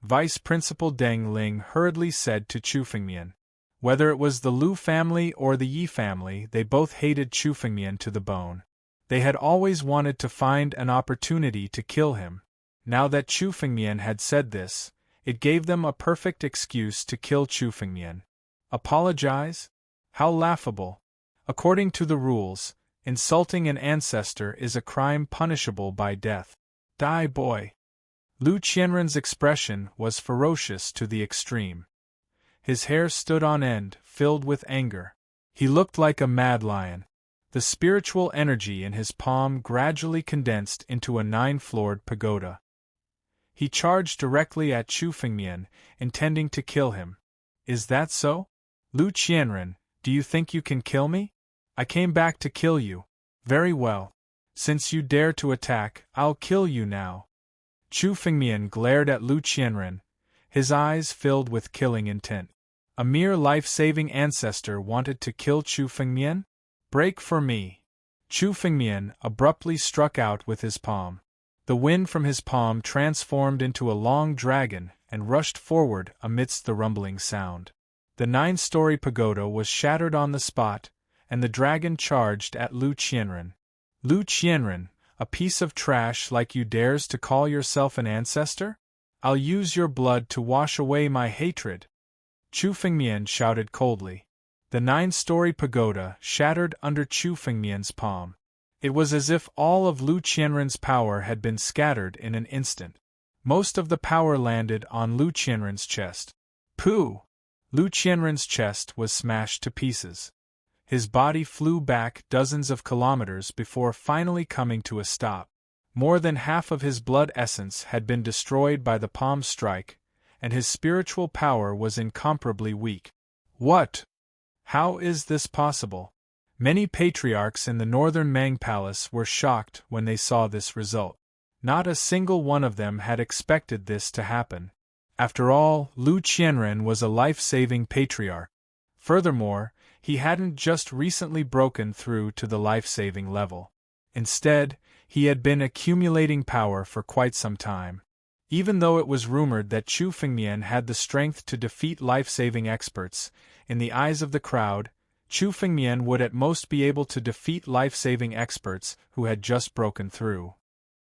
Vice Principal Deng Ling hurriedly said to Chu Fengmian. Whether it was the Lu family or the Yi family, they both hated Chu Fengmian to the bone. They had always wanted to find an opportunity to kill him. Now that Chu Fengmian had said this, it gave them a perfect excuse to kill Chu Fengmian. Apologize? How laughable. According to the rules, insulting an ancestor is a crime punishable by death. Die, boy. Lu Qianren's expression was ferocious to the extreme. His hair stood on end, filled with anger. He looked like a mad lion. The spiritual energy in his palm gradually condensed into a 9-floored pagoda. He charged directly at Chu Fengmian, intending to kill him. Is that so? Lu Qianren, do you think you can kill me? I came back to kill you. Very well. Since you dare to attack, I'll kill you now. Chu Fengmian glared at Lu Qianren, his eyes filled with killing intent. A mere life-saving ancestor wanted to kill Chu Fengmian? Break for me. Chu Fengmian abruptly struck out with his palm. The wind from his palm transformed into a long dragon and rushed forward amidst the rumbling sound. The 9-story pagoda was shattered on the spot, and the dragon charged at Lu Qianren. Lu Qianren, a piece of trash like you dares to call yourself an ancestor? I'll use your blood to wash away my hatred. Chu Fengmian shouted coldly. The 9-story pagoda shattered under Chu Fengmian's palm. It was as if all of Lu Qianren's power had been scattered in an instant. Most of the power landed on Lu Qianren's chest. Pooh! Lu Qianren's chest was smashed to pieces. His body flew back dozens of kilometers before finally coming to a stop. More than half of his blood essence had been destroyed by the palm strike, and his spiritual power was incomparably weak. What? How is this possible? Many patriarchs in the northern Mang Palace were shocked when they saw this result. Not a single one of them had expected this to happen. After all, Lu Qianren was a life-saving patriarch. Furthermore, he hadn't just recently broken through to the life-saving level. Instead, he had been accumulating power for quite some time. Even though it was rumored that Chu Fengmian had the strength to defeat life-saving experts, in the eyes of the crowd, Chu Fengmian would at most be able to defeat life-saving experts who had just broken through.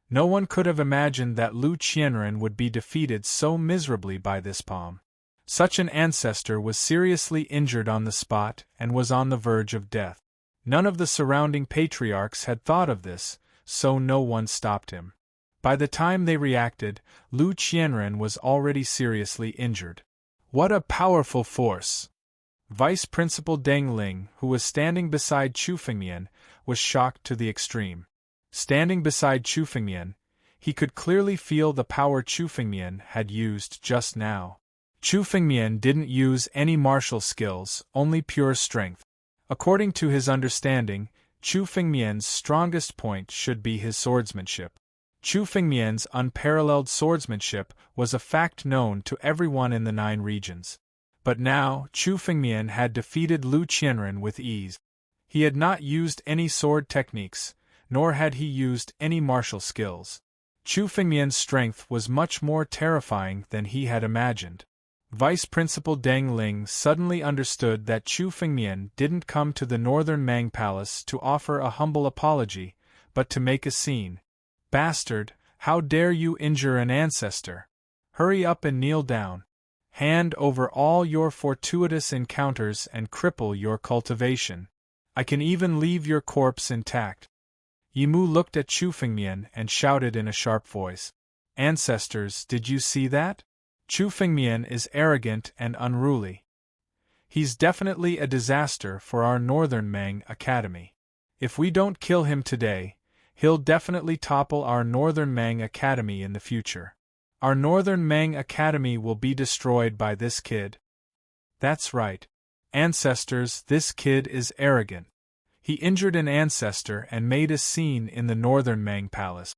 No one could have imagined that Lu Qianren would be defeated so miserably by this palm. Such an ancestor was seriously injured on the spot and was on the verge of death. None of the surrounding patriarchs had thought of this, so no one stopped him. By the time they reacted, Lu Qianren was already seriously injured. What a powerful force! Vice Principal Deng Ling, who was standing beside Chu Fengmian, was shocked to the extreme. Standing beside Chu Fengmian, he could clearly feel the power Chu Fengmian had used just now. Chu Fengmian didn't use any martial skills, only pure strength. According to his understanding, Chu Fengmian's strongest point should be his swordsmanship. Chu Fengmian's unparalleled swordsmanship was a fact known to everyone in the 9 regions. But now, Chu Fengmian had defeated Lu Qianren with ease. He had not used any sword techniques, nor had he used any martial skills. Chu Fengmian's strength was much more terrifying than he had imagined. Vice Principal Deng Ling suddenly understood that Chu Fengmian didn't come to the northern Mang Palace to offer a humble apology, but to make a scene. Bastard, how dare you injure an ancestor? Hurry up and kneel down. Hand over all your fortuitous encounters and cripple your cultivation. I can even leave your corpse intact. Yimu looked at Chu Fengmian and shouted in a sharp voice. Ancestors, did you see that? Chu Fengmian is arrogant and unruly. He's definitely a disaster for our Northern Mang Academy. If we don't kill him today, he'll definitely topple our Northern Mang Academy in the future. Our Northern Mang Academy will be destroyed by this kid. That's right. Ancestors, this kid is arrogant. He injured an ancestor and made a scene in the Northern Mang Palace.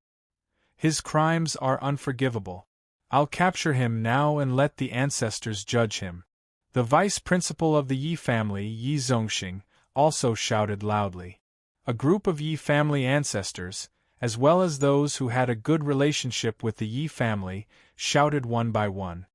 His crimes are unforgivable. I'll capture him now and let the ancestors judge him. The vice principal of the Yi family, Yi Zongxing, also shouted loudly. A group of Yi family ancestors, as well as those who had a good relationship with the Yi family, shouted one by one.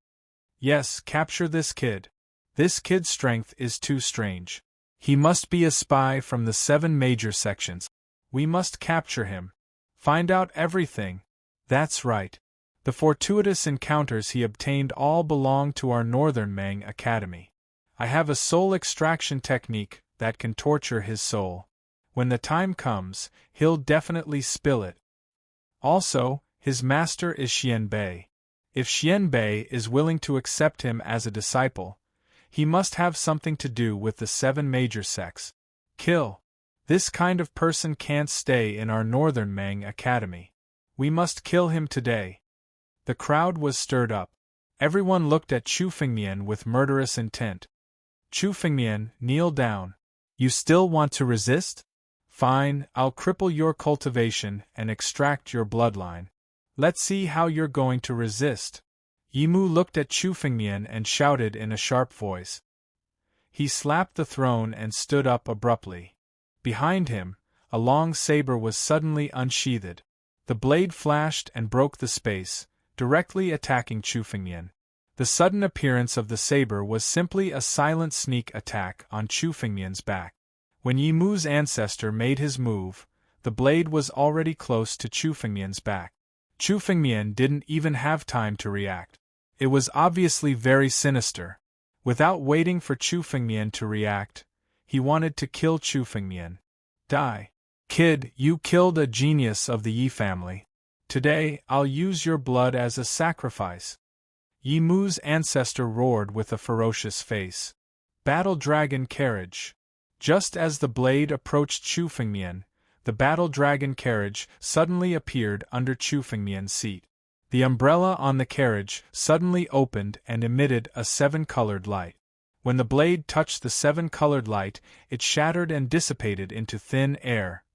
Yes, capture this kid. This kid's strength is too strange. He must be a spy from the 7 major sections. We must capture him. Find out everything. That's right. The fortuitous encounters he obtained all belong to our Northern Mang Academy. I have a soul extraction technique that can torture his soul. When the time comes, he'll definitely spill it. Also, his master is Xian Bei. If Xian Bei is willing to accept him as a disciple, he must have something to do with the 7 major sects. Kill. This kind of person can't stay in our Northern Mang Academy. We must kill him today. The crowd was stirred up. Everyone looked at Chu Fengmian with murderous intent. Chu Fengmian, kneel down. You still want to resist? Fine, I'll cripple your cultivation and extract your bloodline. Let's see how you're going to resist. Yimu looked at Chu Fengmian and shouted in a sharp voice. He slapped the throne and stood up abruptly. Behind him, a long saber was suddenly unsheathed. The blade flashed and broke the space, directly attacking Chu Fengmian. The sudden appearance of the saber was simply a silent sneak attack on Chu Fengmian's back. When Yimu's ancestor made his move, the blade was already close to Chu Fengmian's back. Chu Fengmian didn't even have time to react. It was obviously very sinister. Without waiting for Chu Fengmian to react, he wanted to kill Chu Fengmian. Die. Kid, you killed a genius of the Yi family. Today, I'll use your blood as a sacrifice. Yimu's ancestor roared with a ferocious face. Battle Dragon Carriage. Just as the blade approached Chu Fengmian, the Battle Dragon Carriage suddenly appeared under Chu Fengmian's seat. The umbrella on the carriage suddenly opened and emitted a 7-colored light. When the blade touched the 7-colored light, it shattered and dissipated into thin air.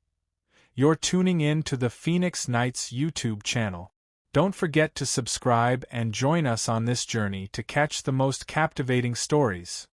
You're tuning in to the Phoenix Knights YouTube channel. Don't forget to subscribe and join us on this journey to catch the most captivating stories.